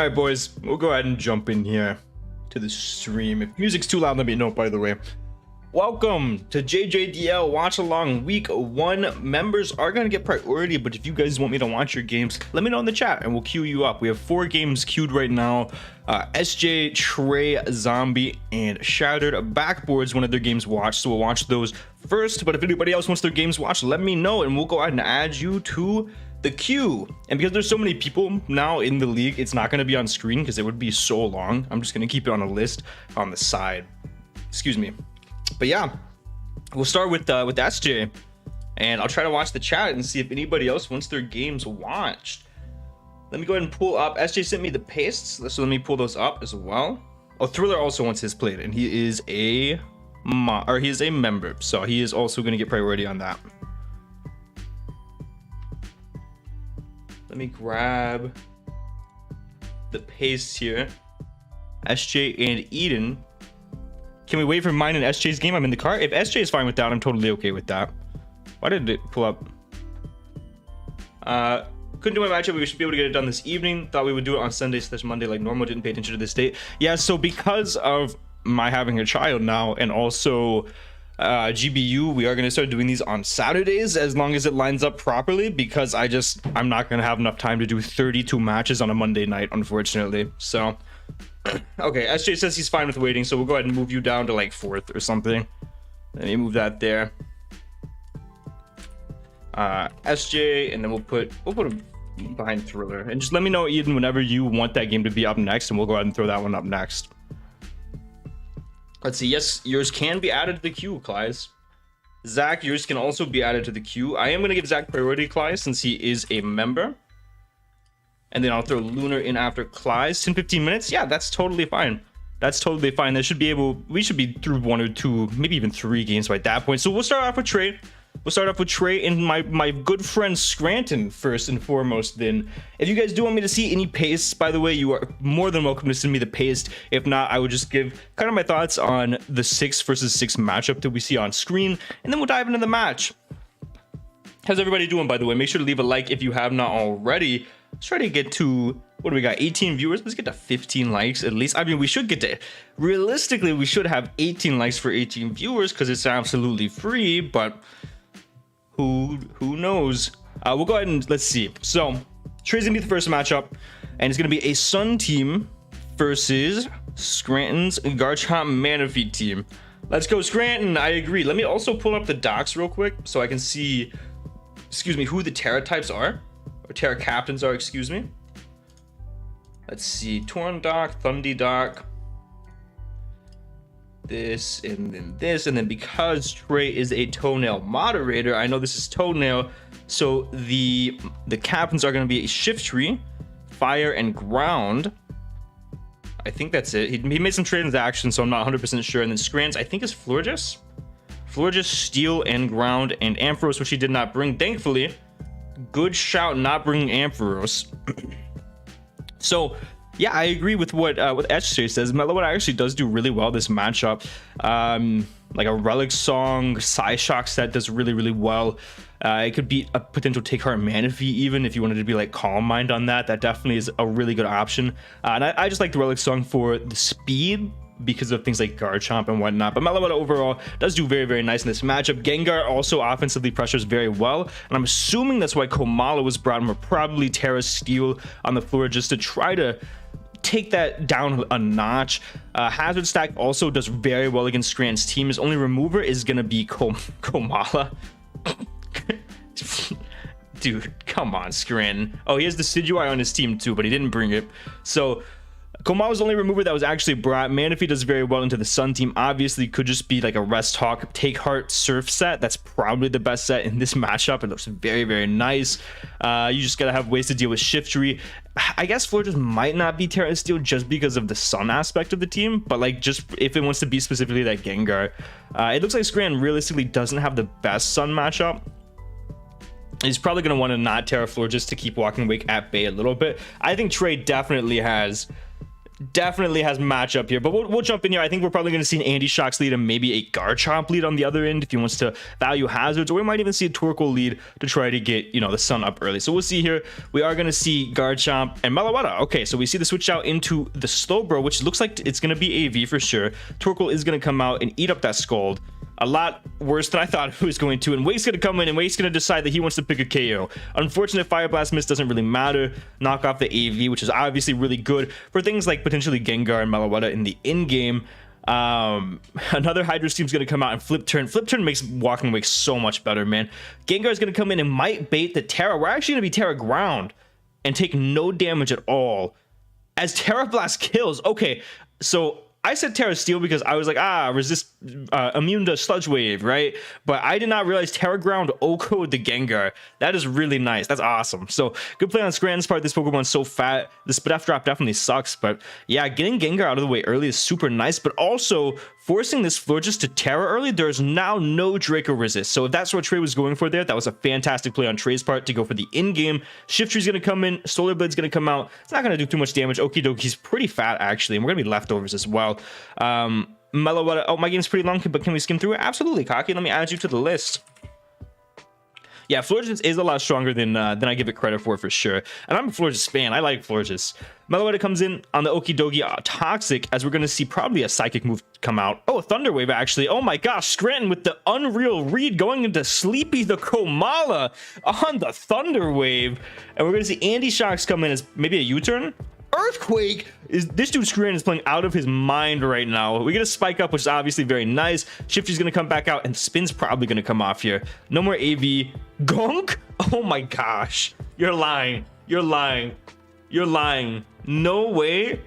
All right, boys, we'll go ahead and jump in here to the stream. If music's too loud, let me know, by the way. Welcome to JJDL Watchalong Week 1. Members are going to get priority, but if you guys want me to watch your games, let me know in the chat and we'll queue you up. We have 4 games queued right now. SJ, Trey, Zombie, and Shattered. Backboard's one of their games watched, so we'll watch those first. But if anybody else wants their games watched, let me know and we'll go ahead and add you to the queue. And because there's so many people now in the league, it's not going to be on screen because it would be so long. I'm just going to keep it on a list on the side. Excuse me. But yeah, we'll start with SJ, and I'll try to watch the chat and see if anybody else wants their games watched. Let me go ahead and pull up. SJ sent me the pastes, so let me pull those up as well. Oh, Thriller also wants his played, and he is a member, so he is also going to get priority on that. Let me grab the paste here. SJ and Eden. Can we wait for mine and SJ's game? I'm in the car. If SJ is fine with that, I'm totally okay with that. Why did it pull up? Couldn't do my matchup. We should be able to get it done this evening. Thought we would do it on Sunday/Monday like normal. Didn't pay attention to this date. Yeah, so because of my having a child now and also GBU, we are going to start doing these on Saturdays as long as it lines up properly, because I'm not going to have enough time to do 32 matches on a Monday night, unfortunately. So okay, SJ says he's fine with waiting, so we'll go ahead and move you down to like 4th or something. Let me move that there. SJ, and then we'll put him behind Thriller. And just let me know, Eden, whenever you want that game to be up next, and we'll go ahead and throw that one up next. Let's see. Yes, yours can be added to the queue, Clyde. Zach, yours can also be added to the queue. I am going to give Zach priority, Clyde, since he is a member. And then I'll throw Lunar in after Clyde. 10-15 minutes. Yeah, that's totally fine. That's totally fine. We should be through 1 or 2, maybe even 3 games by that point. So we'll start off with Trey. We'll start off with Trey and my good friend Scranton first and foremost. Then, if you guys do want me to see any pastes, by the way, you are more than welcome to send me the paste. If not, I would just give kind of my thoughts on the 6 versus 6 matchup that we see on screen, and then we'll dive into the match. How's everybody doing, by the way? Make sure to leave a like if you have not already. Let's try to get to, what do we got, 18 viewers? Let's get to 15 likes at least. I mean, we should get to, realistically, we should have 18 likes for 18 viewers because it's absolutely free, but who knows? We'll go ahead and let's see. So Trey's gonna be the first matchup, and it's gonna be a Sun team versus Scranton's Garchomp Manaphy team. Let's go, Scranton. I agree. Let me also pull up the docs real quick so I can see, excuse me, who the Terra types are, or Terra captains are, excuse me. Let's see, Torn Doc, Thundy Doc, this, and then this, and then because Trey is a Toenail moderator, I know this is Toenail, so the captains are going to be a Shiftry, Fire, and Ground. I think that's it. He made some transactions, so I'm not 100% sure. And then Scrans, I think, is Florges, Steel, and Ground, and Ampharos, which he did not bring, thankfully. Good shout not bringing Ampharos. So yeah, I agree with what SJ says. Mellowood actually does do really well this matchup. Like a Relic Song, Psyshock set does really well. It could be a potential Take Heart Manaphy even if you wanted to be like Calm Mind on that. That definitely is a really good option. And I just like the Relic Song for the speed because of things like Garchomp and whatnot. But Mellowood overall does do very nice in this matchup. Gengar also offensively pressures very well, and I'm assuming that's why Komala was brought in. We're probably Terra Steel on the floor just to try to take that down a notch. Hazard Stack also does very well against Scran's team. His only remover is gonna be Komala. Dude, come on, Scran. Oh, he has the Decidueye on his team too, but he didn't bring it. So Komala's only remover that was actually brought. Manaphy does very well into the Sun team. Obviously, could just be like a Rest Hawk, Take Heart, Surf set. That's probably the best set in this matchup. It looks very nice. You just gotta have ways to deal with Shiftry. I guess Florges might not be Terra Steel just because of the Sun aspect of the team, but like just if it wants to be specifically that Gengar. It looks like Scran realistically doesn't have the best Sun matchup. He's probably going to want to not Terra Florges to keep Walking Wake at bay a little bit. I think Trey definitely has definitely has matchup here, but we'll jump in here. I think we're probably going to see an Andy Shocks lead and maybe a Garchomp lead on the other end if he wants to value hazards, or we might even see a Torkoal lead to try to get, you know, the sun up early. So we'll see here. We are going to see Garchomp and Malawada. Okay, so we see the switch out into the Slowbro, which looks like it's going to be AV for sure. Torkoal is going to come out and eat up that Scald. A lot worse than I thought it was going to, and Wake's going to come in, and Wake's going to decide that he wants to pick a KO. Unfortunate Fire Blast miss doesn't really matter. Knock off the AV, which is obviously really good for things like potentially Gengar and Malawada in the in-game. Another Hydro Steam's going to come out and Flip Turn. Flip Turn makes Walking Wake so much better, man. Gengar's going to come in and might bait the Terra. We're actually going to be Terra Ground and take no damage at all as Terra Blast kills. Okay, so I said Terra Steel because I was like, resist, immune to Sludge Wave, right? But I did not realize Terra Ground OHKO'd the Gengar. That is really nice. That's awesome. So good play on Scranton's part. This Pokemon's so fat. The Spadef drop definitely sucks, but yeah, getting Gengar out of the way early is super nice, but also forcing this Florges to Terra early, there's now no Draco resist. So if that's what Trey was going for there, that was a fantastic play on Trey's part to go for the in-game. Shiftry's going to come in. Solar Blade's going to come out. It's not going to do too much damage. Okidoki's pretty fat, actually, and we're going to be leftovers as well. Mellow, oh, my game's pretty long, but can we skim through it? Absolutely, Cocky. Let me add you to the list. Yeah, Florges is a lot stronger than I give it credit for sure. And I'm a Florges fan. I like Florges. Meloetta comes in on the Okidogi Toxic, as we're going to see probably a Psychic move come out. Oh, a Thunder Wave, actually. Oh my gosh, Scranton with the Unreal Read going into Sleepy the Komala on the Thunder Wave. And we're going to see Andy Shocks come in as maybe a U-turn. Earthquake is this dude. Scranton is playing out of his mind right now. We get a Spike Up, which is obviously very nice. Shifty's gonna come back out, and Spin's probably gonna come off here. No more AV. Gonk. Oh my gosh, you're lying. You're lying. You're lying. No way.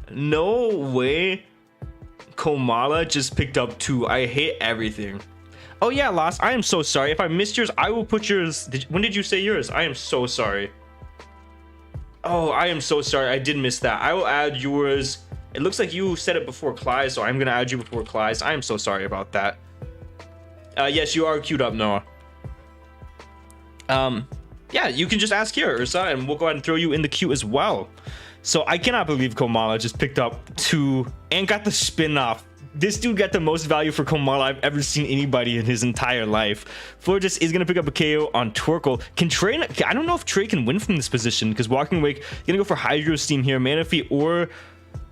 No way. Komala just picked up 2. I hate everything. Oh yeah, Lost. I am so sorry. If I missed yours, I will put yours. When did you say yours? I am so sorry. Oh, I am so sorry. I did miss that. I will add yours. It looks like you said it before Clyde, so I'm going to add you before Clyde. I am so sorry about that. Yes, you are queued up, Noah. Yeah, you can just ask here, Ursa, and we'll go ahead and throw you in the queue as well. So I cannot believe Komala just picked up 2 and got the spin off. This dude got the most value for Komala I've ever seen anybody in his entire life. Florges is going to pick up a KO on Torkoal. Can Trey... I don't know if Trey can win from this position, because Walking Wake going to go for Hydro Steam here. Manaphy or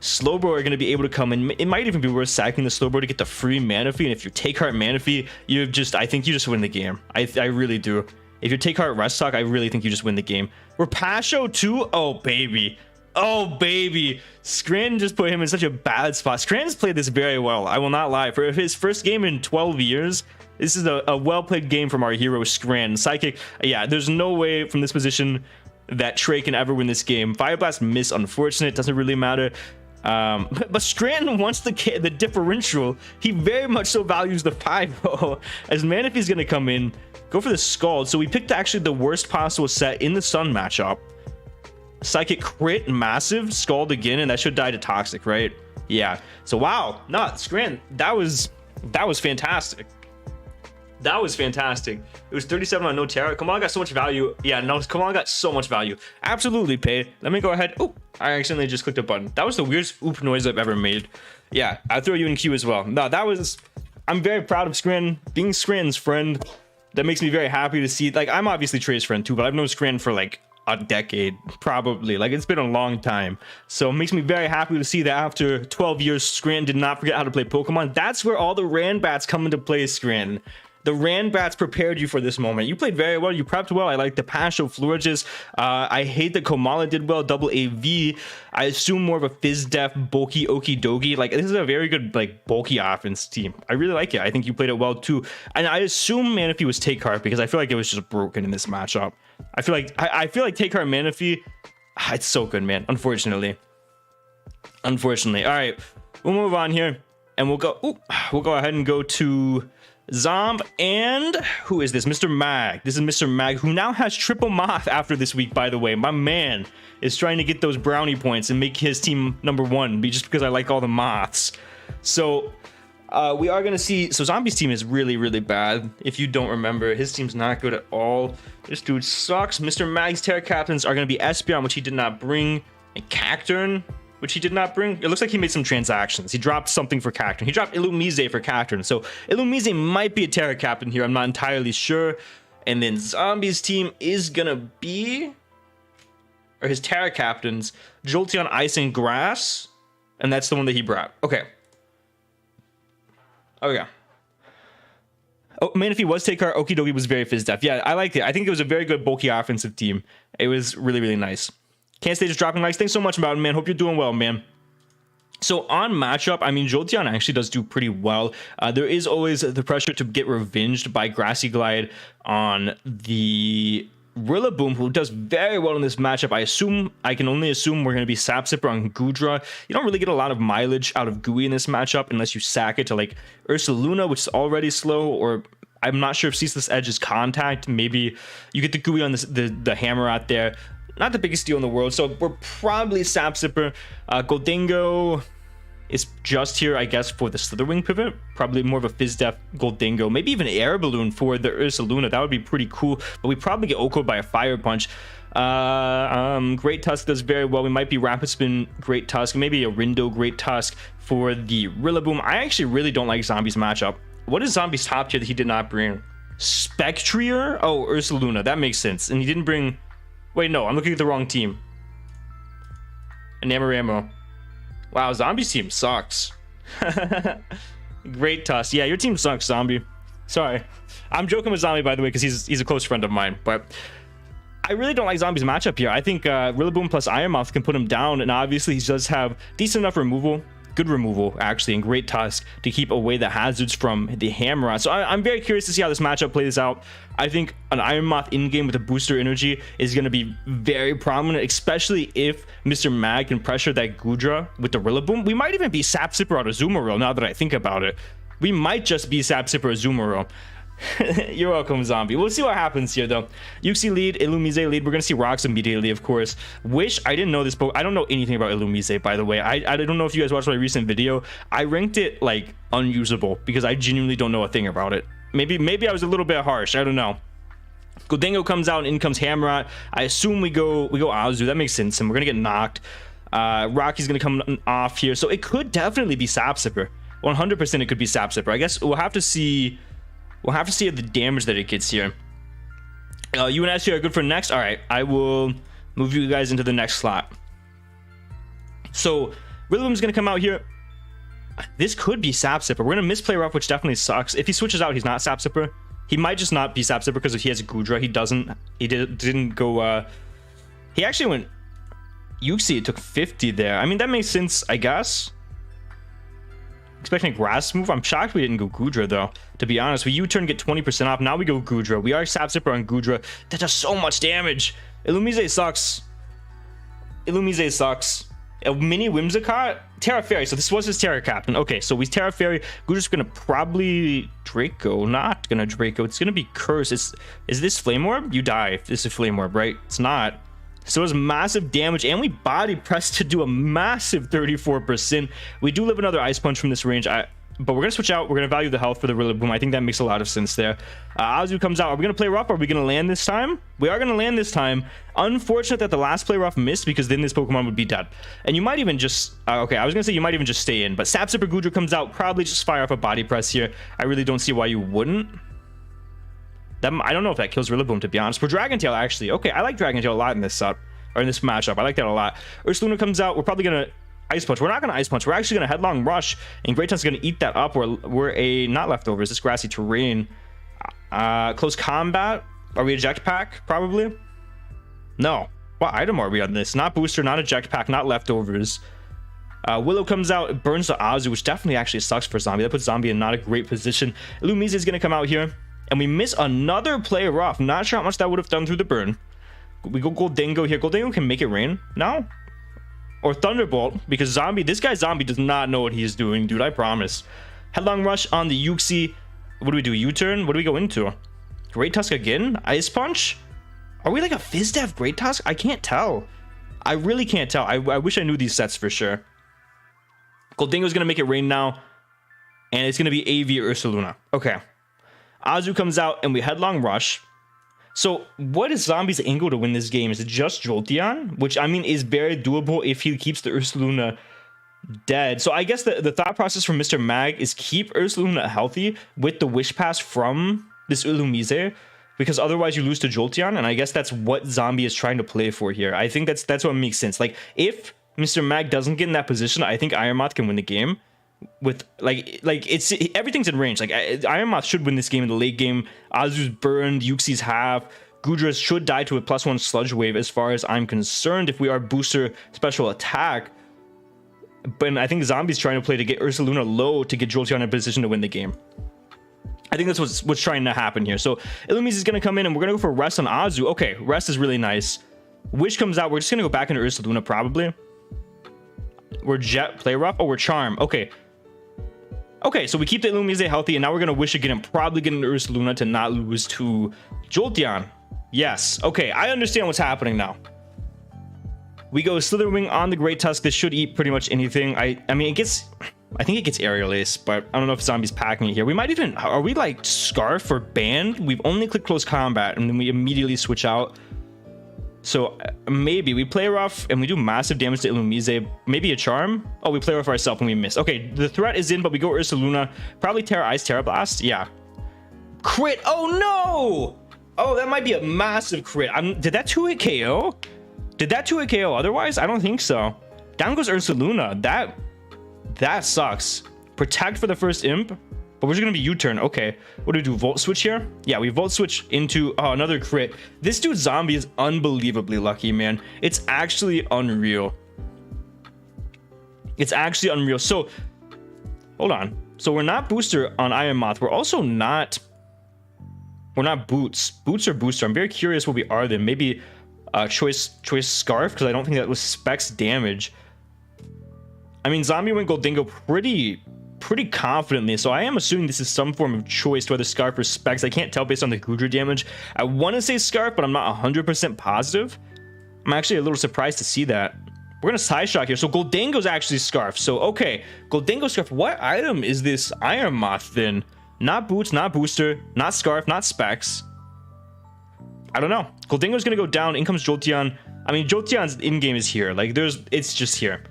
Slowbro are going to be able to come in. It might even be worth sacking the Slowbro to get the free Manaphy. And if you take heart Manaphy, you just... I think you just win the game. I really do. If you take heart Rest Talk, I really think you just win the game. Rapasho too? Oh, baby. Oh, baby. Scranton just put him in such a bad spot. Scranton's played this very well. I will not lie. For his first game in 12 years, this is a well-played game from our hero, Scranton. Psychic, yeah, there's no way from this position that Trey can ever win this game. Fire Blast miss, unfortunate. Doesn't really matter. But Scranton wants the differential. He very much so values the 5-0. As Manaphy's going to come in, go for the Scald. So we picked actually the worst possible set in the Sun matchup. Psychic crit massive Scald again, and that should die to Toxic, right? Yeah. So wow, not Scranton. That was fantastic. That was fantastic. It was 37 on no Terra. Kamala got so much value. Yeah, no, Kamala got so much value. Absolutely paid. Let me go ahead. Oh, I accidentally just clicked a button. That was the weirdest oop noise I've ever made. Yeah, I'll throw you in queue as well. No, that was... I'm very proud of Scranton. Being Scranton's friend, that makes me very happy to see. Like, I'm obviously Trey's friend too, but I've known Scranton for like a decade, probably. Like, it's been a long time. So it makes me very happy to see that after 12 years, Scranton did not forget how to play Pokemon. That's where all the Ranbats come into play, Scranton. The Ranbats prepared you for this moment. You played very well. You prepped well. I like the Pasho Florges. I hate that Komala did well. Double AV. I assume more of a Fizz Def, bulky Okidogi. Like, this is a very good, like, bulky offense team. I really like it. I think you played it well, too. And I assume Manaphy was Take Heart, because I feel like it was just broken in this matchup. I feel like Take Heart Manaphy, it's so good, man. Unfortunately. All right. We'll move on here. And we'll go ahead and go to Zomb, and who is this? MrMag. This is MrMag, who now has triple moth after this week, by the way. My man is trying to get those brownie points and make his team #1, just because I like all the moths. So we are going to see... So Zombie's team is really, really bad. If you don't remember, his team's not good at all. This dude sucks. MrMag's Terra Captains are going to be Espeon, which he did not bring. A Cacturn, which he did not bring. It looks like he made some transactions. He dropped something for Cacturn. He dropped Illumise for Cacturn. So Illumise might be a Terra Captain here. I'm not entirely sure. And then Zombie's team is gonna be, or his Terra Captains, Jolteon, Ice, and Grass. And that's the one that he brought. Okay. Oh, yeah. Oh, man, if he was take card, Okidogi was very phys def. Yeah, I liked it. I think it was a very good bulky offensive team. It was really, really nice. Can't stay just dropping likes. Thanks so much, Mountain Man. Hope you're doing well, man. So on matchup, I mean, Jolteon actually does do pretty well. There is always the pressure to get revenged by Grassy Glide on the Rillaboom, who does very well in this matchup. I can only assume we're going to be Sap Sipper on Goodra. You don't really get a lot of mileage out of Gooey in this matchup unless you sack it to like Ursaluna, which is already slow, or I'm not sure if Ceaseless Edge is contact. Maybe you get the Gooey on the hammer out there. Not the biggest deal in the world, so we're probably Sap Sipper. Goldingo is just here, I guess, for the Slitherwing pivot. Probably more of a Phys Def Goldingo. Maybe even Air Balloon for the Ursaluna. That would be pretty cool, but we probably get Oko by a Fire Punch. Great Tusk does very well. We might be Rapid Spin Great Tusk, maybe a Rindo Great Tusk for the Rillaboom. I actually really don't like Zombie's matchup. What is Zombie's top tier that he did not bring? Spectrier? Oh, Ursaluna. That makes sense. And he didn't bring... Wait, no, I'm looking at the wrong team. Enamoramo. Wow, Zombie's team sucks. Great Tusk. Yeah, your team sucks, Zombie. Sorry. I'm joking with Zombie, by the way, because he's a close friend of mine. But I really don't like Zombie's matchup here. I think Rillaboom plus Ironmouth can put him down, and obviously he does have decent enough removal. Good removal, actually, and Great Tusk to keep away the hazards from the Hammerot. So I'm very curious to see how this matchup plays out. I think an Ironmoth in-game with a booster energy is going to be very prominent, especially if MrMag can pressure that Goodra with the Rillaboom. We might even be Sap Sipper out of Azumarill, now that I think about it. We might just be Sap Sipper Azumarill. You're welcome, Zombie. We'll see what happens here, though. Yuxi lead, Illumise lead. We're gonna see Rocks immediately, of course. Wish I didn't know this, but I don't know anything about Illumise, by the way. I don't know if you guys watched my recent video. I ranked it like unusable because I genuinely don't know a thing about it. Maybe I was a little bit harsh. I don't know. Goldingo comes out and in comes Hammerot. I assume we go Azu. That makes sense, and we're gonna get knocked. Rocky's gonna come off here, so it could definitely be Sap Sipper. 100% it could be Sap Sipper. I guess we'll have to see. We'll have to see the damage that it gets here. You and Ashley are good for next. All right, I will move you guys into the next slot. So Rillaboom's gonna come out here. This could be Sap Sipper. We're gonna misplay rough, which definitely sucks. If he switches out, he's not Sap Sipper. He might just not be Sap Sipper because he has a Goodra. He doesn't. He didn't go. He actually went Yuxi. It took 50 there. I mean, that makes sense, I guess. Expecting a grass move. I'm shocked we didn't go Goodra, though. To be honest, we U-turn, get 20% off. Now we go Goodra. We are Sap Sipper on Goodra. That does so much damage. Illumise sucks. Illumise sucks. A mini Whimsicott? Terra Fairy. So this was his Terra Captain. Okay, so we Terra Fairy. Goodra's gonna probably Draco. Not gonna Draco. It's gonna be Curse. Is this Flame Orb? You die if this is Flame Orb, right? It's not. So it was massive damage, and we body pressed to do a massive 34%. We do live another Ice Punch from this range, but we're going to switch out. We're going to value the health for the Rillaboom. I think that makes a lot of sense there. Azu comes out. Are we going to play rough? Are we going to land this time? We are going to land this time. Unfortunate that the last play rough missed, because then this Pokemon would be dead. And you might even just... okay, I was going to say you might even just stay in, but Sap Sipper Goodra comes out. Probably just fire off a body press here. I really don't see why you wouldn't. I don't know if that kills Rillaboom, to be honest. For Dragon Tail, actually. Okay, I like Dragon Tail a lot in this set. Or in this matchup. I like that a lot. Ursaluna comes out. We're probably going to Ice Punch. We're not going to Ice Punch. We're actually going to Headlong Rush. And Great Tusk's going to eat that up. We're a... Not leftovers. This grassy terrain. Close combat. Are we Eject Pack? Probably. No. What item are we on this? Not Booster, not Eject Pack, not leftovers. Willow comes out. It burns the Azu, which definitely actually sucks for Zombie. That puts Zombie in not a great position. Illumise is going to come out here. And we miss another play rough. Not sure how much that would have done through the burn. We go Goldingo here. Goldingo can make it rain. No? Or Thunderbolt. Because Zombie... This guy Zombie does not know what he's doing, dude. I promise. Headlong Rush on the Yuxi. What do we do? U-turn? What do we go into? Great Tusk again? Ice Punch? Are we like a Phys Def Great Tusk? I can't tell. I really can't tell. I wish I knew these sets for sure. Goldingo's going to make it rain now. And it's going to be AV Ursaluna. Okay. Azu comes out and we Headlong Rush. So what is Zombie's angle to win this game? Is it just Jolteon? Which, I mean, is very doable if he keeps the Ursaluna dead. So I guess the thought process from MrMag is keep Ursaluna healthy with the Wish Pass from this Illumise, because otherwise you lose to Jolteon, and I guess that's what Zombie is trying to play for here. I think that's what makes sense. Like, if MrMag doesn't get in that position, I think Ironmoth can win the game. With it's everything's in range. Like, Ironmoth should win this game in the late game. Azu's burned, Uxi's half. Gudra should die to a +1 Sludge Wave as far as I'm concerned if we are booster special attack. But I think Zombie's trying to play to get Ursaluna low to get Jolteon in a position to win the game. I think that's what's trying to happen here. So Illumise is going to come in, and we're going to go for Rest on Azu. Okay, Rest is really nice. Wish comes out. We're just going to go back into Ursaluna probably. We're Jet, Play Rough. Oh, we're Charm. Okay. Okay, so we keep the Illumise healthy, and now we're going to Wish again and probably get into Ursaluna to not lose to Jolteon. Yes. Okay, I understand what's happening now. We go Slitherwing on the Great Tusk. This should eat pretty much anything. I mean, it gets... I think it gets Aerial Ace, but I don't know if Zombie's packing it here. We might even... Are we like Scarf or Band? We've only clicked Close Combat, and then we immediately switch out. So maybe we play rough and we do massive damage to Illumise. Maybe a Charm. Oh, we play rough ourselves and we miss. Okay, the threat is in, but we go Ursaluna. Probably Terra Ice, Terra Blast. Yeah. Crit. Oh no! Oh, that might be a massive crit. Did that 2-hit KO? Did that 2-hit KO otherwise? I don't think so. Down goes Ursaluna. That sucks. Protect for the first imp, but we're just gonna be U-turn. Okay, what do we do? Volt switch here? Yeah, we volt switch into another crit. This dude Zombie is unbelievably lucky, man. It's actually unreal. It's actually unreal. So hold on. So we're not booster on Ironmoth. We're also not... We're not boots. Boots or booster. I'm very curious what we are then. Maybe choice Scarf, because I don't think that was specs damage. I mean, Zombie went Goldingo pretty confidently, so I am assuming this is some form of choice, whether Scarf or specs. I can't tell based on the Gudra damage. I want to say Scarf, but I'm not 100% positive. I'm actually a little surprised to see that. We're going to Side Shock here. So Goldingo's actually Scarf. So, okay. Goldingo Scarf. What item is this Ironmoth then? Not boots, not booster, not Scarf, not specs. I don't know. Goldingo's going to go down. In comes Jolteon. I mean, Jolteon's in-game is here. Like, it's just here.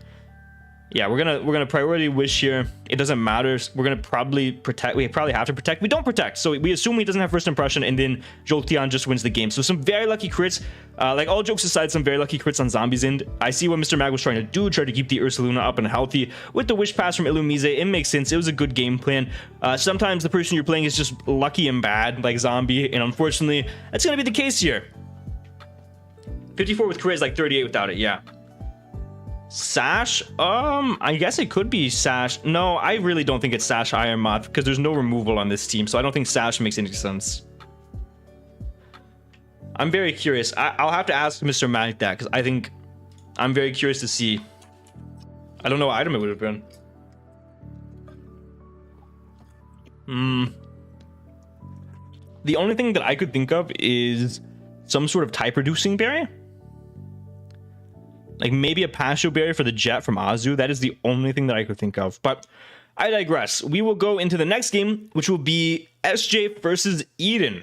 Yeah, we're gonna priority Wish here. It doesn't matter. We're gonna probably protect. We probably have to protect. We don't protect, so we assume he doesn't have first impression, and then Jolteon just wins the game. So some very lucky crits. Like, all jokes aside, some very lucky crits on Zombie's end. I see what MrMag was trying to do, try to keep the Ursaluna up and healthy with the Wish Pass from Illumise. It makes sense. It was a good game plan. Sometimes the person you're playing is just lucky and bad, like Zombie, and unfortunately, that's gonna be the case here. 54 with crit is like 38 without it. Yeah. Sash? I guess it could be Sash. No, I really don't think it's Sash Ironmoth because there's no removal on this team, so I don't think Sash makes any sense. I'm very curious. I'll have to ask MrMag that because I think I'm very curious to see. I don't know what item it would have been. The only thing that I could think of is some sort of type reducing berry. Like maybe a Pasho Berry for the Jet from Azu. That is the only thing that I could think of. But I digress. We will go into the next game, which will be SJ versus Eden.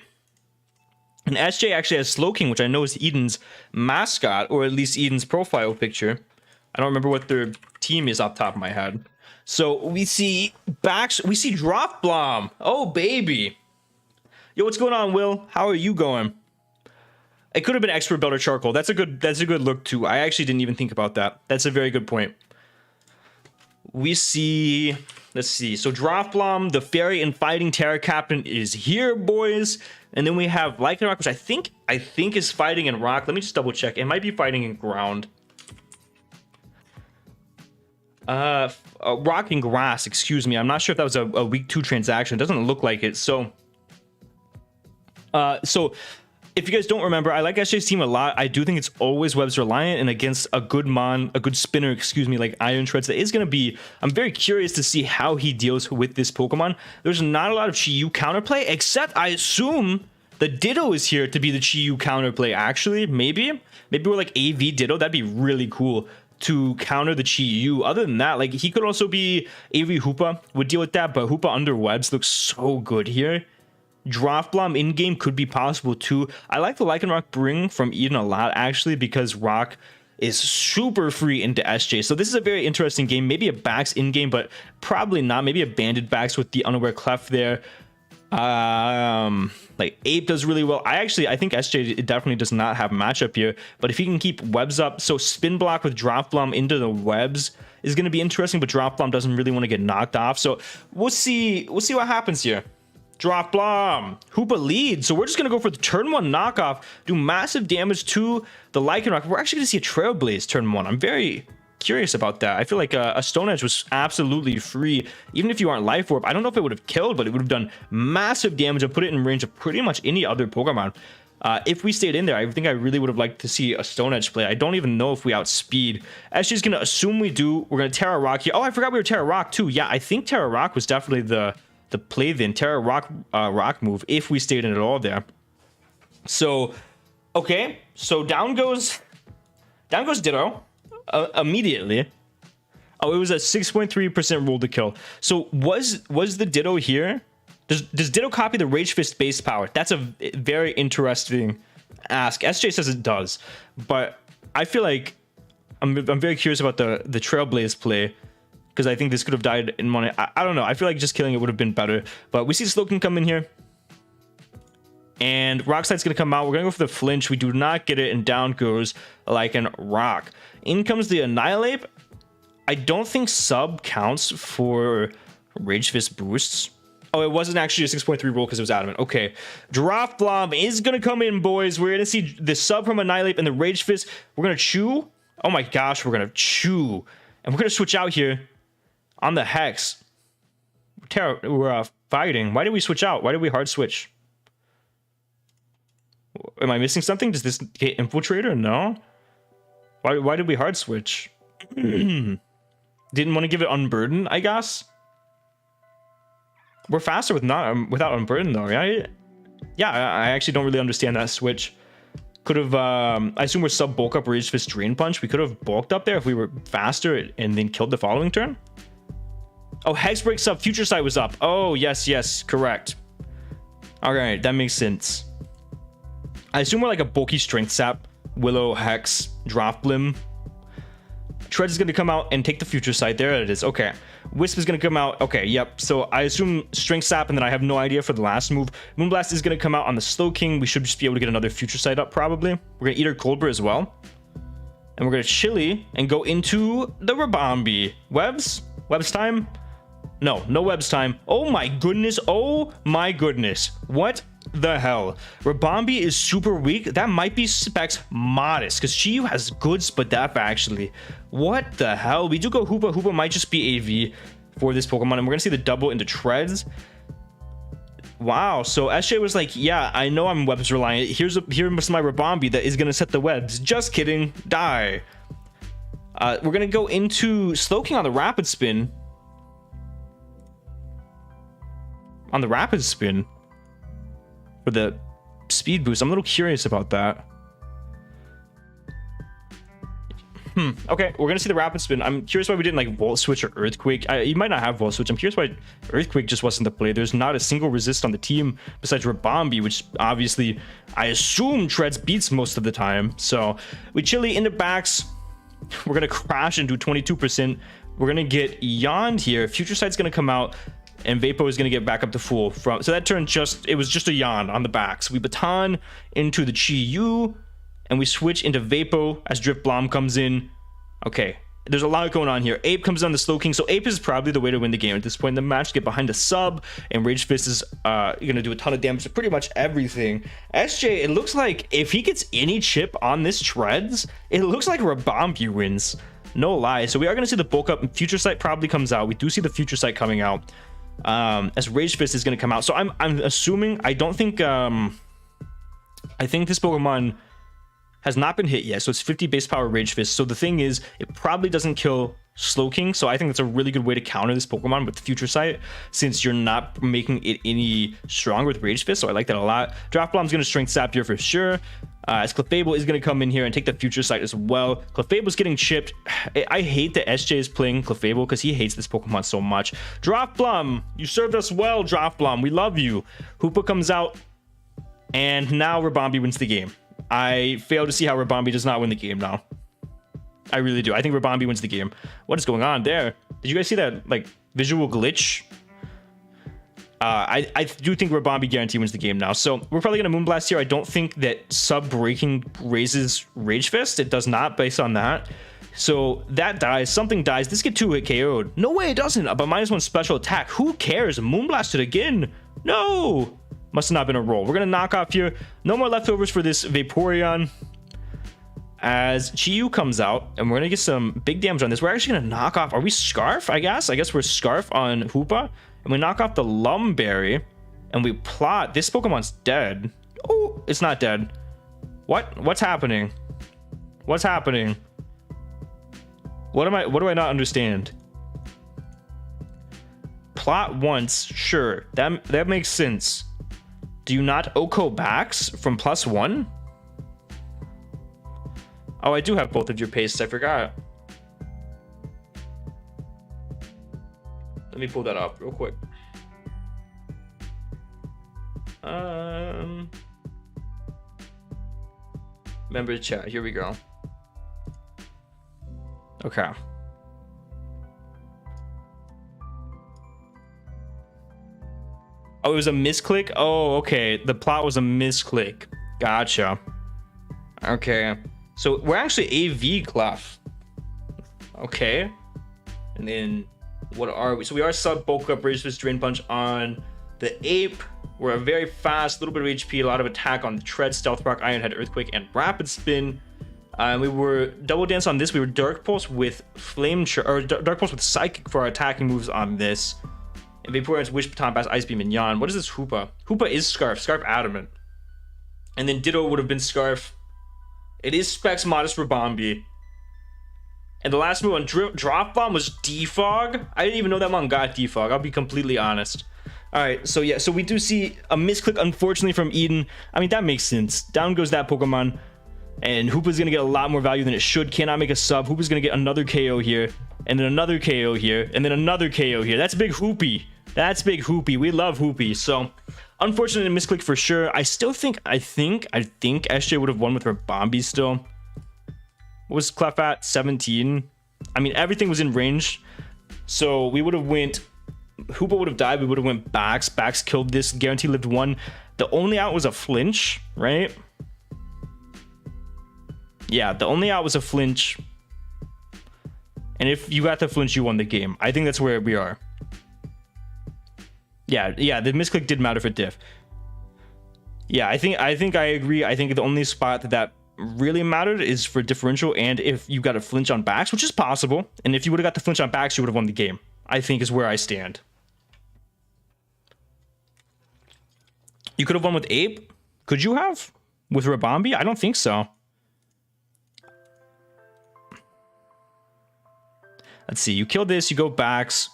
And SJ actually has Slowking, which I know is Eden's mascot, or at least Eden's profile picture. I don't remember what their team is off the top of my head. So we see Drop Blom. Oh, baby. Yo, what's going on, Will? How are you going? It could have been Expert Belt or Charcoal. That's a good look too. I actually didn't even think about that. That's a very good point. We see, let's see. So Drofblom, the Fairy and Fighting Terra Captain is here, boys. And then we have Lycanroc, which I think is fighting in Rock. Let me just double check. It might be fighting in Ground. Rock and Grass, excuse me. I'm not sure if that was a week 2 transaction. It doesn't look like it. So if you guys don't remember, I like SJ's team a lot. I do think it's always Webs reliant, and against a good spinner, excuse me, like Iron Treads, that is going to be... I'm very curious to see how he deals with this Pokemon. There's not a lot of Chi-Yu counterplay, except I assume the Ditto is here to be the Chi-Yu counterplay, actually. Maybe we're like AV Ditto. That'd be really cool to counter the Chi-Yu. Other than that, like, he could also be AV Hoopa, would deal with that, but Hoopa under Webs looks so good here. Drop in game could be possible too. I like the Lycanroc bring from Eden a lot, actually, because Rock is super free into SJ. So this is a very interesting game. Maybe a Bax in game, but probably not. Maybe a Banded Bax with the Unaware Clef there. Like Ape does really well. I think SJ definitely does not have matchup here, but if he can keep webs up, so Spin Block with Drop into the webs is going to be interesting, but Drop doesn't really want to get knocked off. So we'll see what happens here. Drop Hoopa leads, so we're just gonna go for the turn 1 knockoff, do massive damage to the Lycanroc. We're actually gonna see a Trailblaze turn 1. I'm very curious about that. I feel like a Stone Edge was absolutely free, even if you aren't Life Orb. I don't know if it would have killed, but it would have done massive damage and put it in range of pretty much any other Pokemon. If we stayed in there, I think I really would have liked to see a Stone Edge play. I don't even know if we outspeed. SJ's gonna assume we do. We're gonna Terra Rock here. Oh, I forgot we were Terra Rock too. Yeah, I think Terra Rock was definitely the play then. Terra Rock move if we stayed in it all there. So okay, so down goes Ditto immediately. Oh, it was a 6.3% roll to kill. So was the Ditto here? Does Ditto copy the Rage Fist base power? That's a very interesting ask. SJ says it does, but I feel like I'm very curious about the Trailblaze play, because I think this could have died in money. I don't know. I feel like just killing it would have been better. But we see Slowking come in here. And Rock Slide's going to come out. We're going to go for the flinch. We do not get it. And down goes Lycanroc. In comes the Annihilate. I don't think sub counts for Rage Fist boosts. Oh, it wasn't actually a 6.3 roll because it was adamant. Okay. Drop Blob is going to come in, boys. We're going to see the sub from Annihilate and the Rage Fist. We're going to chew. Oh my gosh, we're going to chew. And we're going to switch out here. On the Hex, we're fighting. Why did we switch out? Why did we hard switch? Am I missing something? Does this get Infiltrator? No. Why did we hard switch? Didn't want to give it Unburden, I guess. We're faster without Unburden though, right? Yeah, I actually don't really understand that switch. Could have, I assume we're sub bulk up Rage Fist Drain Punch. We could have bulked up there if we were faster and then killed the following turn. Oh, Hex breaks up. Future Sight was up. Oh, yes, correct. All right, that makes sense. I assume we're like a bulky Strength Sap. Willow, Hex, Drop Blim. Tread is going to come out and take the Future Sight. There it is. Okay. Wisp is going to come out. Okay, yep. So I assume Strength Sap, and then I have no idea for the last move. Moonblast is going to come out on the Slowking. We should just be able to get another Future Sight up, probably. We're going to eat our Coldbur as well. And we're going to Chili and go into the Rabombi. Webs time? No webs time. Oh my goodness. What the hell? Rabombi is super weak. That might be Specs modest, because Chiyu has good Spadef actually. What the hell? We do go Hoopa. Hoopa might just be AV for this Pokemon, and we're gonna see the double into Treads. Wow, so SJ was like, yeah, I know I'm webs reliant. Here's my Rabombi that is gonna set the webs. Just kidding. Die. We're gonna go into Slowking on the Rapid Spin. On the Rapid Spin for the speed boost. I'm a little curious about that. Okay, we're gonna see the Rapid Spin. I'm curious why we didn't like Volt Switch or Earthquake. You might not have Volt Switch. I'm curious why Earthquake just wasn't the play. There's not a single resist on the team besides Rabombi, which obviously I assume Treads beats most of the time. So we Chili into backs. We're gonna crash and do 22%. We're gonna get Yond here. Future Sight's gonna come out. And Vapo is going to get back up to full from, so that turn it was just a Yawn on the back. So we baton into the Chi-Yu and we switch into Vapo as Drift Blom comes in. Okay, there's a lot going on here. Ape comes on the Slowking, so Ape is probably the way to win the game at this point in the match. Get behind the sub, and Rage Fist is going to do a ton of damage to pretty much everything. SJ, it looks like if he gets any chip on this Treads, it looks like Rabombi wins. No lie. So we are going to see the bulk up, and Future Sight probably comes out. We do see the Future Sight coming out. As Rage Fist is going to come out. So I'm assuming, I don't think I think this Pokemon has not been hit yet, so it's 50 base power Rage Fist. So the thing is, it probably doesn't kill Slowking, so I think that's a really good way to counter this Pokemon with Future Sight, since you're not making it any stronger with Rage Fist, so I like that a lot. Draft Bomb's going to Strength Sap here for sure, as Clefable is going to come in here and take the Future Sight as well. Clefable's getting chipped. I hate that SJ is playing Clefable because he hates this Pokemon so much. Draft Blum, you served us well, Draft Blum, we love you. Hoopa comes out, and now Rabombi wins the game. I fail to see how Rabombi does not win the game now. I really do. I think Rabombi wins the game. What is going on there? Did you guys see that, like, visual glitch? I do think Rabombi guarantee wins the game now. So we're probably going to Moonblast here. I don't think that sub-breaking raises Rage Fist. It does not, based on that. So that dies. Something dies. This get 2-hit KO'd. No way it doesn't. But -1 special attack. Who cares? Moonblasted again. No. Must have not been a roll. We're going to knock off here. No more leftovers for this Vaporeon, as Chi-Yu comes out, and we're going to get some big damage on this. We're actually going to knock off... Are we Scarf, I guess? I guess we're Scarf on Hoopa. And we knock off the Lumberry, and we plot... This Pokemon's dead. Oh, it's not dead. What's happening? What's happening? What do I not understand? Plot once, sure. That makes sense. Do you not Oko backs from +1? Oh, I do have both of your pastes. I forgot. Let me pull that up real quick. Member chat. Here we go. Okay. Oh, it was a misclick? Oh, okay. The plot was a misclick. Gotcha. Okay. So we're actually AV Clef. Okay. And then what are we? So we are sub bulk up Rage Fist Drain Punch on the Ape. We're very fast, a little bit of HP, a lot of attack on the Tread, Stealth Rock, Iron Head, Earthquake, and Rapid Spin. We were Double Dance on this. We were Dark Pulse with Dark Pulse with Psychic for our attacking moves on this. And Vaporeon's Wish Baton Pass, Ice Beam, and Yawn. What is this Hoopa? Hoopa is Scarf. Scarf Adamant. And then Ditto would have been Scarf. It is Specs Modest Rabombi. And the last move on Drop Bomb was Defog. I didn't even know that mon got Defog. I'll be completely honest. Alright, so yeah, so we do see a misclick, unfortunately, from Eden. I mean, that makes sense. Down goes that Pokemon. And Hoopa's going to get a lot more value than it should. Cannot make a sub. Hoopa's going to get another KO here. And then another KO here. And then another KO here. That's big Hoopy. That's big Hoopy. We love Hoopy. So, unfortunately, a misclick for sure. I still think, I think SJ would have won with her Bombi still. What was Clef at? 17. I mean, everything was in range. So, we would have went... Hoopa would have died. We would have went Bax. Bax killed this. Guarantee lived 1. The only out was a flinch, right? Yeah, the only out was a flinch. And if you got the flinch, you won the game. I think that's where we are. Yeah, the misclick did matter for diff. Yeah, I think I agree. I think the only spot that really mattered is for differential, and if you got a flinch on Bax, which is possible. And if you would have got the flinch on Bax, you would have won the game. I think is where I stand. You could have won with Ape. Could you have? With Rabombi? I don't think so. Let's see. You kill this. You go Bax.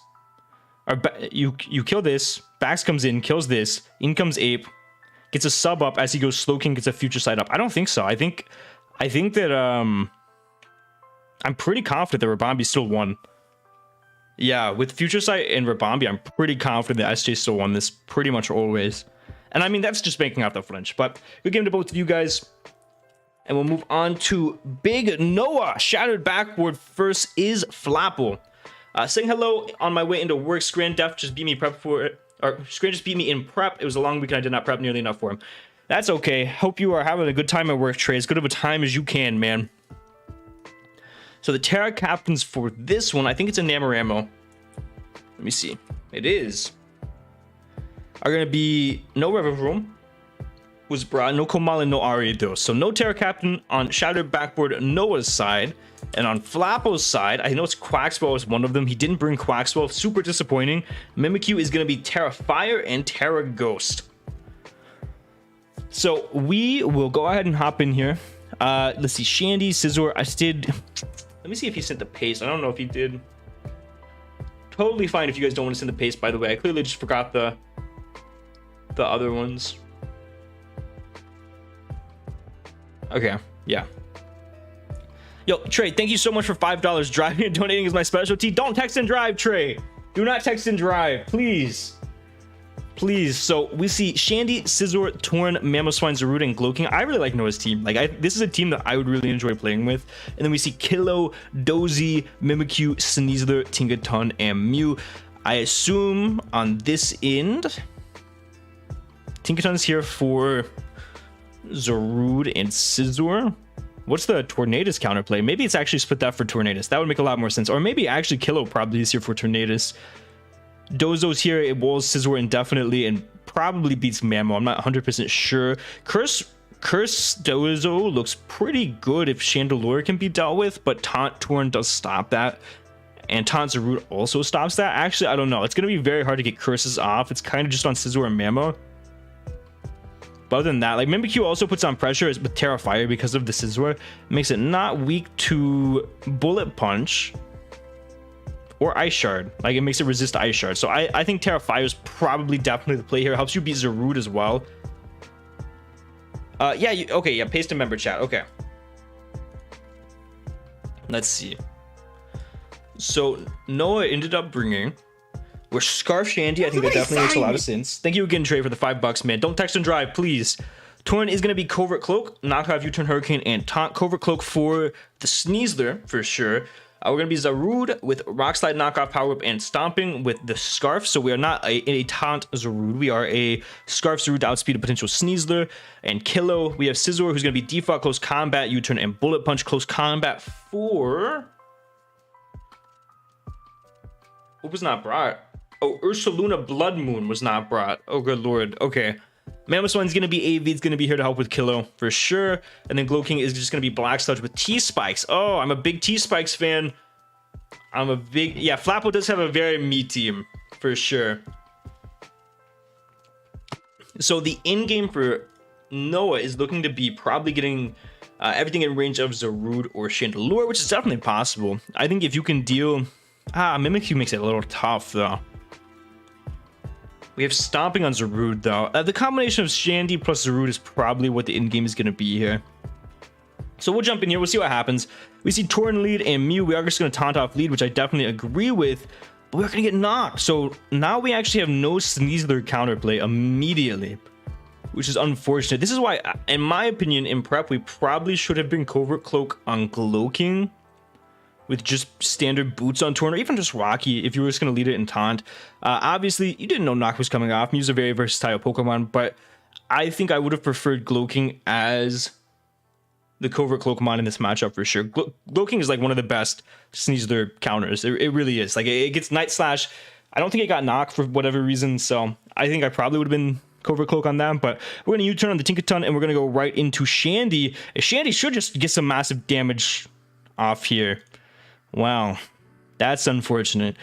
Or you kill this. Bax comes in. Kills this. In comes Ape. Gets a sub up as he goes Slowking. Gets a Future Sight up. I don't think so. I think that I'm pretty confident that Rabombi still won. Yeah, with Future Sight and Rabombi, I'm pretty confident that SJ still won this pretty much always. And I mean, that's just making out the flinch. But good game to both of you guys. And we'll move on to Big Noah. Shattered Backboard first is Flapple. Saying hello on my way into work. Scran Def just beat me prep for it. Or Scran just beat me in prep. It was a long week and I did not prep nearly enough for him. That's okay. Hope you are having a good time at work, Trey. As good of a time as you can, man. So the Terra Captains for this one, I think it's a Namoramo. Let me see. It is. Are going to be no Revavroom. Was brought no Komala, no Ariados. So no Terra Captain on Shattered Backboard Noah's side. And on Flapple's side, I know it's Quaxwell is one of them. He didn't bring Quaxwell. Super disappointing. Mimikyu is going to be Terra Fire and Terra Ghost. So we will go ahead and hop in here. Let's see, Shandy, Scizor. Let me see if he sent the paste. I don't know if he did. Totally fine if you guys don't want to send the paste, by the way. I clearly just forgot the other ones. Okay, yeah. Yo, Trey, thank you so much for $5. Driving and donating is my specialty. Don't text and drive, Trey. Do not text and drive, please. Please. So we see Shandy, Scizor, Torn, Mamoswine, Zarude, and Gloking. I really like Noah's team. Like, this is a team that I would really enjoy playing with. And then we see Kilo, Dozy, Mimikyu, Sneasler, Tinkaton, and Mew. I assume on this end, Tinkaton's here for Zarude and Scizor. What's the Tornadus counterplay? Maybe it's actually split that for Tornadus. That would make a lot more sense. Or maybe actually Kilo probably is here for Tornadus. Dozo's here. It walls Scizor indefinitely and probably beats Mamo. I'm not 100% sure. Curse Dozo looks pretty good if Chandelure can be dealt with, but Taunt Torn does stop that. And Taunt Zarude also stops that. Actually, I don't know. It's going to be very hard to get curses off. It's kind of just on Scizor and Mamo. But other than that, like, Mimikyu also puts on pressure with Terra Fire because of the Scizor. Makes it not weak to Bullet Punch or Ice Shard. Like, it makes it resist Ice Shard. So I think Terra Fire is probably definitely the play here. It helps you beat Zarude as well. Yeah, okay, yeah, paste in member chat. Okay. Let's see. So Noah ended up bringing... We're Scarf Shandy. I think that definitely makes a lot of sense. Thank you again, Trey, for the $5, man. Don't text and drive, please. Torn is going to be Covert Cloak, Knockoff U-Turn Hurricane, and Taunt. Covert Cloak for the Sneasler, for sure. We're going to be Zarude with Rock Slide, Knockoff, Power Whip, and Stomping with the Scarf. So we are not a Taunt Zarude. We are a Scarf Zarude to outspeed a potential Sneasler. And Kilo, we have Scizor, who's going to be Default Close Combat, U-Turn, and Bullet Punch Close Combat for... What was not brought? Oh, Ursaluna Blood Moon was not brought. Oh, good lord. Okay. Mamoswine's going to be AV. It's going to be here to help with Kilo for sure. And then Gloking is just going to be Black Sludge with T-Spikes. Oh, I'm a big T-Spikes fan. I'm a big... Yeah, Flapple does have a very me team for sure. So the end game for Noah is looking to be probably getting everything in range of Zarude or Chandelure, which is definitely possible. I think if you can deal... Mimikyu makes it a little tough, though. We have Stomping on Zarude, though. The combination of Shandy plus Zarude is probably what the end game is going to be here. So we'll jump in here. We'll see what happens. We see Torn lead and Mew. We are just going to taunt off lead, which I definitely agree with. But we're going to get knocked. So now we actually have no Sneasler counterplay immediately, which is unfortunate. This is why, in my opinion, in prep, we probably should have been Covert Cloak on Gloking with just standard boots on Torn, or even just Rocky if you were just going to lead it in taunt. Obviously, you didn't know Knock was coming off. Mew's a very versatile Pokemon, but I think I would have preferred Gloking as the Covert Cloakmon in this matchup for sure. Gloking is like one of the best Sneasler counters. It really is. Like, it gets Night Slash. I don't think it got knocked for whatever reason, so I think I probably would have been Covert Cloak on that, but we're going to U-turn on the Tinkaton, and we're going to go right into Shandy. Shandy should just get some massive damage off here. Wow, that's unfortunate.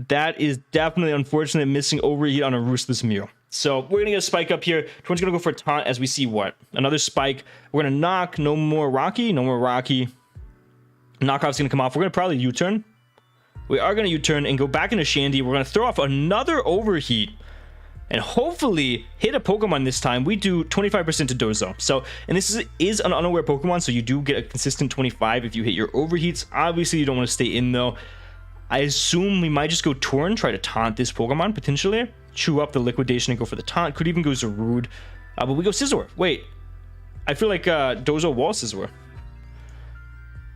That is definitely unfortunate, missing Overheat on a Roostless Mew. So we're going to get a Spike up here. Torn's going to go for a Taunt as we see what? Another Spike. We're going to knock. No more Rocky. No more Rocky. Knockoff's going to come off. We're going to probably U-turn. We are going to U-turn and go back into Shandy. We're going to throw off another Overheat and hopefully hit a Pokemon this time. We do 25% to Dozo. So, and this is an unaware Pokemon, so you do get a consistent 25 if you hit your Overheats. Obviously, you don't want to stay in, though. I assume we might just go Torn, try to taunt this Pokemon, potentially. Chew up the Liquidation and go for the taunt. Could even go Zarude. But we go Scizor. Wait. I feel like Dozo wall Scizor.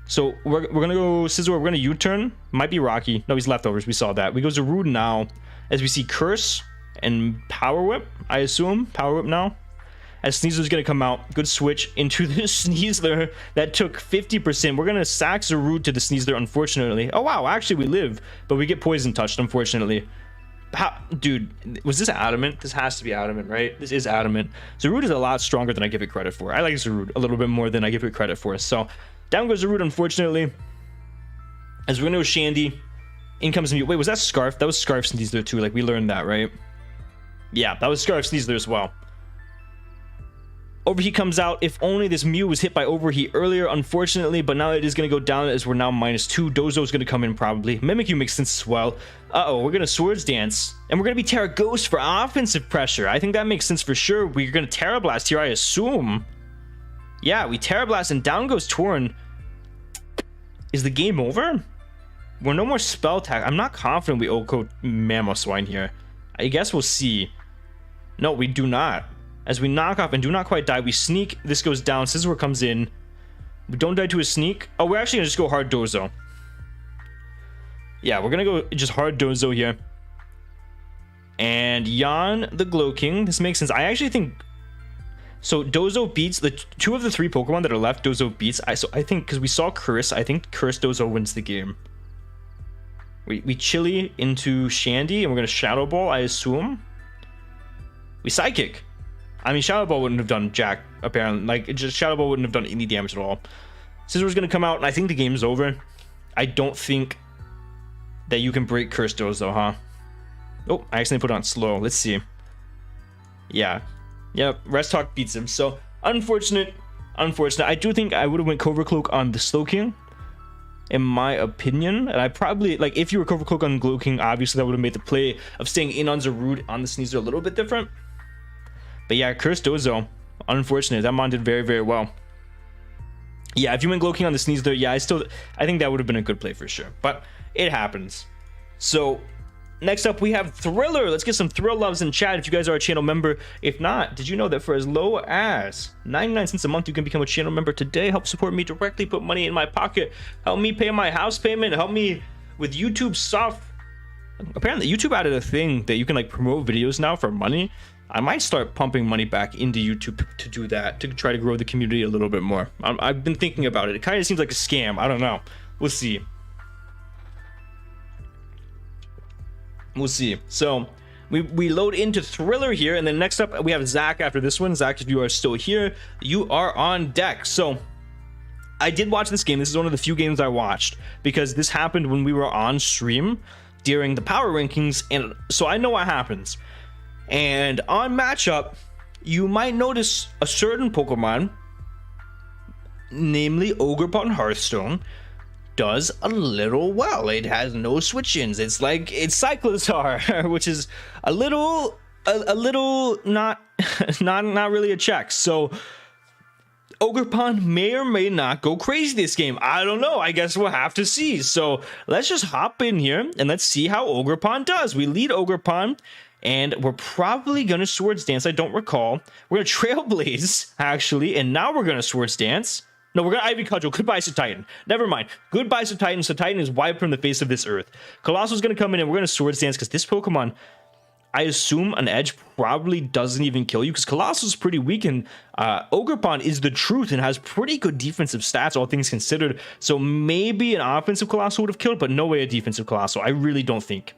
So we're going to go Scizor. We're going to U-turn. Might be Rocky. No, he's leftovers. We saw that. We go Zarude now. As we see Curse and Power Whip, I assume. Power Whip now. As Sneasler's going to come out. Good switch into the Sneasler. That took 50%. We're going to sack Zarude to the Sneasler, unfortunately. Oh, wow. Actually, we live. But we get Poison Touched, unfortunately. Dude, was this Adamant? This has to be Adamant, right? This is Adamant. Zarude is a lot stronger than I give it credit for. I like Zarude a little bit more than I give it credit for. So, down goes Zarude, unfortunately. As we're going to go Shandy. In comes Mew. Wait, was that Scarf? That was Scarf Sneasler too. Like, we learned that, right? Yeah, that was Scarf Sneasler as well. Overheat comes out. If only this Mew was hit by Overheat earlier, unfortunately, but now it is going to go down as we're now -2. Dozo's going to come in probably. Mimikyu makes sense as well. Uh-oh, we're going to Swords Dance. And we're going to be Terra Ghost for offensive pressure. I think that makes sense for sure. We're going to Terra Blast here, I assume. Yeah, we Terra Blast and down goes Torn. Is the game over? We're no more Spell Tag. I'm not confident we Oko Mamoswine here. I guess we'll see. No, we do not. As we knock off and do not quite die, we sneak. This goes down. Scizor comes in. We don't die to a sneak. Oh, we're actually going to just go hard Dozo. Yeah, we're going to go just hard Dozo here. And Yan the Glow King. This makes sense. I actually think... So Dozo beats the 2 of the 3 Pokemon that are left. Dozo beats. So I think, because we saw Curse, I think Curse Dozo wins the game. We Chili into Shandy, and we're going to Shadow Ball, I assume. We Psychic. I mean, Shadow Ball wouldn't have done jack, apparently. Like, just Shadow Ball wouldn't have done any damage at all. Scizor's going to come out, and I think the game's over. I don't think that you can break Curse Dozo, huh? Oh, I accidentally put it on slow. Let's see. Yeah. Yep, Rest Talk beats him. So, unfortunate. I do think I would have went Covert Cloak on the Slowking, in my opinion. And I probably, like, if you were Covert Cloak on Glow King, obviously that would have made the play of staying in on Zarude on the Sneasel a little bit different. But yeah, Curse Dozo, unfortunate. That mon did very, very well. Yeah, if you went Glow King on the Sneasel, yeah, I think that would have been a good play for sure. But it happens. So next up, we have Thriller. Let's get some Thrill loves in chat if you guys are a channel member. If not, did you know that for as low as 99 cents a month, you can become a channel member today? Help support me directly, put money in my pocket, help me pay my house payment, help me with YouTube stuff. Apparently, YouTube added a thing that you can like promote videos now for money. I might start pumping money back into YouTube to do that, to try to grow the community a little bit more. I've been thinking about it. It kind of seems like a scam. I don't know. We'll see. We'll see. So we load into Thriller here, and then next up we have Zach after this one. Zach, if you are still here, you are on deck. So I did watch this game. This is one of the few games I watched because this happened when we were on stream during the power rankings, and so I know what happens. And on matchup, you might notice a certain Pokemon, namely Ogerpon Hearthstone, does a little well. It has no switch-ins. It's like it's Cyclizar, which is a little not really a check. So Ogerpon may or may not go crazy this game. I don't know. I guess we'll have to see. So let's just hop in here and let's see how Ogerpon does. We lead Ogerpon, and we're probably going to Swords Dance. I don't recall. We're going to Trailblaze, actually, and now we're going to Swords Dance. No, we're going to Ivy Cudgel. Goodbye, Titan. Never mind. Goodbye, Titan. Titan is wiped from the face of this earth. Colossal's going to come in, and we're going to Swords Dance, because this Pokemon, I assume an Edge probably doesn't even kill you, because Colossal's pretty weak, and Ogerpon is the truth and has pretty good defensive stats, all things considered. So maybe an offensive Colossal would have killed, but no way a defensive Colossal. I really don't think.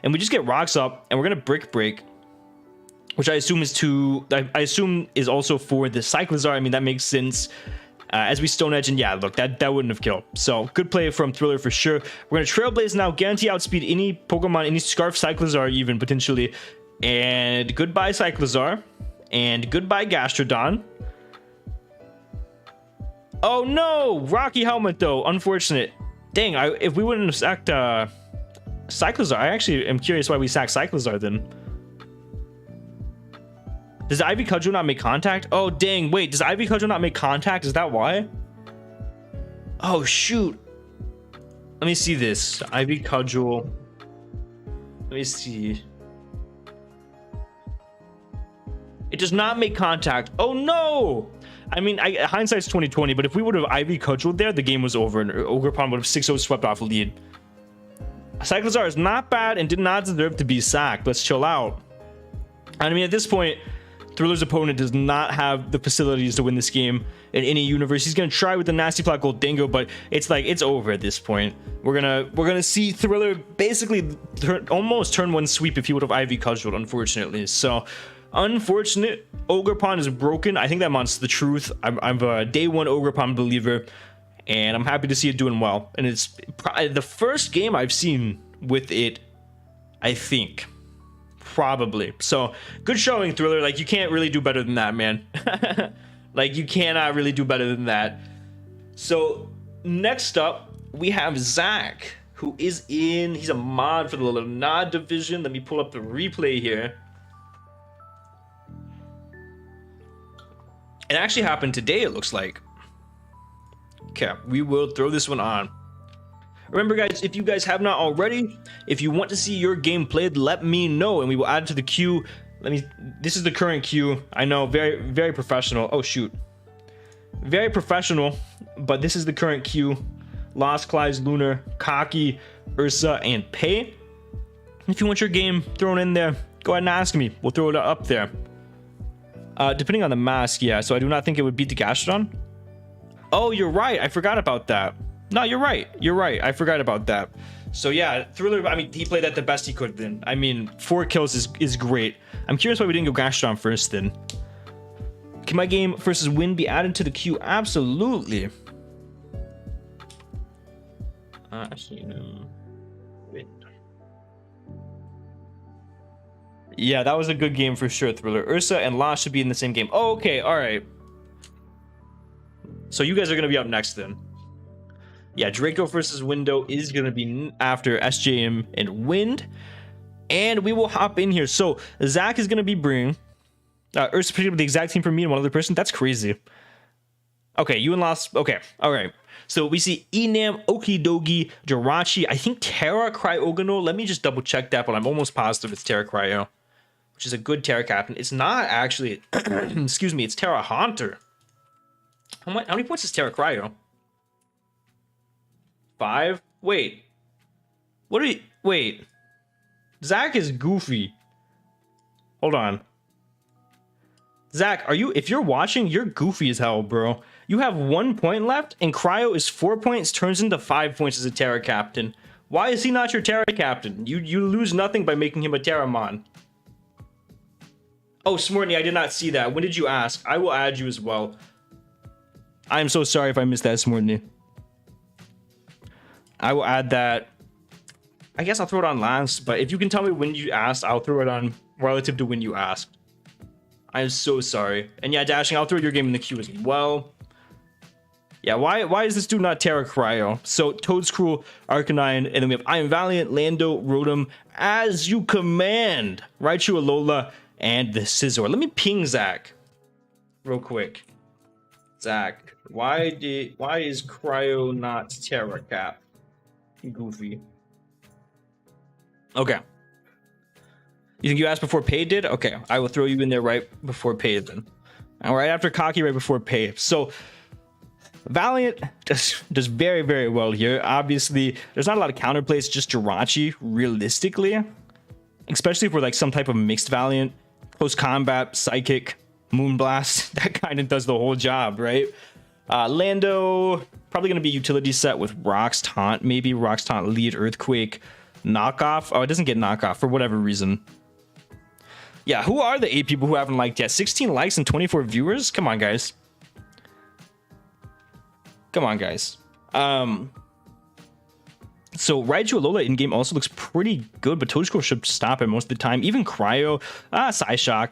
And we just get Rocks up, and we're going to Break, which I assume is also for the Cyclizar. I mean, that makes sense. As we Stone Edge, and yeah, look, that wouldn't have killed. So good play from Thriller for sure. We're going to Trailblaze now, guarantee outspeed any Pokemon, any Scarf Cyclizar even, potentially. And goodbye, Cyclizar. And goodbye, Gastrodon. Oh no! Rocky Helmet, though. Unfortunate. Dang, if we wouldn't have sacked Cyclizar, I actually am curious why we sacked Cyclizar then. Does Ivy Cudgel not make contact? Oh, dang. Wait, does Ivy Cudgel not make contact? Is that why? Oh, shoot. Let me see this. Ivy Cudgel. Let me see. It does not make contact. Oh, no. I mean, hindsight's 20/20, but if we would have Ivy Cudgeled there, the game was over, and Ogerpon would have 6-0 swept off a lead. Cyclizar is not bad and did not deserve to be sacked. Let's chill out. I mean, at this point, Thriller's opponent does not have the facilities to win this game in any universe. He's gonna try with the Nasty Plot Goldango, but it's like it's over at this point. We're gonna see Thriller basically almost turn one sweep if he would have Ivy Cudgeled, unfortunately. So unfortunate. Ogerpon is broken. I think that mon's the truth. I'm a day one Ogerpon believer, and I'm happy to see it doing well. And it's probably the first game I've seen with it, I think. Probably. So good showing, Thriller. Like, you can't really do better than that, man. Like, you cannot really do better than that. So next up, we have Zach, who is he's a mod for the LmaonadeTM division. Let me pull up the replay here. It actually happened today, it looks like. Okay, we will throw this one on. Remember, guys, if you guys have not already, if you want to see your game played, let me know, and we will add it to the queue. This is the current queue. I know, very, very professional. Oh, shoot. Very professional, but this is the current queue. Lost, Clives, Lunar, Cacci, Ursa, and Pei. If you want your game thrown in there, go ahead and ask me. We'll throw it up there. Depending on the mask, yeah. So I do not think it would beat the Gastrodon. Oh, you're right. I forgot about that. No, you're right. You're right. I forgot about that. So yeah, Thriller, I mean, he played that the best he could then. I mean, 4 kills is great. I'm curious why we didn't go Gastrodon first then. Can my game versus Win be added to the queue? Absolutely. Actually, no. Wait. Yeah, that was a good game for sure, Thriller. Ursa and La should be in the same game. Oh, okay, all right. So you guys are going to be up next then. Yeah, Draco versus Window is going to be after SJM and Wind. And we will hop in here. So Zach is going to be bringing Ursa picking up the exact team for me and one other person. That's crazy. Okay, you and Lost. Okay, all right. So we see Enam, Okidogi, Jirachi, I think Terra Cryogonal. Let me just double check that, but I'm almost positive it's Terra Cryo, which is a good Terra Captain. It's not actually, excuse me, it's Terra Haunter. How many points is Terra Cryo? 5? Wait. What are you... Wait. Zach is goofy. Hold on. Zach, are you... If you're watching, you're goofy as hell, bro. You have 1 point left, and Cryo is 4 points, turns into 5 points as a Terra Captain. Why is he not your Terra Captain? You lose nothing by making him a Terramon. Oh, Smortney, I did not see that. When did you ask? I will add you as well. I'm so sorry if I missed that, Smortney. I will add that. I guess I'll throw it on last, but if you can tell me when you asked, I'll throw it on relative to when you asked. I'm so sorry. And yeah, Dashing, I'll throw your game in the queue as well. Yeah, why is this dude not Terra Cryo? So Toadscruel, Arcanine, and then we have I Am Valiant, Lando, Rotom, As You Command, Raichu, Alola, and the Scizor. Let me ping Zach real quick. Zach, why is Cryo not Terra Cap? Goofy. Okay. You think you asked before Pei did? Okay, I will throw you in there right before Pei then. All right, after Cacci, right before Pei. So Valiant does very, very well here. Obviously, there's not a lot of counterplays, just Jirachi, realistically. Especially for like some type of mixed Valiant. Close combat, Psychic, Moonblast. That kind of does the whole job, right? Lando, probably going to be utility set with Rocks Taunt, maybe Rocks Taunt lead, Earthquake, Knockoff. Oh, it doesn't get Knockoff for whatever reason. Yeah, who are the 8 people who haven't liked yet? 16 likes and 24 viewers? Come on, guys. Come on, guys. So Raichu Alola in-game also looks pretty good, but Toadscruel should stop it most of the time. Even Cryo, Psyshock.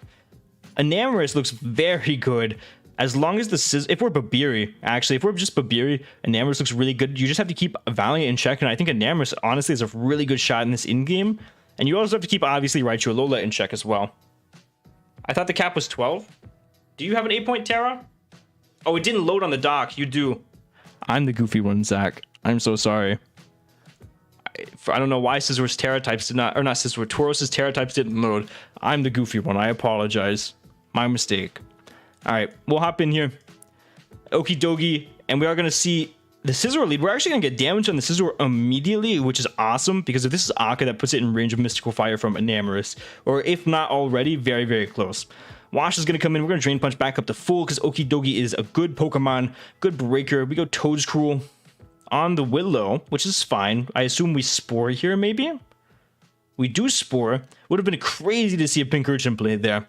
Enamorus looks very good. As long as the Scizor, if we're Babiri, actually, if we're just Babiri, Enamorus looks really good. You just have to keep Valiant in check, and I think Enamorus, honestly, is a really good shot in this in-game. And you also have to keep, obviously, Raichu Alola in check as well. I thought the cap was 12. Do you have an 8-point Terra? Oh, it didn't load on the dock. You do. I'm the goofy one, Zach. I'm so sorry. I don't know why Scizor's Terra types did not, or not Scizor, Taurus's Terra types didn't load. I'm the goofy one. I apologize. My mistake. All right, we'll hop in here. Okidogi, and we are going to see the Scizor lead. We're actually going to get damage on the Scizor immediately, which is awesome, because if this is Akka, that puts it in range of Mystical Fire from Enamorus, or if not already, very, very close. Wash is going to come in. We're going to Drain Punch back up to full, because Okidogi is a good Pokemon, good breaker. We go Toadscruel on the Willow, which is fine. I assume we Spore here, maybe? We do Spore. Would have been crazy to see a Pincurchin play there.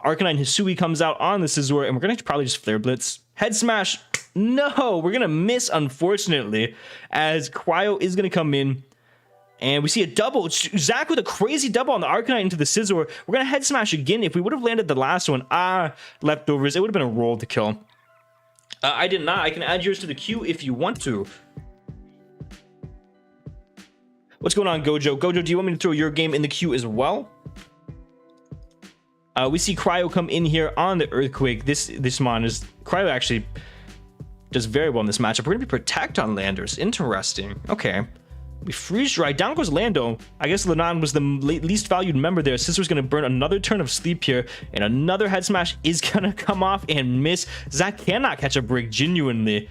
Arcanine Hisui comes out on the Scizor, and we're going to probably just Flare Blitz. Head Smash! No! We're going to miss, unfortunately, as Cryo is going to come in. And we see a double. Zach with a crazy double on the Arcanine into the Scizor. We're going to head smash again. If we would have landed the last one, leftovers, it would have been a roll to kill. I did not. I can add yours to the queue if you want to. What's going on, Gojo? Gojo, do you want me to throw your game in the queue as well? We see Cryo come in here on the Earthquake. This mon is... Cryo actually does very well in this matchup. We're going to be Protect on Landers. Interesting. Okay. We Freeze Dry. Down goes Lando. I guess Lenon was the least valued member there. Scissor's going to burn another turn of sleep here. And another Head Smash is going to come off and miss. Zach cannot catch a break, genuinely.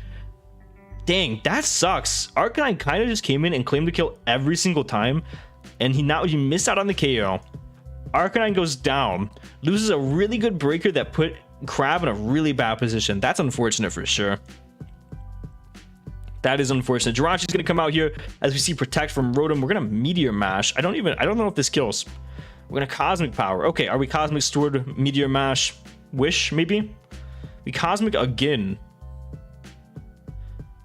Dang, that sucks. Arcanine kind of just came in and claimed to kill every single time. And he missed out on the KO. Arcanine goes down. Loses a really good breaker that put Crab in a really bad position. That's unfortunate for sure. That is unfortunate. Jirachi's going to come out here as we see Protect from Rotom. We're going to Meteor Mash. I don't know if this kills. We're going to Cosmic Power. Okay, are we Cosmic Stored, Meteor Mash, Wish, maybe? We Cosmic again.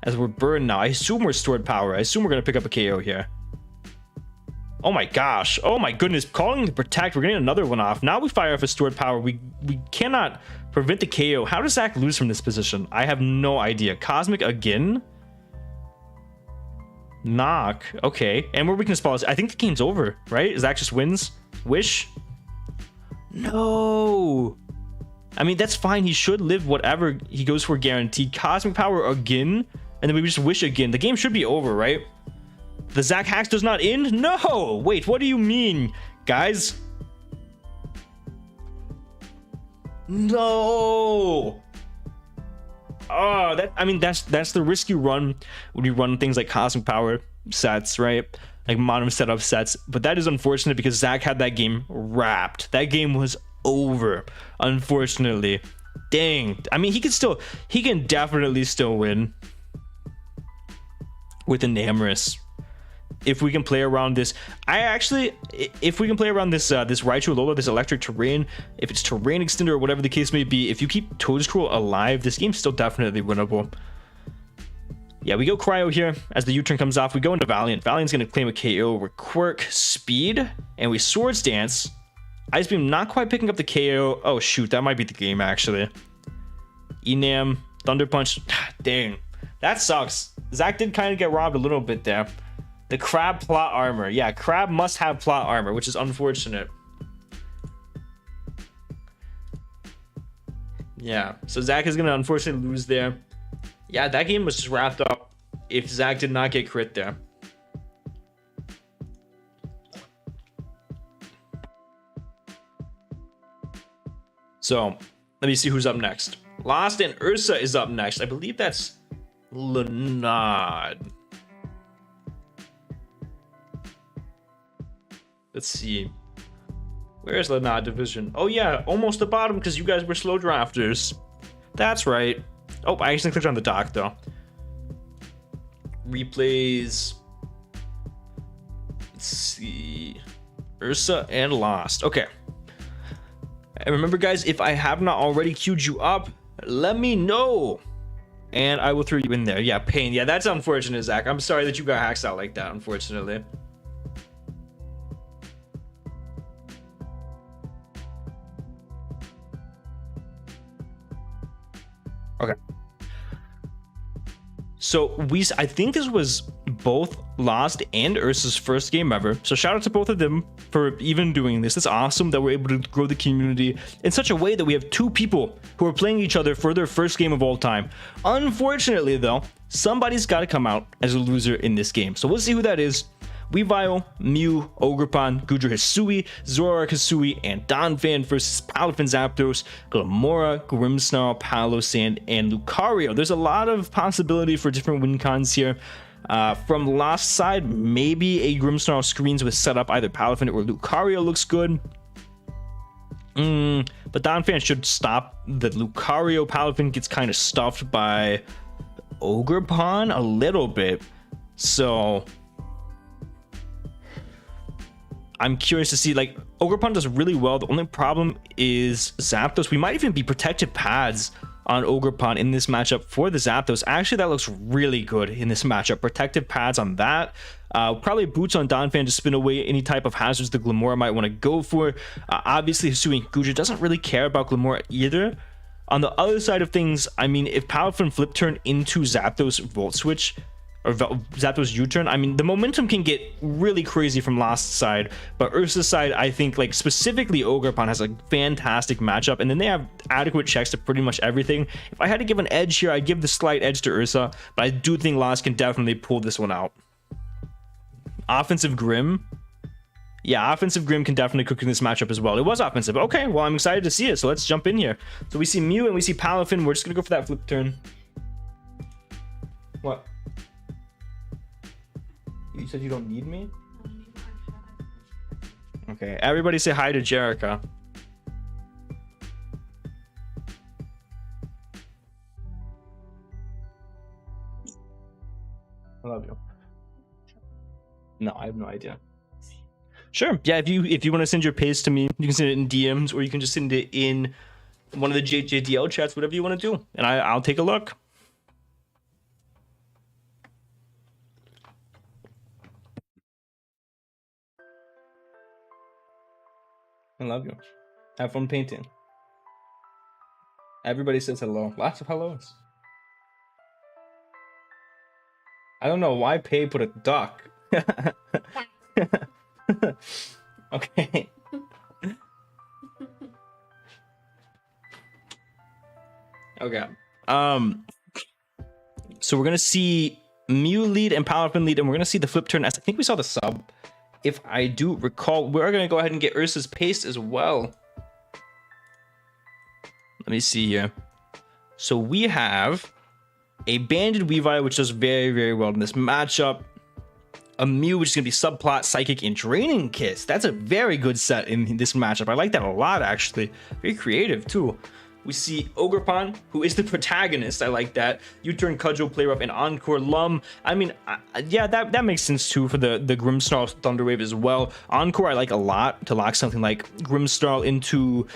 As we're burned now. I assume we're Stored Power. I assume we're going to pick up a KO here. Oh my gosh. Oh my goodness. Calling the Protect. We're getting another one off. Now we fire off a Stored Power. We cannot prevent the KO. How does Zach lose from this position? I have no idea. Cosmic again? Knock. Okay. And we're Weakness Policy. I think the game's over, right? Zach just wins. Wish? No. I mean, that's fine. He should live whatever he goes for guaranteed. Cosmic Power again. And then we just Wish again. The game should be over, right? The Zach Hacks does not end? No! Wait, what do you mean, guys? No! Oh, that's the risk you run when you run things like Cosmic Power sets, right? Like Mono setup sets. But that is unfortunate because Zach had that game wrapped. That game was over, unfortunately. Dang. I mean, he can definitely still win with an Amorous. If we can play around this, if we can play around this Raichu Alola, this electric terrain, if it's terrain extender or whatever the case may be, if you keep Toedscroll alive, this game's still definitely winnable. Yeah, we go Cryo here as the U-turn comes off. We go into Valiant. Valiant's going to claim a KO. We're Quirk, Speed, and we Swords Dance. Ice Beam not quite picking up the KO. Oh shoot, that might be the game actually. Enam, Thunder Punch. Dang, that sucks. Zach did kind of get robbed a little bit there. The Crab plot armor. Yeah, Crab must have plot armor, which is unfortunate. Yeah, so Zach is going to unfortunately lose there. Yeah, that game was just wrapped up if Zach did not get crit there. So, let me see who's up next. Lost and Ursa is up next. I believe that's Lenard. Let's see. Where's Lenard Division? Oh yeah, almost the bottom because you guys were slow drafters. That's right. Oh, I actually clicked on the dock though. Replays. Let's see. Ursa and Lost. Okay. And remember guys, if I have not already queued you up, let me know. And I will throw you in there. Yeah, Pain. Yeah, that's unfortunate, Zach. I'm sorry that you got hacked out like that, unfortunately. Okay. So I think this was both Lost and Ursa's first game ever. So shout out to both of them for even doing this. It's awesome that we're able to grow the community in such a way that we have two people who are playing each other for their first game of all time. Unfortunately though, somebody's got to come out as a loser in this game. So we'll see who that is. Weavile, Mew, Ogerpon, Gudra Hisui, Zoroark Hisui, and Donphan versus Palafin Zapdos, Glamora, Grimmsnarl, Palossand, and Lucario. There's a lot of possibility for different win cons here. From Lost side, maybe a Grimmsnarl screens with setup either Palafin or Lucario looks good. But Donphan should stop. The Lucario Palafin gets kind of stuffed by Ogerpon a little bit. So I'm curious to see, like, Ogerpon does really well. The only problem is Zapdos. We might even be protected pads on Ogerpon in this matchup for the Zapdos. Actually, that looks really good in this matchup. Protective pads on that. Probably boots on Donphan to spin away any type of hazards the Glimmora might want to go for. Obviously, Hisui and Guja doesn't really care about Glimmora either. On the other side of things, I mean, if Palafin flip turn into Zapdos Volt Switch, or Zapdos U-turn, I mean, the momentum can get really crazy from last side, but Ursa's side, I think, like, specifically Ogerpon has a fantastic matchup, and then they have adequate checks to pretty much everything. If I had to give an edge here, I'd give the slight edge to Ursa, but I do think Lost can definitely pull this one out. Offensive Grim. Yeah, offensive Grim can definitely cook in this matchup as well. It was offensive. Okay, well, I'm excited to see it, so let's jump in here. So we see Mew and we see Palafin. We're just gonna go for that flip turn. What? You said you don't need me? Okay, everybody say hi to Jerica. I love you. No, I have no idea. Sure, yeah, if you want to send your paste to me, you can send it in DMs, or you can just send it in one of the JJDL chats, whatever you want to do, and I'll take a look. I love you. Have fun painting. Everybody says hello. Lots of hellos. I don't know why Pei put a duck. Okay. Okay. So we're gonna see Mew lead and Palafin lead, and we're gonna see the flip turn as I think we saw the sub. If I do recall, we're going to go ahead and get Ursa's paste as well. Let me see here. So we have a Banded Weavile, which does very, very well in this matchup. A Mew, which is going to be Subplot, Psychic, and Draining Kiss. That's a very good set in this matchup. I like that a lot, actually. Very creative, too. We see Ogerpon, who is the protagonist. I like that. U-turn, Cudgel, Play Rough, and Encore Lum. I mean, yeah, that makes sense too for the Grimmsnarl Thunderwave as well. Encore I like a lot to lock something like Grimmsnarl into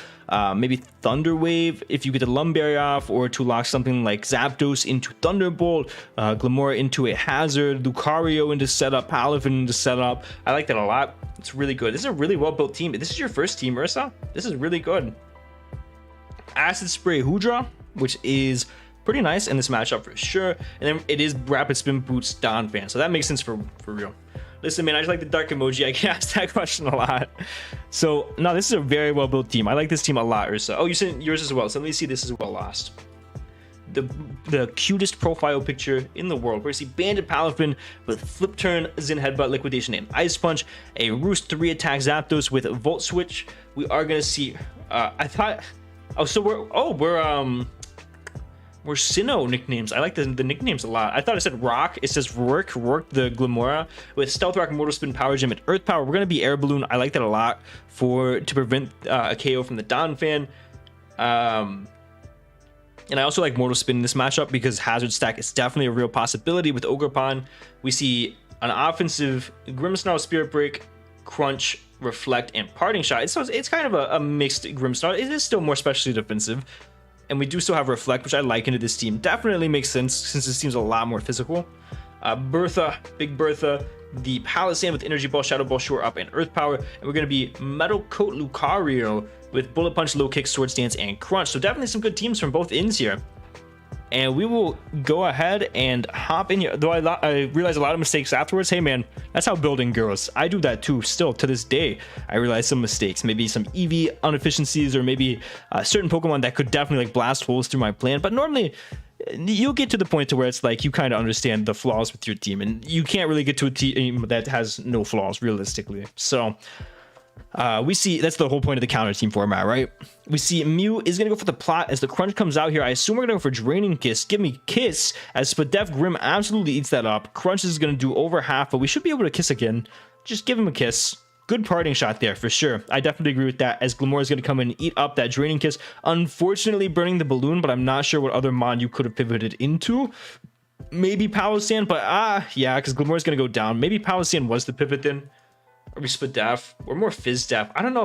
maybe Thunderwave if you get the Lumberry off, or to lock something like Zapdos into Thunderbolt, Glimmora into a Hazard, Lucario into setup, Palafin into setup. I like that a lot. It's really good. This is a really well built team. If this is your first team, Ursa, this is really good. Acid Spray Hoodra, which is pretty nice in this matchup for sure. And then it is Rapid Spin Boots Donphan, so that makes sense for real. Listen, man, I just like the dark emoji. I get asked that question a lot. So, no, this is a very well-built team. I like this team a lot, Ursa. Oh, you sent yours as well, so let me see this as well, Lost. The cutest profile picture in the world. We're gonna see Banded Palafin with Flip Turn, Zen Headbutt, Liquidation, and Ice Punch. A Roost 3-attack Zapdos with Volt Switch. We are gonna see, I thought... Oh, so we're Sinnoh nicknames. I like the nicknames a lot. I thought it said Rock. It says Rourke the Glimmora with Stealth Rock, Mortal Spin, Power Gem, and Earth Power. We're gonna be Air Balloon. I like that a lot to prevent a KO from the Donphan. And I also like Mortal Spin in this matchup because Hazard Stack is definitely a real possibility with Ogerpon. We see an offensive Grimmsnarl, Spirit Break, Crunch, Reflect, and Parting Shot. So it's kind of a mixed Grimmsnarl. It is still more specially defensive, and we do still have Reflect, which I like into this team. Definitely makes sense since this team's a lot more physical. Bertha, Big Bertha, the Palisand with Energy Ball, Shadow Ball, Shore Up, and Earth Power, and we're going to be Metal Coat Lucario with Bullet Punch, Low Kick, Sword Stance, and Crunch. So definitely some good teams from both ends here. And we will go ahead and hop in here. Though I realized a lot of mistakes afterwards. Hey man, that's how building goes. I do that too. Still to this day, I realize some mistakes. Maybe some EV inefficiencies, or maybe certain Pokemon that could definitely like blast holes through my plan. But normally, you'll get to the point to where it's like you kind of understand the flaws with your team, and you can't really get to a team that has no flaws realistically. So. We see that's the whole point of the counter team format, right? We see Mew is gonna go for the plot as the Crunch comes out here. I assume we're gonna go for Draining Kiss. Give me Kiss as Spadef Grim absolutely eats that up. Crunch is gonna do over half, but we should be able to Kiss again. Just give him a Kiss. Good Parting Shot there for sure. I definitely agree with that, as Glimmora is gonna come in and eat up that Draining Kiss. Unfortunately, burning the balloon, but I'm not sure what other mod you could have pivoted into. Maybe Palisand, but yeah, because Glimmora is gonna go down. Maybe Palisand was the pivot then. Or we Spadef, or more Fizdef. I don't know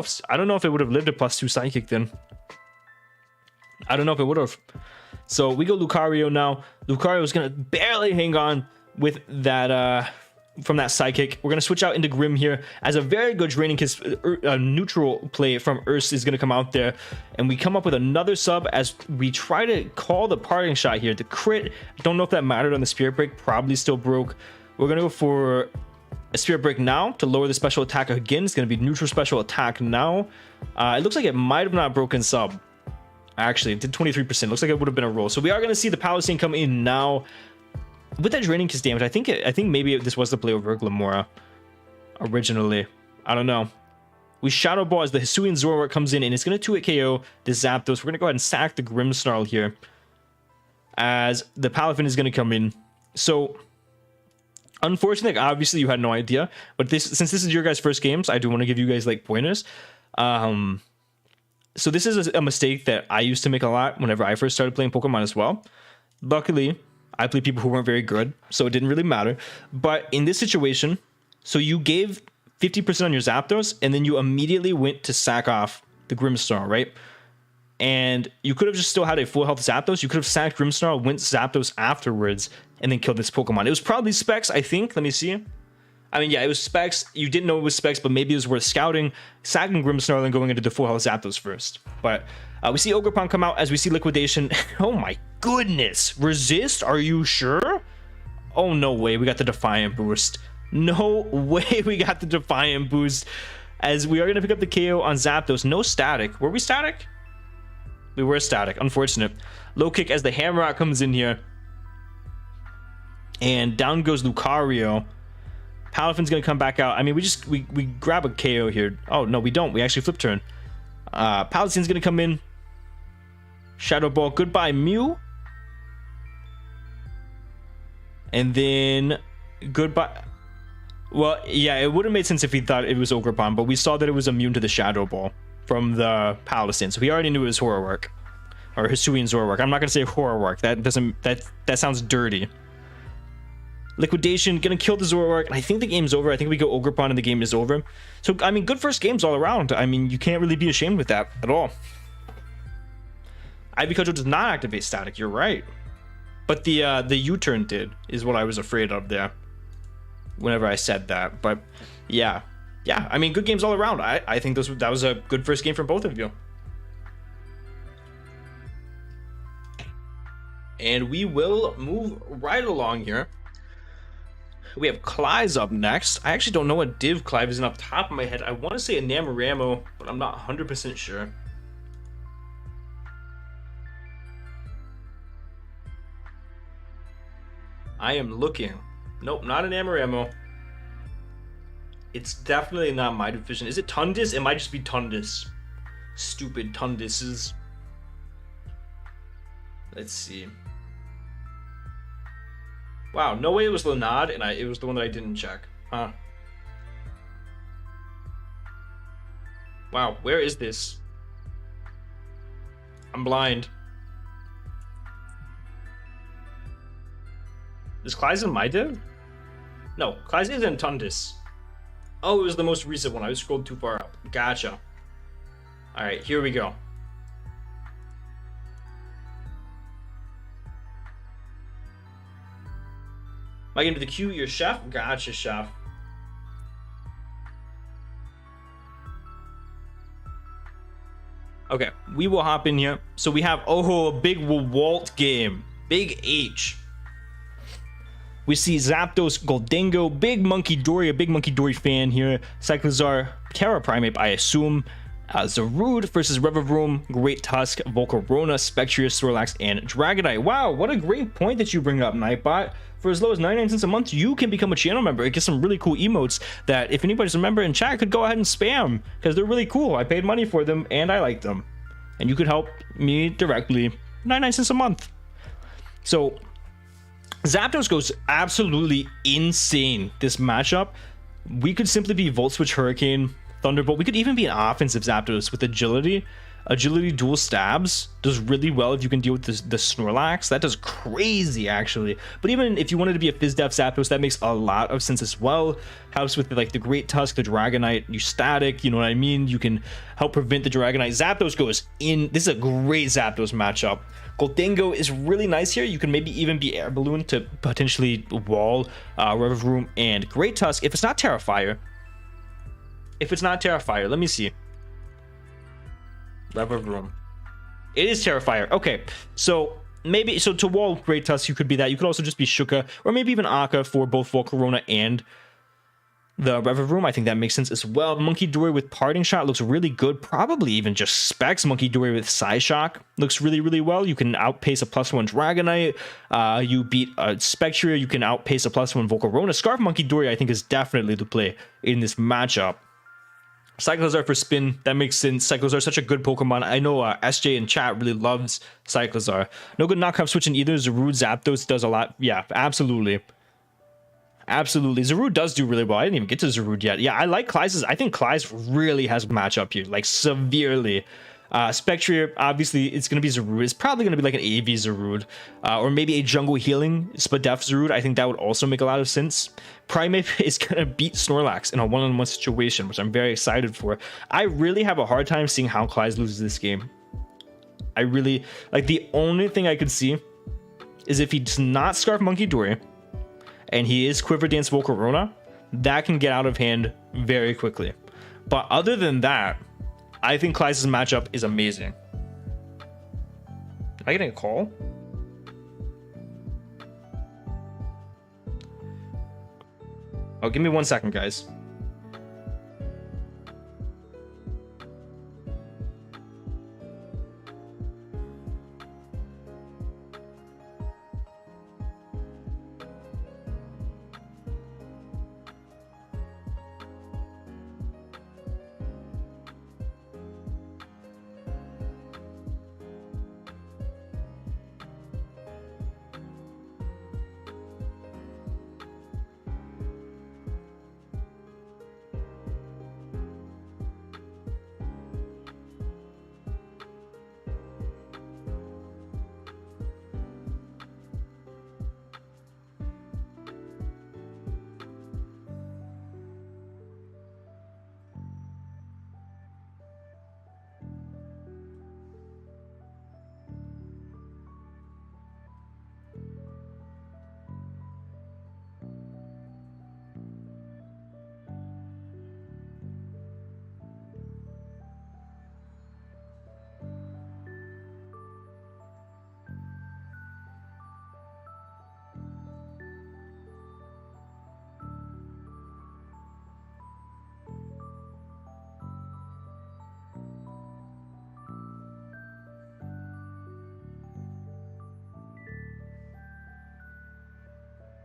if it would have lived a +2 Psychic then. I don't know if it would have. So we go Lucario now. Lucario is going to barely hang on with that from that Psychic. We're going to switch out into Grim here as a very good Draining Kiss neutral play from Urs is going to come out there. And we come up with another sub as we try to call the parting shot here. The crit, don't know if that mattered on the Spirit Break, probably still broke. We're going to go for a Spirit Break now to lower the special attack again. It's going to be neutral special attack now. It looks like it might have not broken sub. Actually, it did 23%. Looks like it would have been a roll. So we are going to see the Palisade come in now. With that Draining Kiss damage, I think maybe this was the play over Glamora originally. I don't know. We Shadow Ball as the Hisuian Zoroark comes in, and it's going to 2-hit KO the Zapdos. We're going to go ahead and sack the Grimmsnarl here as the Palafin is going to come in. So, unfortunately, like, obviously you had no idea, but since this is your guys' first games, I do want to give you guys like pointers. So this is a mistake that I used to make a lot whenever I first started playing Pokemon as well. Luckily, I played people who weren't very good, so it didn't really matter. But in this situation, so you gave 50% on your Zapdos, and then you immediately went to sack off the Grimmsnarl, right? And you could have just still had a full health Zapdos. You could have sacked Grimmsnarl, went Zapdos afterwards, and then killed this Pokemon. It was probably Specs, I think. Let me see. I mean, yeah, it was Specs. You didn't know it was Specs, but maybe it was worth scouting, sacking Grimmsnarl, and going into the full health Zapdos first. But we see Ogerpon come out as we see Liquidation. Oh my goodness. Resist? Are you sure? Oh, no way. We got the Defiant Boost. No way we got the Defiant Boost. As we are going to pick up the KO on Zapdos. No static. Were we static? We were static. Unfortunate. Low kick as the Hammerot comes in here. And down goes Lucario. Palafin's going to come back out. I mean, we grab a KO here. Oh, no, we don't. We actually flip turn. Palatin's going to come in. Shadow Ball. Goodbye, Mew. And then goodbye. Well, yeah, it would have made sense if he thought it was Ogerpon, but we saw that it was immune to the Shadow Ball from the Palisade, so he already knew it was Horrorwork. Or Hisuian Zoroark. I'm not going to say Horrorwork. That sounds dirty. Liquidation, gonna kill the Zoroark, and I think the game's over. I think we go Ogerpon and the game is over. So, I mean, good first games all around. I mean, you can't really be ashamed with that at all. Ivy Cudgel does not activate static, you're right. But the U-turn did, is what I was afraid of there. Whenever I said that. But, yeah. Yeah, I mean, good games all around. I think that was a good first game from both of you. And we will move right along here. We have Clive's up next. I actually don't know what div Clive is in off the top of my head. I want to say a Namoramo, but I'm not 100% sure. I am looking. Nope, not an Namoramo. It's definitely not my division. Is it Tundis? It might just be Tundis. Stupid Tundises. Let's see. Wow, no way it was Lenard, and it was the one that I didn't check. Huh. Wow, where is this? I'm blind. Is Clyde in my div? No, Clyde is in Tundis. Oh, it was the most recent one. I scrolled too far up. Gotcha. Alright, here we go. Am I getting to the queue? Your chef? Gotcha, chef. Okay, we will hop in here. So we have, a big WWalt game. Big H. We see Zapdos, Goldengo, Big Monkey Dory, a Big Monkey Dory fan here. Cyclizar, Terra Primate, I assume. Zarude versus Revavroom, Great Tusk, Volcarona, Spectrius, Snorlax, and Dragonite. Wow, what a great point that you bring up, Nightbot. For as low as 99 cents a month, you can become a channel member. It gets some really cool emotes that if anybody's a member in chat could go ahead and spam because they're really cool. I paid money for them and I like them. And you could help me directly. 99 cents a month. So Zapdos goes absolutely insane this matchup. We could simply be Volt Switch Hurricane, Thunderbolt. We could even be an offensive Zapdos with agility. Agility dual stabs does really well if you can deal with the Snorlax. That does crazy, actually. But even if you wanted to be a Fizdef Zapdos, that makes a lot of sense as well. Helps with like the Great Tusk, the Dragonite, you static, you know what I mean? You can help prevent the Dragonite. Zapdos goes in. This is a great Zapdos matchup. Gholdengo is really nice here. You can maybe even be Air Balloon to potentially wall Revavroom and Great Tusk. If it's not Terrifier, let me see. Revavroom. It is Terrifier. Okay, so maybe to wall Great Tusk, you could be that. You could also just be Shuka, or maybe even Akka for both Volcarona and the Revavroom. I think that makes sense as well. Monkey Dory with Parting Shot looks really good. Probably even just Specs. Monkey Dory with Psyshock looks really, really well. You can outpace a +1 Dragonite. You beat a Spectria. You can outpace a +1 Volcarona. Scarf Monkey Dory, I think, is definitely the play in this matchup. Cyclizar for spin, that makes sense. Cyclizar is such a good Pokemon. I know SJ in chat really loves Cyclizar. No good knockoff switching either. Zarude Zapdos does a lot. Yeah, absolutely. Absolutely. Zarude does do really well. I didn't even get to Zarude yet. Yeah, I like Clyde's. I think Clyde's really has matchup here, like severely. Spectria, obviously, it's going to be Zarude. It's probably going to be like an AV Zarude. Or maybe a Jungle Healing Spadef Zarude. I think that would also make a lot of sense. Primeape is going to beat Snorlax in a one-on-one situation, which I'm very excited for. I really have a hard time seeing how Clyde loses this game. I really... Like, the only thing I could see is if he does not Scarf Monkey Dory, and he is Quiver Dance Volcarona, that can get out of hand very quickly. But other than that, I think Clyde's matchup is amazing. Am I getting a call? Oh, give me 1 second, guys.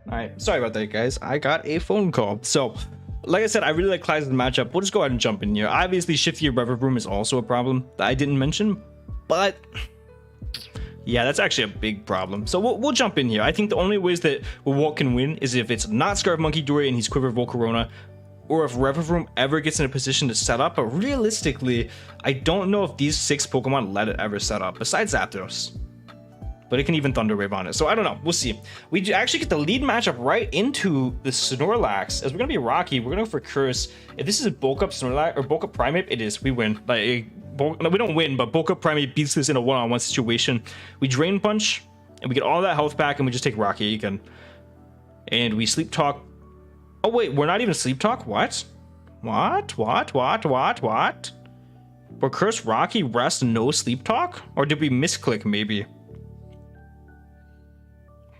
All right, sorry about that, guys. I got a phone call. So, like I said, I really like Clyde's matchup. We'll just go ahead and jump in here. Obviously, shifty Revavroom is also a problem that I didn't mention, but yeah, that's actually a big problem. So we'll jump in here. I think the only ways that WWalt can win is if it's not Scarf Monkey Dory and he's Quiver Volcarona, or if Revavroom ever gets in a position to set up. But realistically, I don't know if these 6 Pokemon let it ever set up, besides Zapdos. But it can even Thunder Wave on it. So I don't know. We'll see. We actually get the lead matchup right into the Snorlax. As we're going to be Rocky, we're going to go for Curse. If this is a Bulk Up Snorlax or Bulk Up Primeape, it is. We win. Like, we don't win, but Bulk Up Primeape beats this in a one-on-one situation. We Drain Punch, and we get all that health back, and we just take Rocky again. And we Sleep Talk. Oh, wait. We're not even Sleep Talk? What? What? We're Curse, Rocky, Rest, no Sleep Talk? Or did we misclick, maybe?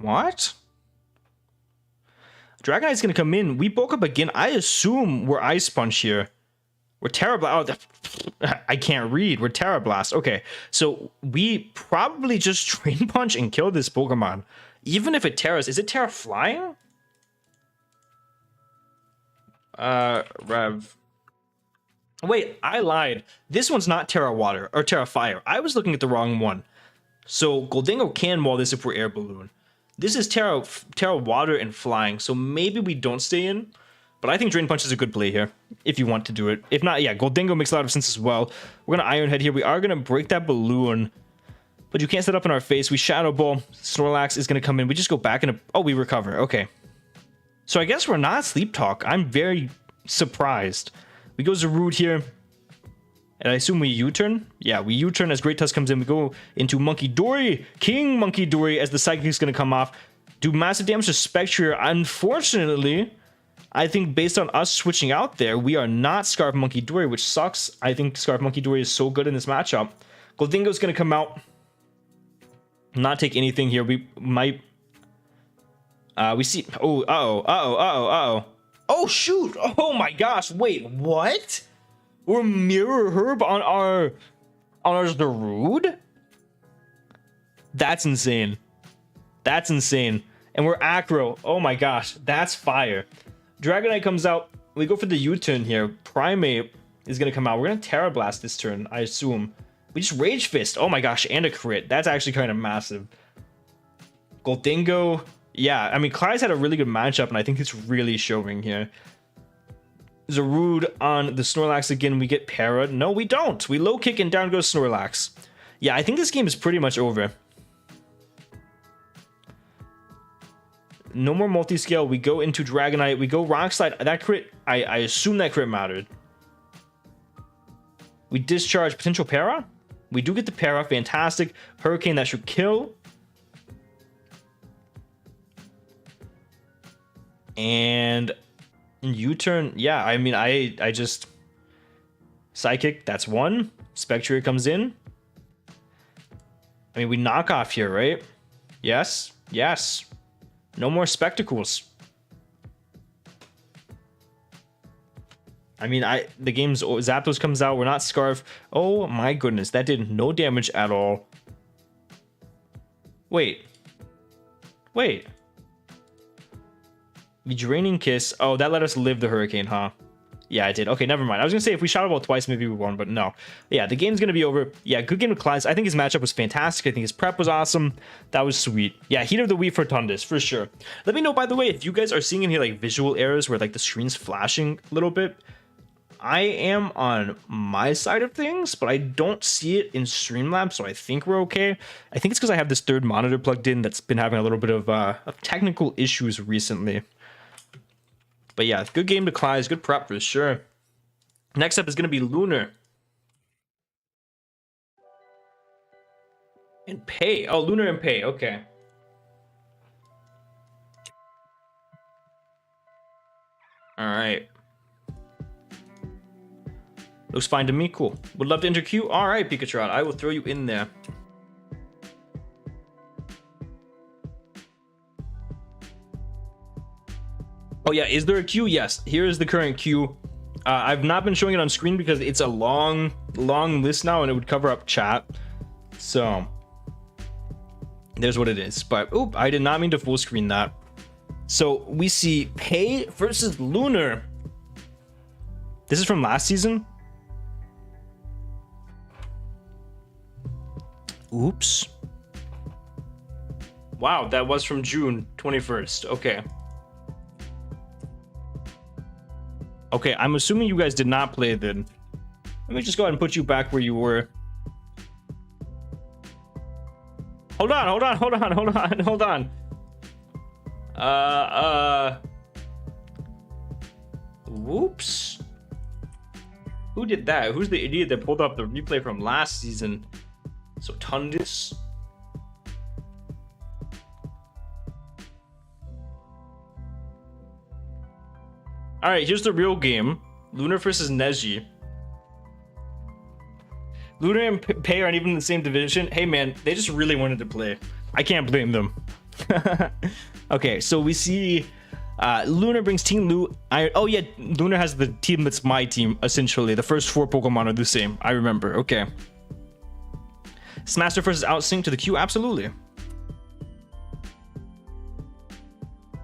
What? Dragonite's gonna come in. We bulk up again. I assume we're Ice Punch here. We're Terra Blast. Oh, I can't read. We're Terra Blast. Okay, so we probably just Drain Punch and kill this Pokemon. Even if it Terras. Is it Terra Flying? Rev. Wait, I lied. This one's not Terra Water or Terra Fire. I was looking at the wrong one. So Gholdengo can wall this if we're Air Balloon. This is Terra Water and Flying, so maybe we don't stay in. But I think Drain Punch is a good play here, if you want to do it. If not, yeah, Goldingo makes a lot of sense as well. We're going to Iron Head here. We are going to break that balloon. But you can't set up in our face. We Shadow Ball. Snorlax is going to come in. We just go back and... Oh, we recover. Okay. So I guess we're not Sleep Talk. I'm very surprised. We go Zarude here. And I assume we U-turn? Yeah, we U-turn as Great Tusk comes in. We go into Monkey Dory. King Monkey Dory as the Psychic is going to come off. Do massive damage to Spectre. Unfortunately... I think based on us switching out there, we are not Scarf Monkey Dory, which sucks. I think Scarf Monkey Dory is so good in this matchup. Goldingo's going to come out. Not take anything here. We might... we see... Oh, uh-oh. Oh, shoot! Oh my gosh, wait, what? We're Mirror Herb on our Zarude? That's insane. That's insane. And we're Acro. Oh my gosh, that's fire. Dragonite comes out. We go for the U-turn here. Primate is going to come out. We're going to Terra Blast this turn, I assume. We just Rage Fist. Oh my gosh, and a crit. That's actually kind of massive. Goldingo. Yeah, I mean, Clyde's had a really good matchup, and I think it's really showing here. Zarude on the Snorlax again. We get Para. No, we don't. We low kick and down goes Snorlax. Yeah, I think this game is pretty much over. No more multi-scale. We go into Dragonite. We go Rock Slide. That crit, I assume that crit mattered. We discharge potential Para. We do get the Para. Fantastic. Hurricane, that should kill. And U-turn. Yeah, I mean, I just... Psychic, that's one. Spectre comes in. I mean, we knock off here, right? Yes. Yes. No more spectacles. I mean, the game's... Zapdos comes out. We're not Scarf. Oh my goodness. That did no damage at all. Wait. Wait. The Draining Kiss. Oh, that let us live the Hurricane, huh? Yeah, it did. Okay, never mind. I was going to say if we Shadow Ball twice, maybe we won, but no. Yeah, the game's going to be over. Yeah, good game with Clyde. I think his matchup was fantastic. I think his prep was awesome. That was sweet. Yeah, Heat of the Week for Tundus, for sure. Let me know, by the way, if you guys are seeing any like visual errors where like the screen's flashing a little bit. I am on my side of things, but I don't see it in Streamlabs, so I think we're okay. I think it's because I have this third monitor plugged in that's been having a little bit of technical issues recently. But yeah, good game to Clyde, good prep for sure. Next up is going to be Lunar. And Pay. Oh, Lunar and Pay, okay. Alright. Looks fine to me, cool. Would love to enter queue? Alright, Pikachu, I will throw you in there. Oh yeah, is there a queue? Yes, here is the current queue. I've not been showing it on screen because it's a long list now and it would cover up chat. So, there's what it is. But, oop, I did not mean to full screen that. So, we see Pay versus Lunar. This is from last season. Oops. Wow, that was from June 21st. Okay. Okay, I'm assuming you guys did not play then. Let me just go ahead and put you back where you were. Hold on. Whoops. Who did that? Who's the idiot that pulled up the replay from last season? So Tundus. Alright, here's the real game. Lunar versus Neji. Lunar and Pay aren't even in the same division. Hey man, they just really wanted to play. I can't blame them. Okay, so we see Lunar brings Team Lu. Oh yeah, Lunar has the team that's my team, essentially. The first 4 Pokemon are the same. I remember, okay. Smaster versus Outsync to the queue, absolutely.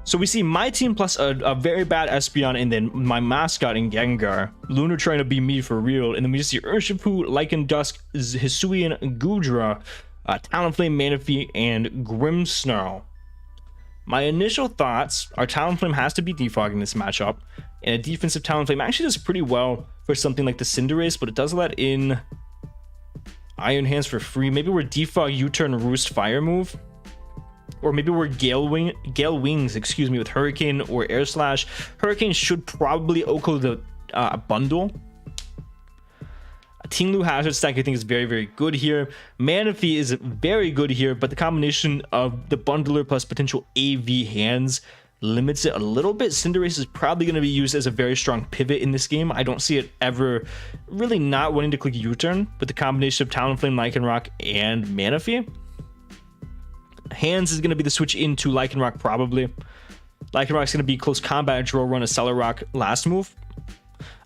So we see my team plus a very bad Espeon and then my mascot in Gengar. Lunar trying to be me for real. And then we just see Urshifu, Lycan Dusk, Hisuian, Goodra, Talonflame, Manaphy, and Grimmsnarl. My initial thoughts are Talonflame has to be defogging this matchup, and a defensive Talonflame actually does pretty well for something like the Cinderace, but it does let in Iron Hands for free. Maybe we're defog U-turn Roost Fire move, or maybe we're Gale Wings, excuse me, with Hurricane or Air Slash. Hurricane should probably Oko the bundle. Ting-Lu Hazard stack I think is very, very good here. Manaphy is very good here, but the combination of the bundler plus potential AV hands limits it a little bit. Cinderace is probably going to be used as a very strong pivot in this game. I don't see it ever really not wanting to click U-turn, but the combination of Talonflame, Lycanroc, and Manaphy. Hands is going to be the switch into Lycanroc probably. Lycanroc's going to be close combat, draw run a Celerock last move.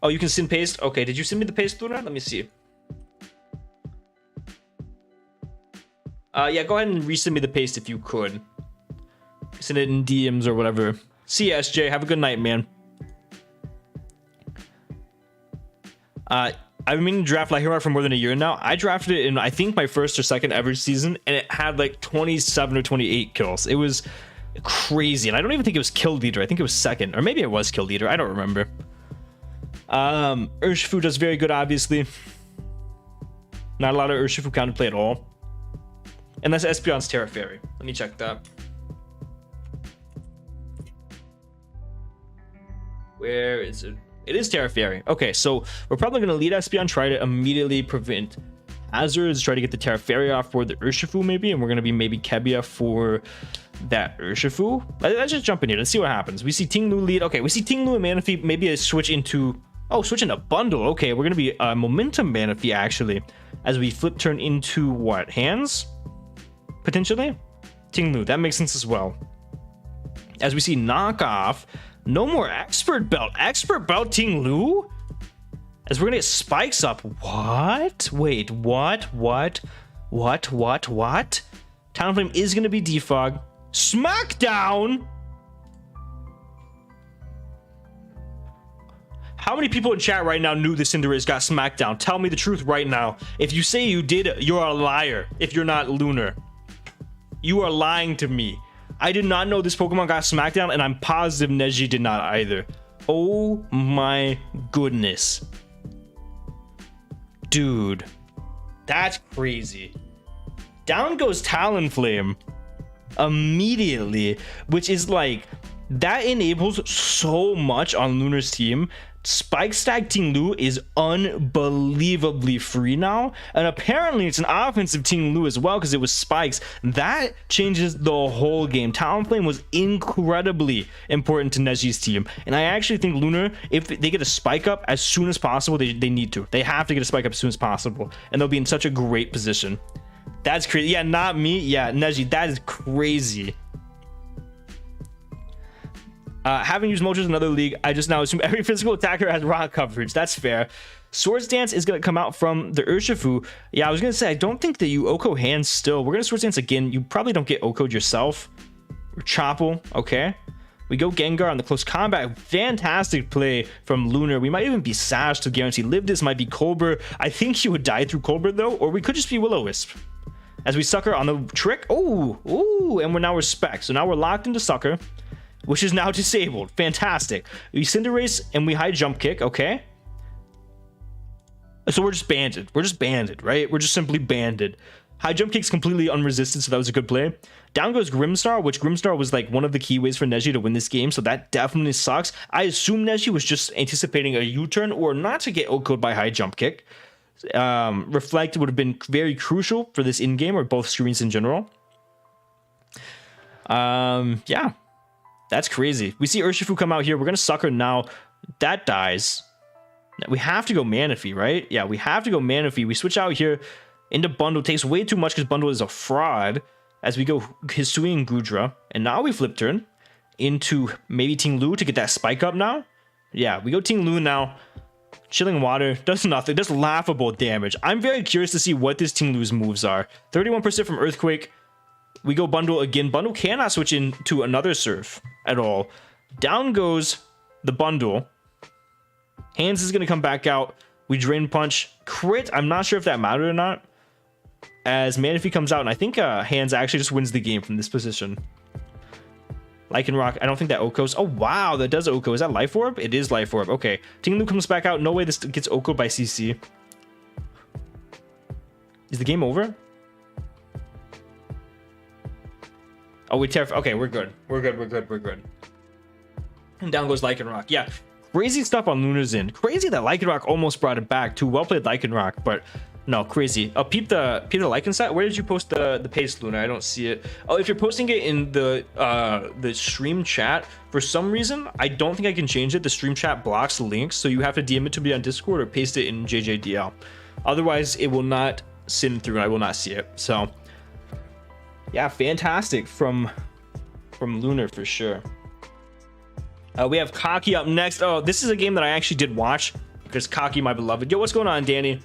Oh, you can send paste? Okay, did you send me the paste, Luna? Let me see. Yeah, go ahead and resend me the paste if you could. Send it in DMs or whatever. See ya, SJ. Have a good night, man. I've been meaning to draft Lycanroc for more than a year now. I drafted it in, I think, my first or second ever season, and it had like 27 or 28 kills. It was crazy, and I don't even think it was kill leader. I think it was second, or maybe it was kill leader. I don't remember. Urshifu does very good, obviously. Not a lot of Urshifu counterplay at all. Unless Espeon's Terra Fairy. Let me check that. Where is it? It is Terra Fairy. Okay, so we're probably going to lead Espeon, try to immediately prevent hazards, try to get the Terra Fairy off for the Urshifu maybe, and we're going to be maybe Kebia for that Urshifu. Let's just jump in here. Let's see what happens. We see Ting-Lu lead. Okay, we see Ting-Lu and Manaphy. Maybe a switch into... Oh, switch into bundle. Okay, we're going to be Momentum Manaphy, actually. As we flip turn into what? Hands? Potentially? Ting-Lu. That makes sense as well. As we see knockoff. No more Expert Belt. Expert Belt Ting-Lu? As we're going to get spikes up. What? Wait, what? Talonflame is going to be defog. Smackdown! How many people in chat right now knew the Cinderace got Smackdown? Tell me the truth right now. If you say you did, you're a liar. If you're not Lunar. You are lying to me. I did not know this Pokemon got Smackdown, and I'm positive Neji did not either. Oh my goodness. Dude. That's crazy. Down goes Talonflame immediately, which is like, that enables so much on Lunar's team. Spike Stack Ting-Lu is unbelievably free now, and apparently it's an offensive Ting-Lu as well because it was spikes. That changes the whole game. Talonflame was incredibly important to Neji's team, and I actually think Lunar, if they get a spike up as soon as possible, they need to. They have to get a spike up as soon as possible, and they'll be in such a great position. That's crazy. Yeah, not me. Yeah, Neji, that is crazy. Having used Moltres in another league, I just now assume every physical attacker has rock coverage. That's fair. Swords Dance is going to come out from the Urshifu. Yeah, I was going to say, I don't think that you Oko hands still. We're going to Swords Dance again. You probably don't get Oko'd yourself. Or Chople, okay. We go Gengar on the close combat. Fantastic play from Lunar. We might even be Sash to guarantee live. This might be Colbur. I think he would die through Colbur though, or we could just be Will-O-Wisp. As we Sucker on the trick. Ooh, and we're now Respect. So now we're locked into Sucker, which is now disabled. Fantastic. We Cinderace and we High Jump Kick, okay? So we're just banded. We're just banded, right? We're just simply banded. High Jump Kick's completely unresisted, so that was a good play. Down goes Grimmstar, which Grimmstar was like one of the key ways for Neji to win this game, so that definitely sucks. I assume Neji was just anticipating a U-turn or not to get Oko'd by High Jump Kick. Reflect would have been very crucial for this in-game, or both screens in general. Yeah. That's crazy. We see Urshifu come out here. We're going to Sucker now. That dies. We have to go Manaphy, right? Yeah, we have to go Manaphy. We switch out here into Bundle. Takes way too much because Bundle is a fraud. As we go Hisui and Gudra. And now we flip turn into maybe Ting-Lu to get that spike up now. Yeah, we go Ting-Lu now. Chilling Water. Does nothing. Does laughable damage. I'm very curious to see what this Ting-Lu's moves are. 31% from Earthquake. We go Bundle again. Bundle cannot switch into another Surf at all. Down goes the Bundle. Hands is going to come back out. We Drain Punch. Crit. I'm not sure if that mattered or not. As Manaphy comes out, and I think Hands actually just wins the game from this position. Lycanroc. I don't think that Oko's. Oh, wow. That does Oko. Is that Life Orb? It is Life Orb. Okay. Tinglu comes back out. No way this gets Oko'd by CC. Is the game over? Oh, we terrified. Okay, we're good. We're good. And down goes Lycanroc. Yeah. Crazy stuff on Luna's in. Crazy that Lycanroc almost brought it back. Too well played Lycanroc, but no, crazy. Peep the Lycan set. Where did you post the paste, Luna? I don't see it. Oh, if you're posting it in the stream chat, for some reason, I don't think I can change it. The stream chat blocks links, so you have to DM it to me on Discord or paste it in JJDL. Otherwise, it will not send through and I will not see it. So yeah, fantastic from Lunar for sure. We have Cacci up next. Oh, this is a game that I actually did watch because Cacci, my beloved. Yo, what's going on, Danny?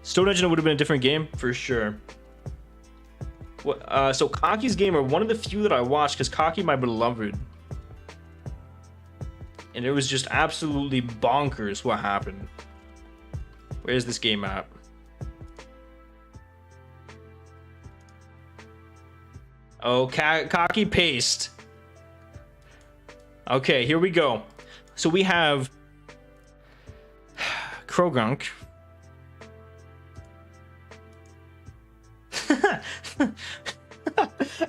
Stone Engine would have been a different game for sure. What? So Cacci's game are one of the few that I watched because Cacci, my beloved, and it was just absolutely bonkers what happened. Where's this game at? Oh, Cacci paste. Okay, here we go. So we have Krogunk.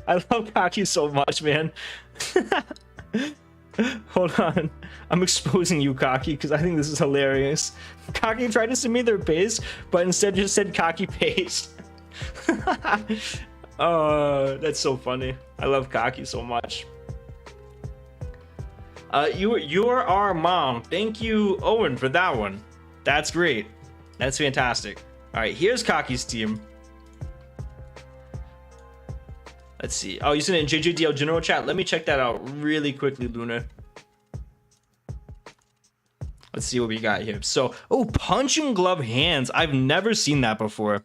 I love Cacci so much, man. Hold on. I'm exposing you, Cacci, because I think this is hilarious. Cacci tried to send me their paste, but instead just said Cacci paste. Oh, that's so funny. I love Cacci so much. You're our mom. Thank you, Owen, for that one. That's great. That's fantastic. All right, here's Cacci's team. Let's see. Oh, you sent it in JJDL general chat. Let me check that out really quickly, Luna. Let's see what we got here. So, oh, punching glove hands. I've never seen that before.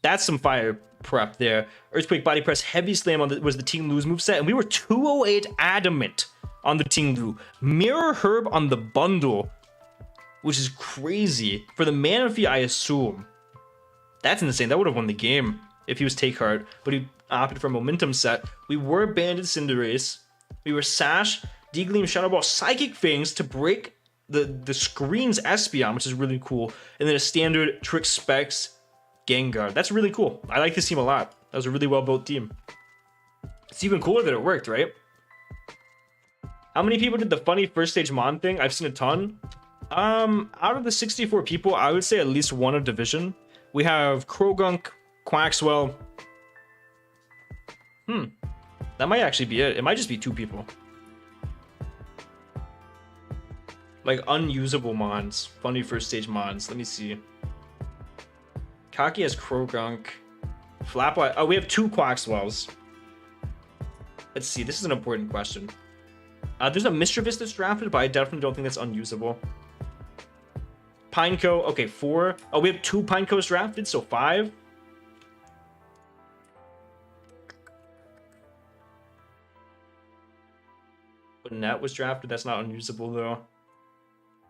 That's some fire prep there. Earthquake body press, heavy slam was the Team Lu's moveset, and we were 208 adamant on the Team Lu. Mirror Herb on the bundle, which is crazy. For the Manaphy, I assume. That's insane. That would have won the game if he was Take Heart, but he opted for Momentum set. We were Banded Cinderace. We were Sash, D-Gleam, Shadow Ball, Psychic Fangs to break the screen's Espeon, which is really cool. And then a standard Trick Specs Gengar. That's really cool. I like this team a lot. That was a really well-built team. It's even cooler that it worked, right? How many people did the funny first stage Mon thing? I've seen a ton. Out of the 64 people, I would say at least one of Division. We have Krogunk, Quaxwell. That might actually be it. It might just be 2 people. Like unusable Mons. Funny first stage Mons. Let me see. Cacci has Krogunk. Flapwise. Oh, we have 2 Quaxwells. Let's see. This is an important question. There's a Mischievous that's drafted, but I definitely don't think that's unusable. Pineco. Okay, 4. Oh, we have 2 Pinecos drafted, so 5. Net was drafted. That's not unusable, though.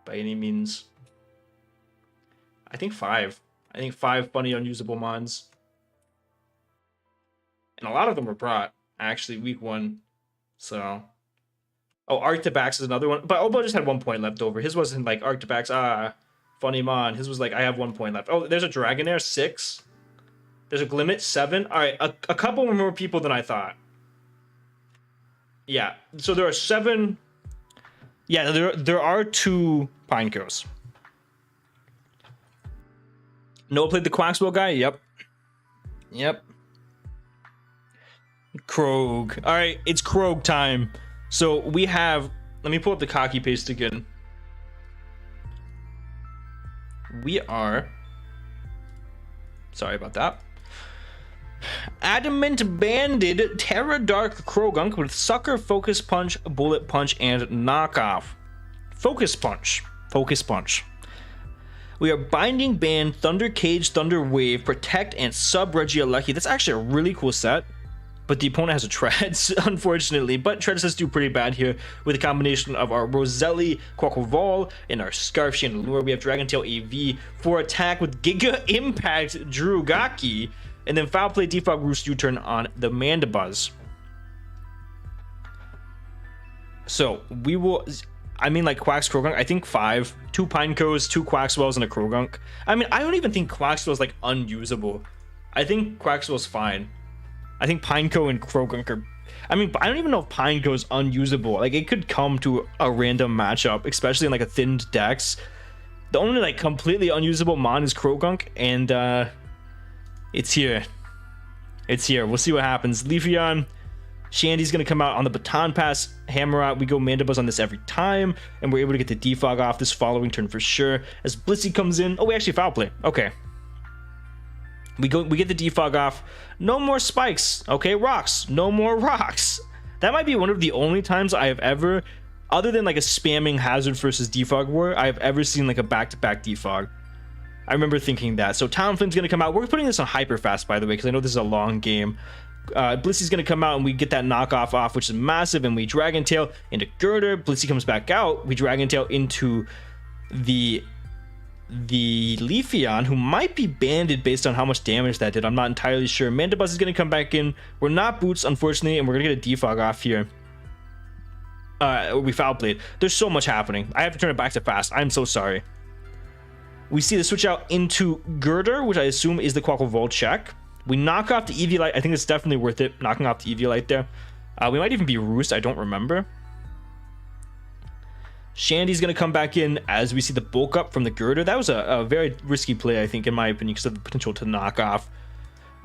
By any means. I think 5. I think 5 funny unusable Mons. And a lot of them were brought, actually, week 1. So... Oh, Arctibax is another one. But Obo just had 1 point left over. His wasn't like Arctibax, funny Mon. His was like, I have 1 point left. Oh, there's a Dragonair, 6. There's a Glimmet, 7. All right, a couple more people than I thought. Yeah, so there are 7. Yeah, there are 2 Pinecos. Noah played the Quaxwell guy? Yep. Krog. All right, it's Krog time. So we have, let me pull up the Cacci paste again. We are, sorry about that. Adamant Banded Terra Dark Krogunk with Sucker, Focus Punch, Bullet Punch, and Knockoff. Focus Punch. We are Binding Band, Thunder Cage, Thunder Wave, Protect, and Sub Regieleki. That's actually a really cool set. But the opponent has a Treads, unfortunately. But Treads does do pretty bad here with a combination of our Roselli, Quaquaval, and our Scarf Chandelure. We have Dragon Tail AV for attack with Giga Impact Drugaki. And then Foul Play, Defog, Roost, U-Turn on the Mandibuzz. So we will, I mean, like Quack's Krogunk, I think 5, 2 Pinecos, 2 Quaxwells, and a Krogunk. I mean, I don't even think Quaxwell's like unusable. I think Quaxwell's fine. I think Pineco and Krogunk are, I mean, I don't even know if Pineco is unusable. Like, it could come to a random matchup, especially in like a thinned dex. The only like completely unusable mon is Krogunk, and it's here. It's here. We'll see what happens. Leafeon, Shandy's going to come out on the Baton Pass. Hammerot, we go Mandibuzz on this every time, and we're able to get the defog off this following turn for sure. As Blissey comes in, oh, we actually foul play. Okay. We get the defog off. No more spikes. Okay, rocks. No more rocks. That might be one of the only times I have ever, other than like a spamming hazard versus defog war, I have ever seen like a back-to-back defog. I remember thinking that. So Talonflame's going to come out. We're putting this on hyper fast, by the way, because I know this is a long game. Blissey's going to come out, and we get that knockoff off, which is massive, and we Dragon Tail into Girder. Blissey comes back out. We Dragon Tail into the Leafeon, who might be banded based on how much damage that did. I'm not entirely sure. Mandibuzz is going to come back in. We're not Boots, unfortunately, and we're going to get a defog off here. We foul played. There's so much happening. I have to turn it back to fast. I'm so sorry. We see the switch out into Girder, which I assume is the WWalt check. We knock off the Eviolite. I think it's definitely worth it, knocking off the Eviolite there. We might even be Roost. I don't remember. Shandy's going to come back in as we see the bulk up from the Girder. That was a very risky play, I think, in my opinion, because of the potential to knock off.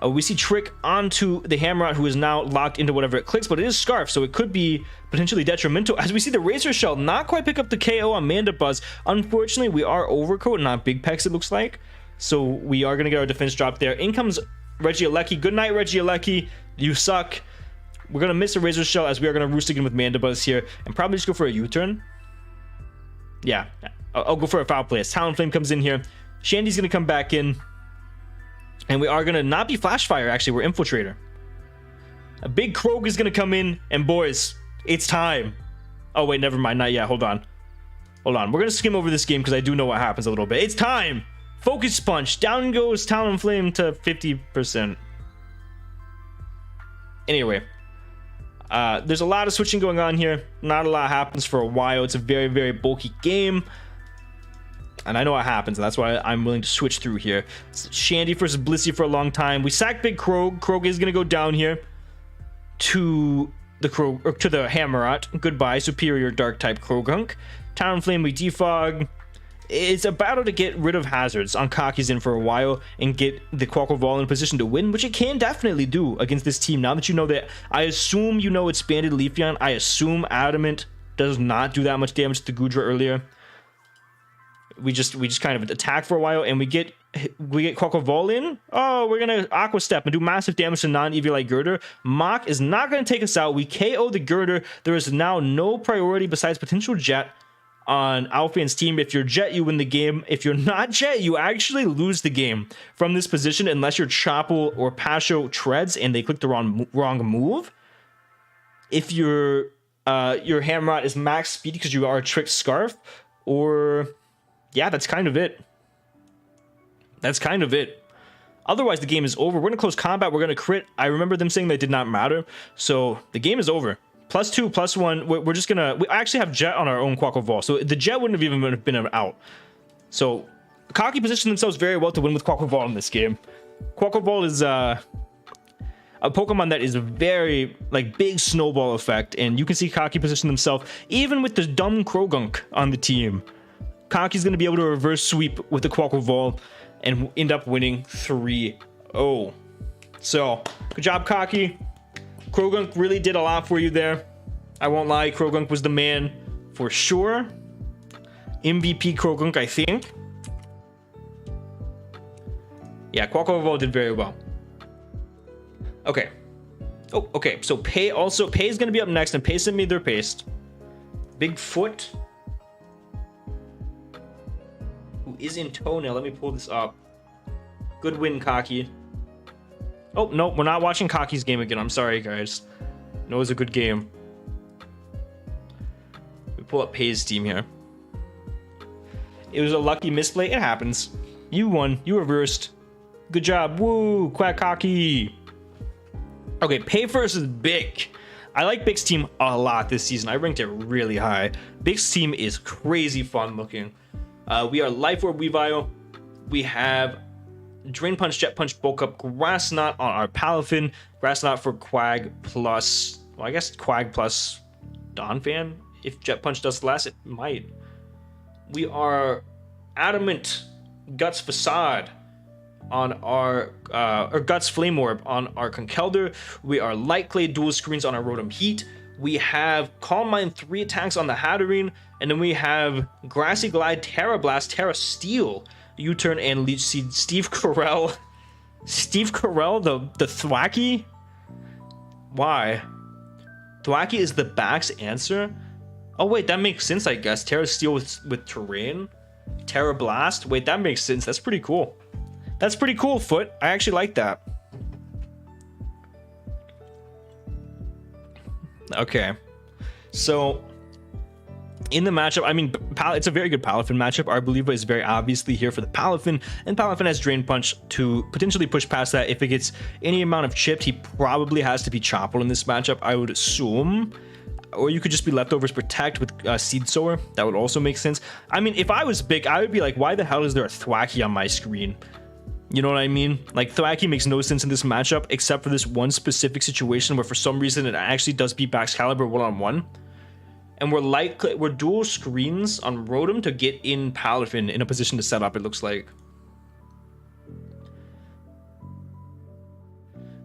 We see Trick onto the Hammerot, who is now locked into whatever it clicks, but it is Scarf, so it could be potentially detrimental. As we see the Razor Shell not quite pick up the KO on Mandibuzz. Unfortunately, we are Overcoat, not Big Pex, it looks like. So we are going to get our defense drop there. In comes Regieleki. Good night, Regieleki. You suck. We're going to miss a Razor Shell as we are going to Roost again with Mandibuzz here, and probably just go for a U-turn. Yeah, I'll go for a foul play. As Talonflame comes in here, Shandy's going to come back in, and we are going to not be Flash Fire, actually. We're Infiltrator. A big Krog is going to come in, and boys, it's time. Oh, wait, never mind. Not yet. Hold on. Hold on. We're going to skim over this game because I do know what happens a little bit. It's time. Focus Punch. Down goes Talonflame to 50%. Anyway. There's a lot of switching going on here. Not a lot happens for a while. It's a very, very bulky game. And I know what happens. And that's why I'm willing to switch through here. It's Shandy versus Blissey for a long time. We sack Big Krog. Krog is going to go down here to the Krog, or to the Hammerot. Goodbye, superior dark type Krogunk. Talonflame, we defog. It's a battle to get rid of hazards on Cocky's in for a while and get the WWalt in position to win, which it can definitely do against this team. Now that you know that, I assume you know it's banded Leafeon. I assume Adamant does not do that much damage to the Goodra earlier. We just kind of attack for a while, and we get WWalt in. Oh, we're gonna Aqua Step and do massive damage to non-Eviolite Girder. Mach is not gonna take us out. We KO the Girder. There is now no priority besides potential Jet on Alphan's team. If you're Jet, you win the game. If you're not Jet, you actually lose the game from this position unless your Chople or Pasho treads and they click the wrong move. If your Hammerot is max speed because you are a Trick Scarf, or yeah, that's kind of it. That's kind of it. Otherwise, the game is over. We're gonna close combat. We're gonna crit. I remember them saying that did not matter, so the game is over. +2, +1, we're just gonna, we actually have Jet on our own WWalt, so the Jet wouldn't have even been out. So Cocky positioned themselves very well to win with WWalt in this game. WWalt is a Pokemon that is very like big snowball effect, and you can see Cocky position themselves even with the dumb Krogunk on the team. Cocky's gonna be able to reverse sweep with the WWalt and end up winning 3-0. So good job, Cocky. Krogunk really did a lot for you there. I won't lie, Krogunk was the man for sure. MVP Krogunk, I think. Yeah, WWalt did very well. Okay. Oh, okay. So Pay is gonna be up next, and Pay sent me their paste. Bigfoot, who is in Toenail. Let me pull this up. Good win, Cocky. Oh, no, we're not watching Cocky's game again. I'm sorry, guys. No, it was a good game. We pull up Pay's team here. It was a lucky misplay. It happens. You won. You reversed. Good job. Woo! Quack Cocky. Okay, Pay first is big. I like Big's team a lot this season. I ranked it really high. Big's team is crazy fun looking. We are Life Orb Weavile. We have Drain Punch, Jet Punch, Bulk Up, Grass Knot on our Palafin. Grass Knot for Quag plus, well, I guess Quag plus Donphan. If Jet Punch does less, it might. We are Adamant, Guts Facade on our, or Guts Flame Orb on our Conkeldurr. We are Light Clay, Dual Screens on our Rotom Heat. We have Calm Mind, 3 attacks on the Hatterene. And then we have Grassy Glide, Terra Blast, Terra Steel, U-Turn, and Leech Seed. Steve Carell, the Thwacky? Why? Thwacky is the back's answer? Oh wait, that makes sense, I guess. Terra Steel with Terrain. Terra Blast. Wait, that makes sense. That's pretty cool. That's pretty cool, Foot. I actually like that. Okay. So, in the matchup, I mean, it's a very good Palafin matchup. Arboliva is very obviously here for the Palafin, and Palafin has Drain Punch to potentially push past that. If it gets any amount of chipped, he probably has to be Chopped in this matchup, I would assume. Or you could just be Leftovers Protect with Seed Sower. That would also make sense. I mean, if I was Big, I would be like, why the hell is there a Thwacky on my screen? You know what I mean? Like, Thwacky makes no sense in this matchup, except for this one specific situation where for some reason it actually does beat Baxcalibur one-on-one. And we're dual screens on Rotom to get in Palafin in a position to set up, it looks like.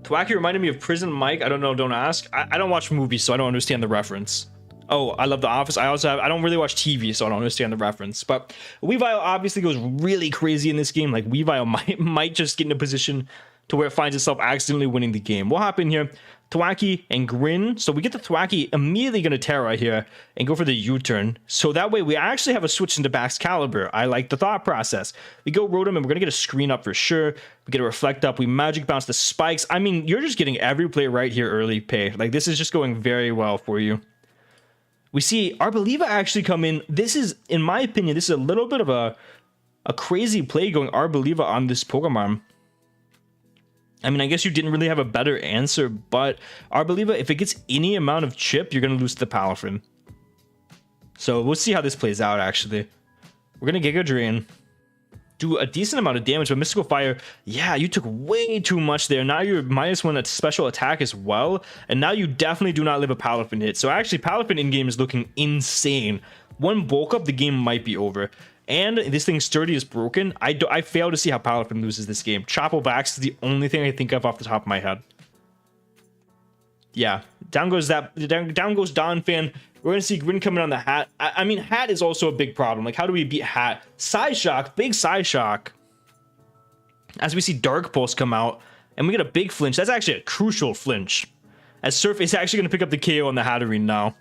Thwacky reminded me of Prison Mike. I don't know, don't ask. I don't watch movies, so I don't understand the reference. Oh, I love The Office. I don't really watch TV, so I don't understand the reference. But Weavile obviously goes really crazy in this game. Like, Weavile might just get in a position to where it finds itself accidentally winning the game. What happened here? Thwacky and Grin. So we get the Thwacky immediately going to Terra here and go for the U-turn. So that way we actually have a switch into Baxcalibur. I like the thought process. We go Rotom and we're going to get a screen up for sure. We get a Reflect up. We Magic Bounce the Spikes. I mean, you're just getting every play right here early, Pay. Like, this is just going very well for you. We see Arboliva actually come in. This is, in my opinion, this is a little bit of a crazy play going Arboliva on this Pokemon. I mean, I guess you didn't really have a better answer, but Arboliva, if it gets any amount of chip, you're going to lose to the Palafin. So we'll see how this plays out, actually. We're going to Giga Drain. Do a decent amount of damage, but Mystical Fire, yeah, you took way too much there. Now you're -1 at special attack as well, and now you definitely do not live a Palafin hit. So actually, Palafin in-game is looking insane. One bulk up, the game might be over. And this thing Sturdy is broken. I fail to see how Palafin loses this game. Chopple Backs is the only thing I think of off the top of my head. Yeah, down goes Donphan. We're going to see Grin coming on the Hat. I mean, Hat is also a big problem. Like, how do we beat Hat? Psyshock, big Psyshock. As we see Dark Pulse come out, and we get a big flinch. That's actually a crucial flinch. As Surf is actually going to pick up the KO on the Hatterene now.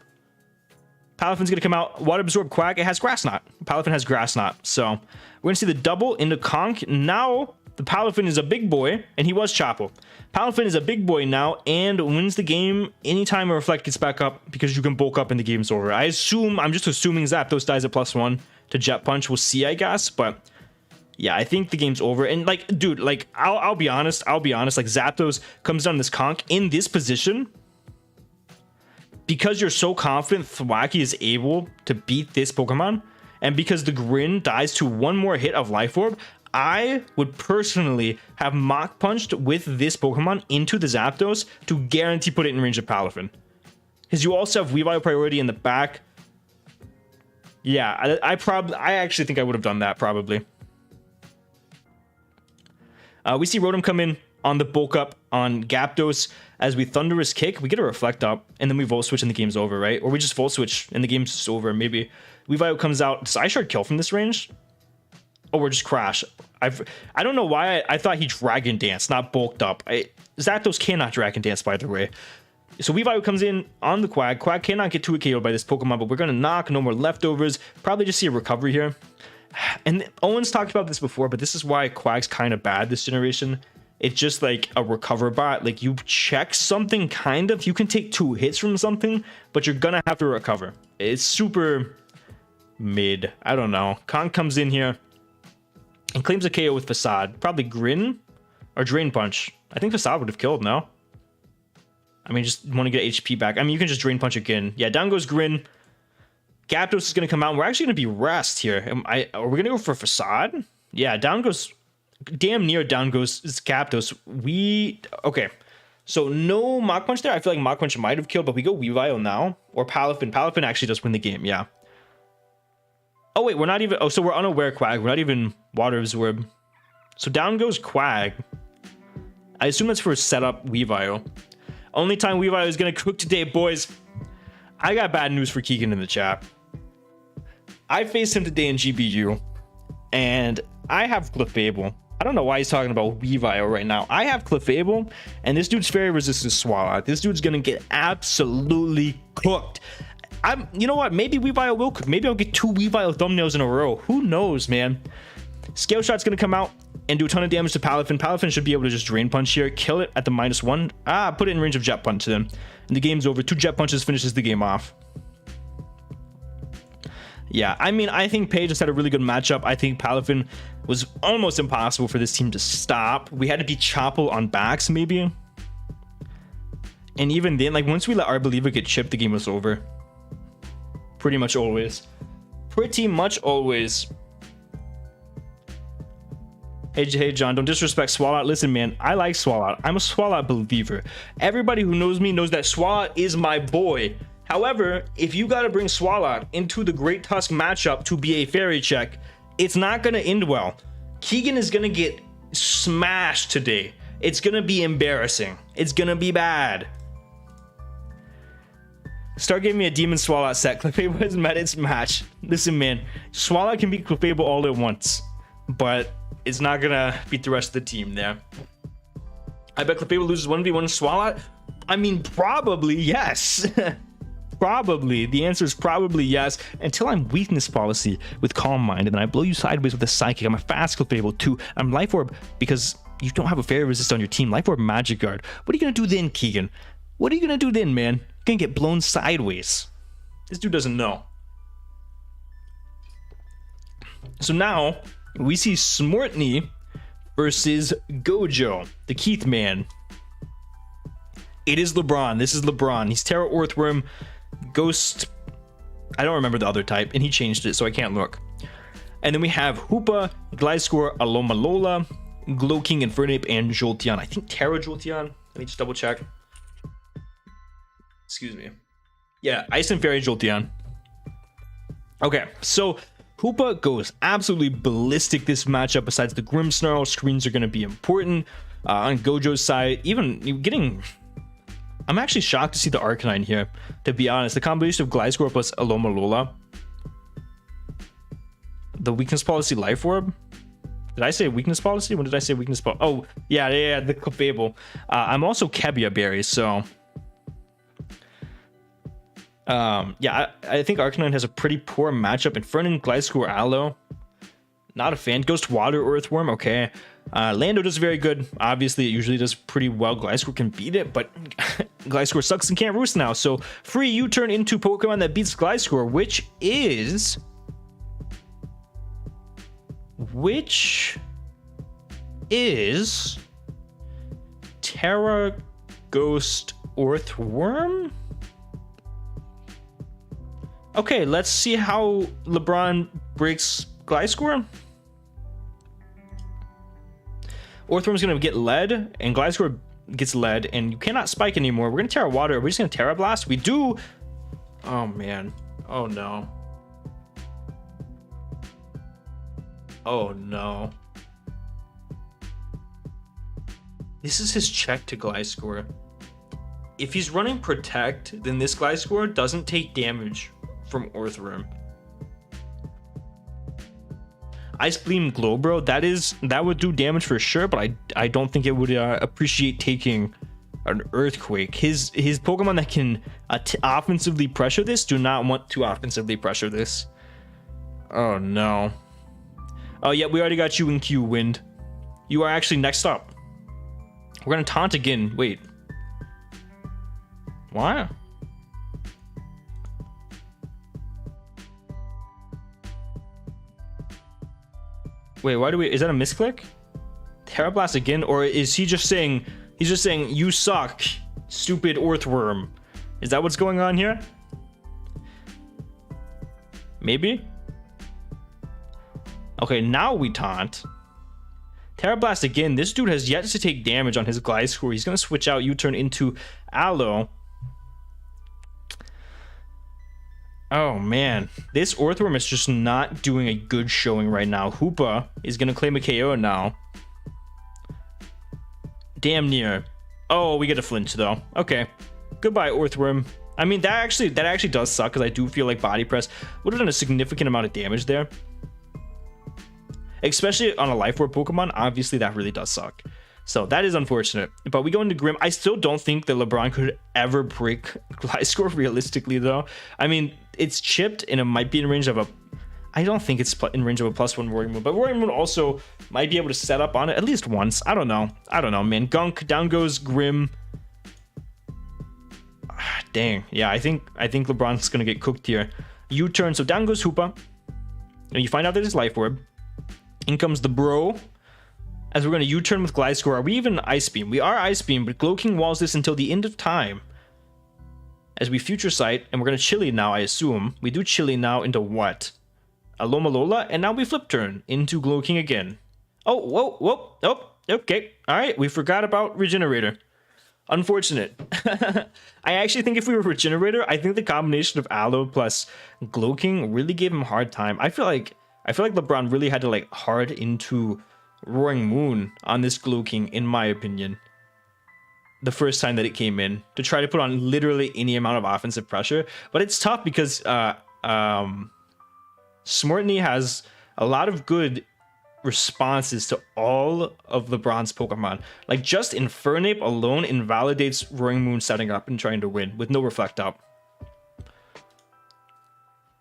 Palafin's going to come out. Water Absorb Quack. It has Grass Knot. Palafin has Grass Knot. So we're going to see the double into Conk. Now the Palafin is a big boy, and he was Chopple. Palafin is a big boy now and wins the game anytime a Reflect gets back up because you can bulk up and the game's over. I'm just assuming Zapdos dies at +1 to Jet Punch. We'll see, I guess, but yeah, I think the game's over. And like, dude, like, I'll be honest. Like, Zapdos comes down this Conk in this position. Because you're so confident Thwacky is able to beat this Pokemon, and because the Grin dies to one more hit of Life Orb, I would personally have Mach Punched with this Pokemon into the Zapdos to guarantee put it in range of Palafin. Because you also have Weavile priority in the back. Yeah, I actually think I would have done that, probably. We see Rotom come in on the bulk up on Zapdos. As we Thunderous Kick, we get a Reflect up, and then we Volt Switch and the game's over, right? Or we just Volt Switch and the game's just over. Maybe Weavile comes out. Does Ice Shard kill from this range? Oh, we're just Crash. I don't know why I thought he Dragon Dance, not bulked up. Zapdos cannot Dragon Dance, by the way. So Weavile comes in on the Quag. Quag cannot get 2 KO'd by this Pokemon, but we're going to knock. No more Leftovers. Probably just see a recovery here. And Owen's talked about this before, but this is why Quag's kind of bad this generation. It's just like a recover bot. Like, you check something, kind of. You can take 2 hits from something, but you're gonna have to recover. It's super mid. I don't know. Kong comes in here and claims a KO with Facade. Probably Grin or Drain Punch. I think Facade would have killed, no? I mean, just want to get HP back. I mean, you can just Drain Punch again. Yeah, down goes Grin. Gyarados is going to come out. We're actually going to be Rest here. Are we going to go for Facade? Yeah, down goes... Damn near down goes Gyarados. Okay. So no Mach Punch there. I feel like Mach Punch might have killed, but we go Weavile now. Or Palafin. Palafin actually does win the game, yeah. Oh, wait, we're not even... Oh, so we're unaware Quag. We're not even Water Absorb. So down goes Quag. I assume that's for setup Weavile. Only time Weavile is going to cook today, boys. I got bad news for Keegan in the chat. I faced him today in GBU, and I have Clefable. I don't know why he's talking about Weavile right now. I have Clefable, and this dude's Fairy resistant Swallow. This dude's going to get absolutely cooked. You know what? Maybe Weavile will cook. Maybe I'll get 2 Weavile thumbnails in a row. Who knows, man? Scale Shot's going to come out and do a ton of damage to Palafin. Palafin should be able to just Drain Punch here, kill it at the -1. Put it in range of Jet Punch then. And the game's over. 2 Jet Punches finishes the game off. Yeah, I mean, I think Paige just had a really good matchup. I think Palafin was almost impossible for this team to stop. We had to beat Chople on backs, maybe. And even then, like, once we let our Believer get chipped, the game was over. Pretty much always. Pretty much always. Hey, John, don't disrespect Swallow. Listen, man, I like Swallow. I'm a Swallow believer. Everybody who knows me knows that Swallow is my boy. However, if you got to bring Swallow into the Great Tusk matchup to be a Fairy check, it's not going to end well. Keegan is going to get smashed today. It's going to be embarrassing. It's going to be bad. Start giving me a Demon Swallow set. Clefable has met its match. Listen, man, Swallow can beat Clefable all at once, but it's not gonna beat the rest of the team there. I bet Clefable loses 1v1 Swallow. I mean, probably yes. Probably. The answer is probably yes. Until I'm Weakness Policy with Calm Mind, and then I blow you sideways with a Psychic. I'm a fast Clefable too. I'm Life Orb because you don't have a Fairy Resist on your team. Life Orb Magic Guard. What are you gonna do then, Keegan? What are you gonna do then, man? You're gonna get blown sideways. This dude doesn't know. So now we see Smortney versus Gojo, the Keith man. It is LeBron. This is LeBron. He's Terra Earthworm, Ghost. I don't remember the other type, and he changed it, so I can't look. And then we have Hoopa, Gliscor, Alomomola, Glowking, Infernape, and Jolteon. I think Terra Jolteon. Let me just double check. Excuse me. Yeah, Ice and Fairy Jolteon. Okay, so Hoopa goes absolutely ballistic this matchup. Besides the Grimmsnarl, screens are going to be important. On Gojo's side, even getting... I'm actually shocked to see the Arcanine here, to be honest. The combination of Gliscor plus Alomomola. The Weakness Policy Life Orb? Did I say Weakness Policy? When did I say Weakness Policy? Oh, yeah, the Clefable. I'm also Kebia Berry, so... yeah, I think Arcanine has a pretty poor matchup. Infernape, Gliscor, Aloe. Not a fan. Ghost Water Earthworm, okay. Lando does very good. Obviously, it usually does pretty well. Gliscor can beat it, but Gliscor sucks and can't roost now. So, free U-turn into Pokemon that beats Gliscor, which is... Terra Ghost Earthworm? Okay, let's see how LeBron breaks Gliscor. Earthworm's gonna get lead, and Gliscor gets lead, and you cannot spike anymore. We're gonna Terra Water. We're just gonna Terra Blast. We do. Oh man. Oh no. Oh no. This is his check to Gliscor. If he's running Protect, then this Gliscor doesn't take damage from Earthworm. Ice Beam Glow, bro, that would do damage for sure, but I don't think it would appreciate taking an Earthquake. His Pokemon that can offensively pressure this do not want to offensively pressure this. Oh no. Oh yeah, we already got you in Q, Wind. You are actually next up. We're gonna taunt again. Wait. Why? Wait, why do we... Is that a misclick? Terra Blast again? Or is he just saying... He's just saying, you suck. Stupid Earthworm. Is that what's going on here? Maybe? Okay, now we taunt. Terra Blast again. This dude has yet to take damage on his Gliscor. He's going to switch out U-turn into Aloe. Oh, man. This Earthworm is just not doing a good showing right now. Hoopa is going to claim a KO now. Damn near. Oh, we get a flinch, though. Okay. Goodbye, Earthworm. I mean, that actually does suck, because I do feel like Body Press would have done a significant amount of damage there. Especially on a Life Orb Pokemon, obviously that really does suck. So that is unfortunate. But we go into Grim. I still don't think that LeBron could ever break Gliscor realistically, though. I mean, it's chipped, and it might be in range of a... I don't think it's in range of a +1 Roaring Moon. But Roaring Moon also might be able to set up on it at least once. I don't know. I don't know, man. Gunk. Down goes Grim. Dang. Yeah, I think LeBron's going to get cooked here. U-turn. So down goes Hoopa. And you find out that it's Life Orb. In comes the Bro. As we're going to U-turn with Gliscor. Are we even Ice Beam? We are Ice Beam, but Glow King walls this until the end of time. As we Future Sight, and we're going to Chili now, I assume. We do Chili now into what? Alomalola, and now we Flip Turn into Glow King again. Oh, whoa, whoa, oh, okay. Alright, we forgot about Regenerator. Unfortunate. I actually think if we were Regenerator, I think the combination of Aloe plus Glow King really gave him a hard time. I feel like LeBron really had to like hard into Roaring Moon on this Glow King, in my opinion. The first time that it came in, to try to put on literally any amount of offensive pressure. But it's tough because Smortney has a lot of good responses to all of LeBron's Pokemon. Like, just Infernape alone invalidates Roaring Moon setting up and trying to win with no Reflect Up.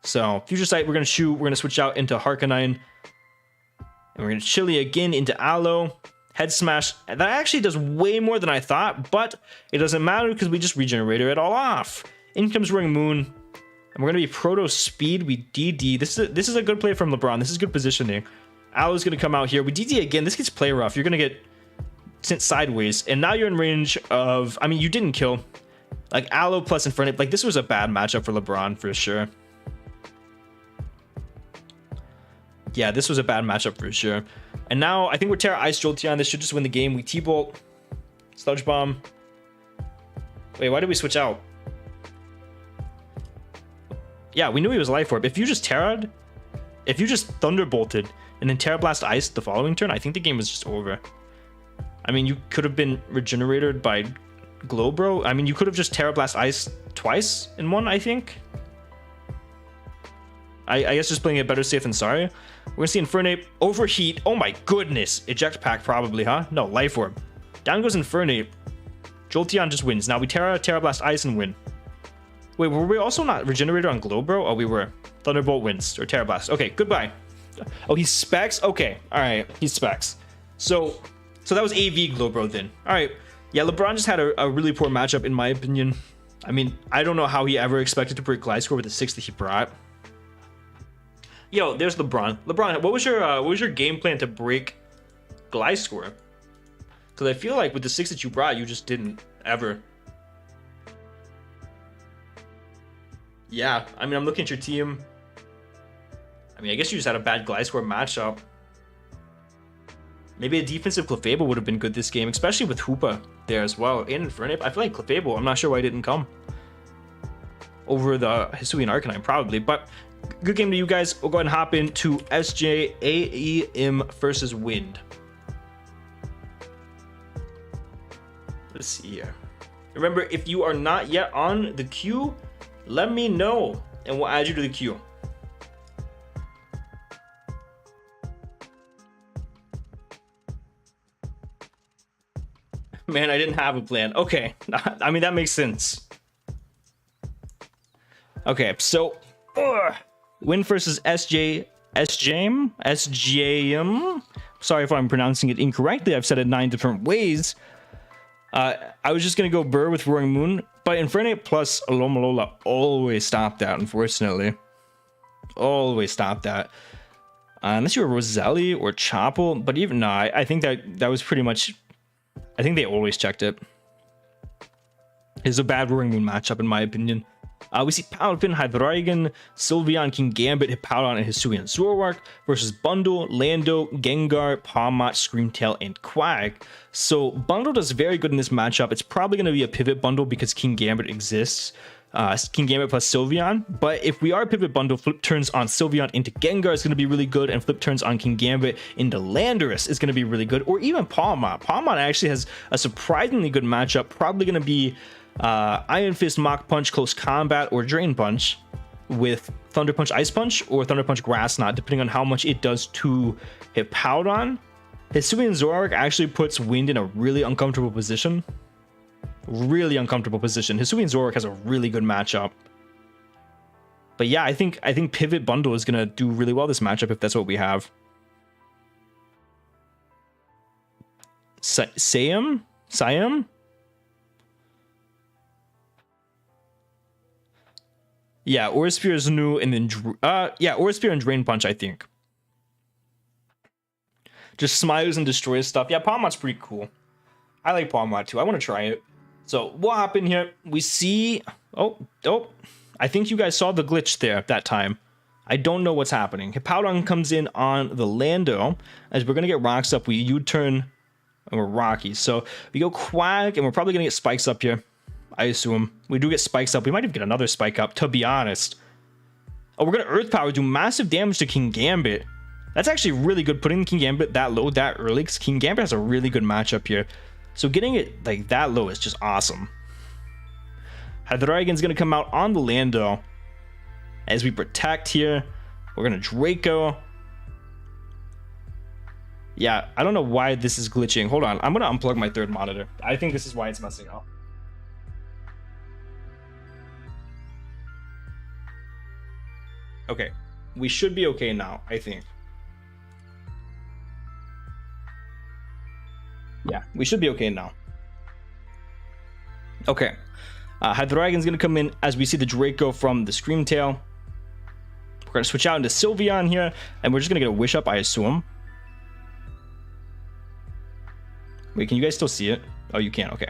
So, Future Sight, we're going to shoot. We're going to switch out into Harkonine. And we're going to Chili again into Aloe. Head Smash. That actually does way more than I thought, but it doesn't matter because we just Regenerator it all off. In comes Roaring Moon. And we're going to be Proto Speed. We DD. This is a good play from LeBron. This is good positioning. Aloe's going to come out here. We DD again. This gets play rough. You're going to get sent sideways. And now you're in range of... I mean, you didn't kill. Like, Aloe plus Infernape. Like, this was a bad matchup for LeBron, for sure. Yeah, this was a bad matchup for sure. And now, I think we're Terra Ice Jolteon. This should just win the game. We T-Bolt. Sludge Bomb. Wait, why did we switch out? Yeah, we knew he was Life Orb. If you just Terra'd... If you just Thunderbolted and then Terra Blast Ice the following turn, I think the game was just over. I mean, you could have been Regenerated by Glowbro. I mean, you could have just Terra Blast Ice twice in one, I think. I guess just playing it better safe than sorry. We're going to see Infernape. Overheat. Oh my goodness. Eject Pack probably, huh? No, Life Orb. Down goes Infernape. Jolteon just wins. Now we Terra Blast Ice and win. Wait, were we also not Regenerator on Glowbro? Oh, we were. Thunderbolt wins. Or Terra Blast. Okay, goodbye. Oh, he's Specs? Okay. Alright, he's Specs. So that was AV Glowbro then. Alright. Yeah, LeBron just had a really poor matchup in my opinion. I mean, I don't know how he ever expected to break Gliscor with the 6 that he brought. Yo, there's LeBron. LeBron, what was your game plan to break Gliscor? Because I feel like with the 6 that you brought, you just didn't ever. Yeah, I mean, I'm looking at your team. I mean, I guess you just had a bad Gliscor matchup. Maybe a defensive Clefable would have been good this game, especially with Hoopa there as well. And Infernape, I feel like Clefable, I'm not sure why it didn't come over the Hisuian Arcanine, probably. But good game to you guys. We'll go ahead and hop into SJAEM versus Wind. Let's see here. Remember, if you are not yet on the queue, let me know and we'll add you to the queue. Man, I didn't have a plan. Okay, I mean, that makes sense. Okay, so Win versus SJM. Sorry if I'm pronouncing it incorrectly. I've said it 9 different ways. I was just gonna go Burr with Roaring Moon, but Infernape plus Alomalola always stopped that, unfortunately. Always stopped that. Unless you were Roselli or Choppel, but even no, I think that was pretty much. I think they always checked it. It's a bad Roaring Moon matchup, in my opinion. We see Palafin, Hydreigon, Sylveon, King Gambit, Hippowdon, and Hisuian Zoroark versus Bundle, Lando, Gengar, Pawmot, Screamtail, and Quag. So Bundle does very good in this matchup. It's probably going to be a pivot bundle because King Gambit exists. King Gambit plus Sylveon. But if we are a pivot bundle, flip turns on Sylveon into Gengar is going to be really good, and flip turns on King Gambit into Landorus is going to be really good, or even Pawmot. Pawmot actually has a surprisingly good matchup, probably going to be Iron Fist, Mach Punch, Close Combat, or Drain Punch with Thunder Punch, Ice Punch, or Thunder Punch, Grass Knot, depending on how much it does to Hippowdon. Hisuian Zoroark actually puts Wind in a really uncomfortable position. Really uncomfortable position. Hisuian Zoroark has a really good matchup. But yeah, I think Pivot Bundle is gonna do really well this matchup if that's what we have. Siam? Yeah, Aura Sphere is new, and then yeah, Aura Sphere and Drain Punch, I think. Just smiles and destroys stuff. Yeah, Pawmot's pretty cool. I like Pawmot too. I want to try it. So what happened here? We see... Oh, I think you guys saw the glitch there that time. I don't know what's happening. Hippowdon comes in on the Lando. As we're going to get rocks up, we U-turn and we're Rocky. So we go Quag, and we're probably going to get spikes up here. I assume. We do get spikes up. We might even get another spike up, to be honest. Oh, we're going to Earth Power, do massive damage to King Gambit. That's actually really good, putting King Gambit that low that early, because King Gambit has a really good matchup here. So getting it like that low is just awesome. Hydreigon's going to come out on the Lando. As we protect here, we're going to Draco. Yeah, I don't know why this is glitching. Hold on, I'm going to unplug my third monitor. I think this is why it's messing up. Okay, we should be okay now, I think. Yeah, we should be okay now. Okay. Hydreigon's going to come in as we see the Draco from the Screamtail. We're going to switch out into Sylveon here, and we're just going to get a Wish Up, I assume. Wait, can you guys still see it? Oh, you can. Okay.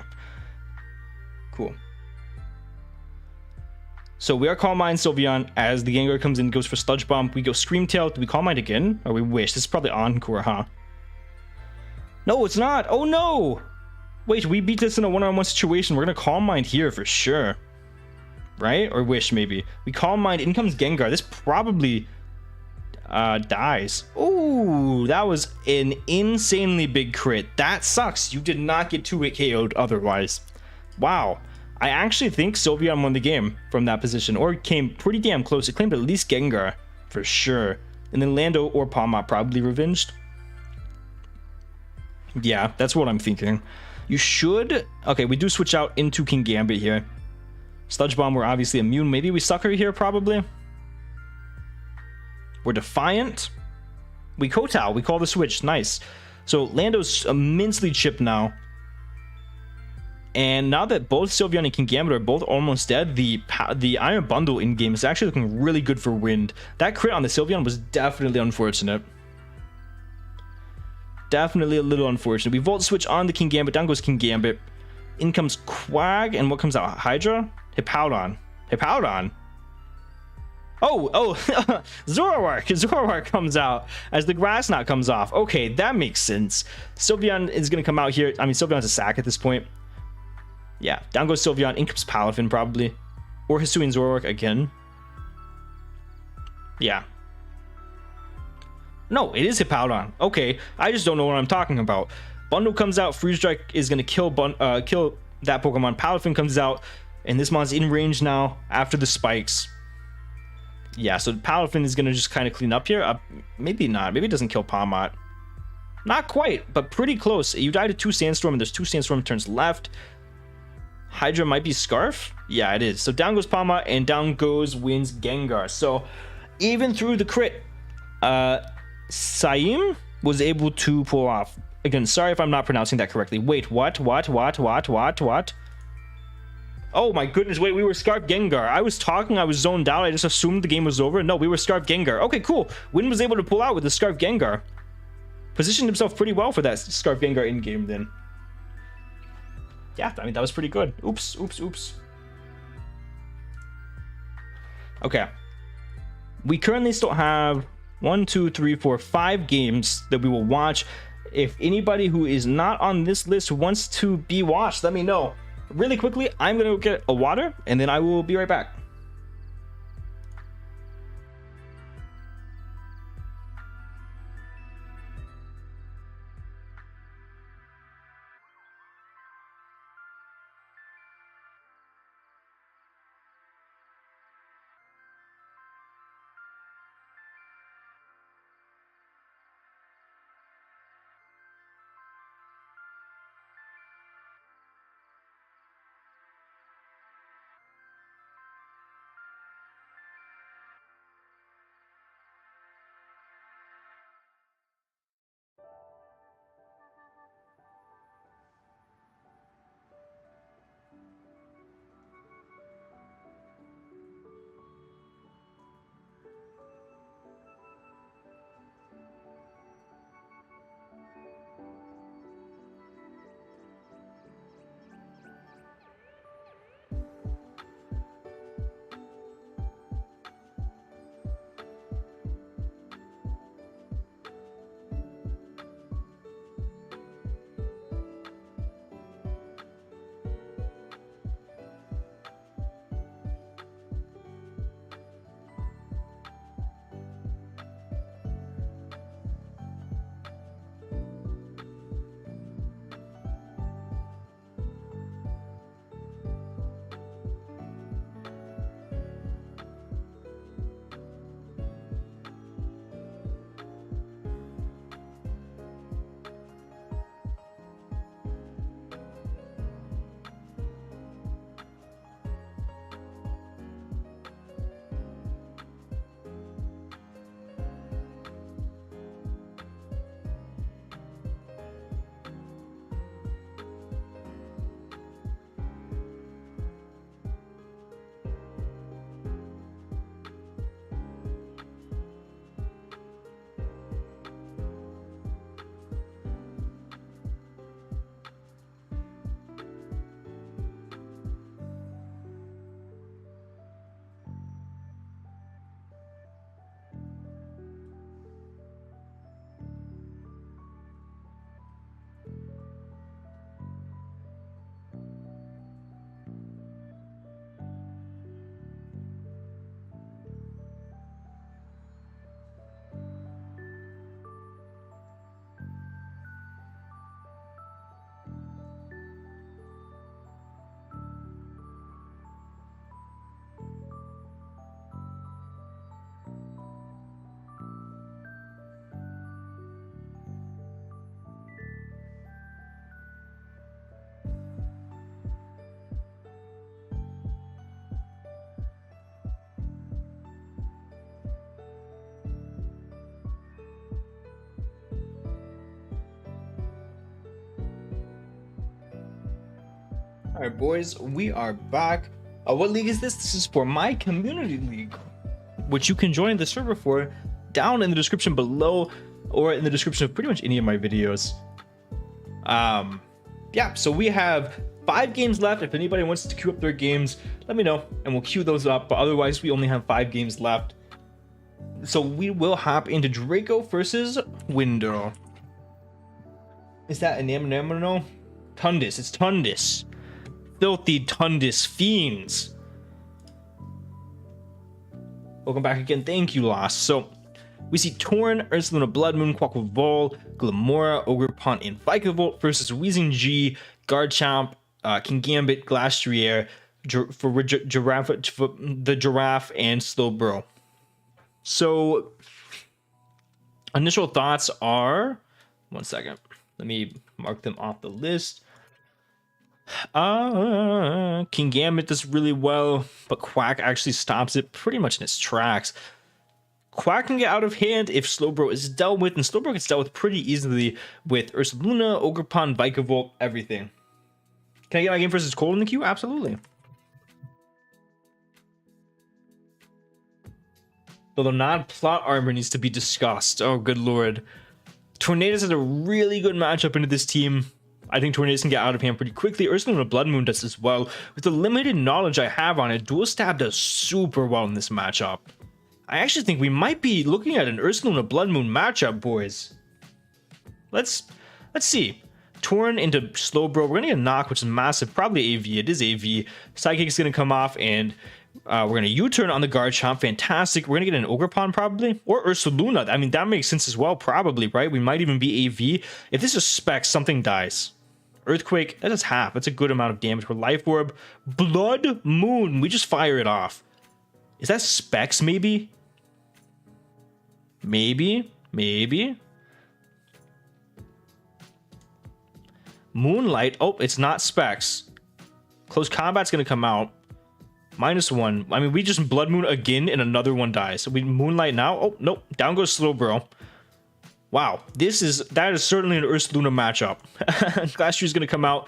Cool. So we are Calm Mind Sylveon. As the Gengar comes in, goes for Sludge Bomb. We go Screamtail. Do we Calm Mind again? Or we Wish? This is probably Encore, huh? No, it's not. Oh, no. Wait, we beat this in a one-on-one situation. We're going to Calm Mind here for sure. Right? Or Wish, maybe. We Calm Mind. In comes Gengar. This probably dies. Ooh, that was an insanely big crit. That sucks. You did not get 2-hit KO'd otherwise. Wow. I actually think Sylveon won the game from that position, or came pretty damn close. It claimed at least Gengar for sure. And then Lando or Pawmot probably revenged. Yeah, that's what I'm thinking. You should... Okay, we do switch out into King Gambit here. Sludge Bomb, we're obviously immune. Maybe we Sucker here, probably. We're Defiant. We Kotao. We call the switch. Nice. So Lando's immensely chipped now. And now that both Sylveon and King Gambit are both almost dead, the Iron Bundle in-game is actually looking really good for Wind. That crit on the Sylveon was definitely unfortunate. Definitely a little unfortunate. We Volt Switch on the King Gambit. Down goes King Gambit. In comes Quag. And what comes out? Hydra? Hippowdon. Hippowdon? Oh, Zoroark. Zoroark comes out as the Grass Knot comes off. Okay, that makes sense. Sylveon is going to come out here. I mean, Sylveon's a sack at this point. Yeah, down goes Sylveon. In comes Palafin, probably. Or Hisuian Zoroark again. Yeah. No, it is Hippowdon. Okay, I just don't know what I'm talking about. Bundle comes out. Freeze Strike is going to kill that Pokemon. Palafin comes out. And this mon's in range now after the spikes. Yeah, so Palafin is going to just kind of clean up here. Maybe not. Maybe it doesn't kill Pawmot. Not quite, but pretty close. You died to 2 Sandstorm, and there's 2 Sandstorm turns left. Hydra might be Scarf? Yeah, it is. So down goes Pawmot, and down goes Wind's Gengar. So even through the crit, Saim was able to pull off. Again, sorry if I'm not pronouncing that correctly. Wait, what? Oh my goodness, wait, we were Scarf Gengar. I was talking, I was zoned out, I just assumed the game was over. No, we were Scarf Gengar. Okay, cool. Wind was able to pull out with the Scarf Gengar. Positioned himself pretty well for that Scarf Gengar in-game then. yeah, I mean, that was pretty good. Oops. Okay. We currently still have 1, 2, 3, 4, 5 games that we will watch. If anybody who is not on this list wants to be watched, let me know. Really quickly, I'm gonna go get a water and then I will be right back. All right, boys, we are back. What league is this? This is for my community league, which you can join the server for down in the description below or in the description of pretty much any of my videos. Yeah, so we have 5 games left. If anybody wants to queue up their games, let me know and we'll queue those up. But otherwise, we only have 5 games left. So we will hop into Draco versus Window. Is that an Amino? Tundis. It's Tundis. Filthy Tundis fiends. Welcome back again. Thank you, Lost. So we see Torn, Ursaluna Blood Moon, Quaquaval, Glamora, Ogerpon, and Vikavolt versus Weezing G, Garchomp, King Gambit, Glastrier, the Giraffe, and Slowbro. So initial thoughts are, one second, let me mark them off the list. King Gambit does really well, but Quack actually stops it pretty much in its tracks. Quack can get out of hand if Slowbro is dealt with, and Slowbro gets dealt with pretty easily with Ursaluna, Ogerpon, Vikavolt, everything. Can I get my game versus Cold in the queue? Absolutely. Though the non-plot armor needs to be discussed. Oh, good lord. Tornadus has a really good matchup into this team. I think tornadoes can get out of hand pretty quickly. Ursaluna Blood Moon does as well. With the limited knowledge I have on it, Dual Stab does super well in this matchup. I actually think we might be looking at an Ursaluna Blood Moon matchup, boys. Let's see. Torn into Slowbro. We're gonna get a knock, which is massive. Probably AV. It is AV. Psychic is gonna come off, and we're gonna U-turn on the Garchomp. Fantastic. We're gonna get an Ogerpon probably, or Ursaluna. I mean, that makes sense as well. Probably, right? We might even be AV. If this is Specs, something dies. Earthquake. That is half. That's a good amount of damage for Life Orb. Blood Moon. We just fire it off. Is that Specs? Maybe. Maybe. Moonlight. Oh, it's not Specs. Close Combat's gonna come out. -1. I mean, we just Blood Moon again and another one dies. So we Moonlight now. Oh, nope. Down goes Slowbro. Wow. That is certainly an Ursaluna matchup. Glastrier is gonna come out.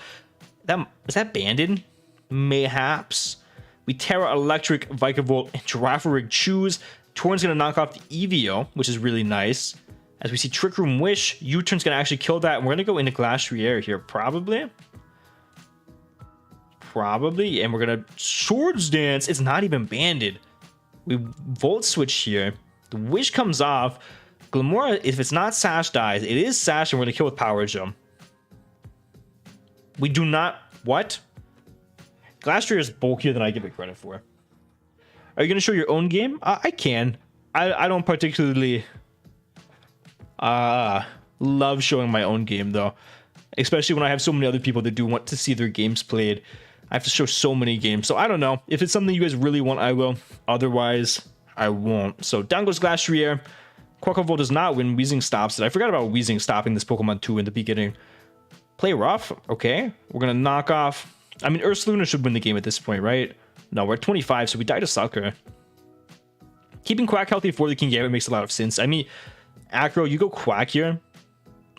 Is that Banded? Mayhaps. We Terra Electric, Vikavolt, and Girafarig choose. Torn's gonna knock off the EVO, which is really nice. As we see Trick Room Wish, U-turn's gonna actually kill that, and we're gonna go into Glastrier here, probably, and we're gonna Swords Dance. It's not even banded. We Volt Switch here. The Wish comes off. Glamora, if it's not Sash, dies. It is Sash, and we're gonna kill with Power Gem. We do not. What? Glastrier is bulkier than I give it credit for. Are you gonna show your own game? I can. I don't particularly love showing my own game though, especially when I have so many other people that do want to see their games played. I have to show so many games, so I don't know. If it's something you guys really want, I will. Otherwise, I won't. So down goes Glastrier. Quacklevolt does not win. Weezing stops it. I forgot about Weezing stopping this Pokemon too in the beginning. Play rough. Okay, we're gonna knock off. I mean, Ursaluna should win the game at this point, right? No, we're at 25, so we die to Sucker. Keeping Quack healthy for the King Gambit makes a lot of sense. I mean, Acro, you go Quack here.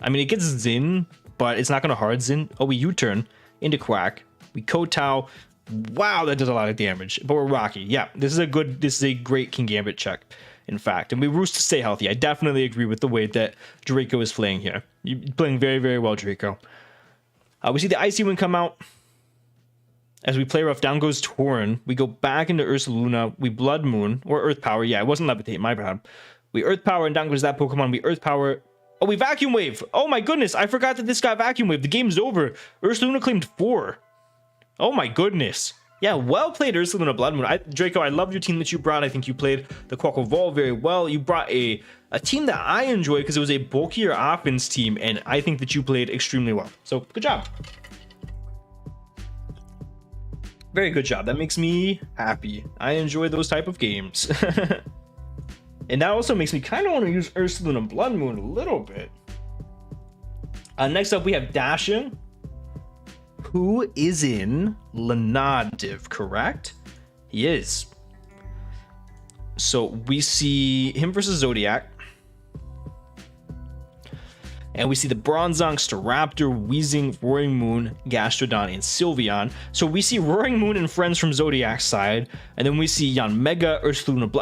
I mean, it gets Zin, but it's not going to hard Zin. Oh, we U-turn into Quack. We Kotao. Wow, that does a lot of damage. But we're Rocky. Yeah, this is a great King Gambit check, in fact. And we Roost to stay healthy. I definitely agree with the way that Draco is playing here. You're playing very, very well, Draco. We see the Icy Wind come out. As we play rough, down goes Torn. We go back into Ursaluna. We Blood Moon, or Earth Power. Yeah, it wasn't Levitate, my bad. We Earth Power, and down goes that Pokemon. We Earth Power. Oh, we Vacuum Wave. Oh my goodness, I forgot that this got Vacuum Wave. The game's over. Ursaluna claimed 4. Oh my goodness. Yeah, well played, Ursaluna Blood Moon. Draco, I love your team that you brought. I think you played the Quacklevolt very well. You brought a team that I enjoyed because it was a bulkier offense team, and I think that you played extremely well. So, good job. Very good job. That makes me happy. I enjoy those type of games. And that also makes me kind of want to use Ursaluna Blood Moon a little bit. Next up, we have Dasha, who is in Lenadiv, correct? He is. So we see him versus Zodiac. And we see the Bronzong, Staraptor, Weezing, Roaring Moon, Gastrodon, and Sylveon. So we see Roaring Moon and friends from Zodiac's side. And then we see Yanmega,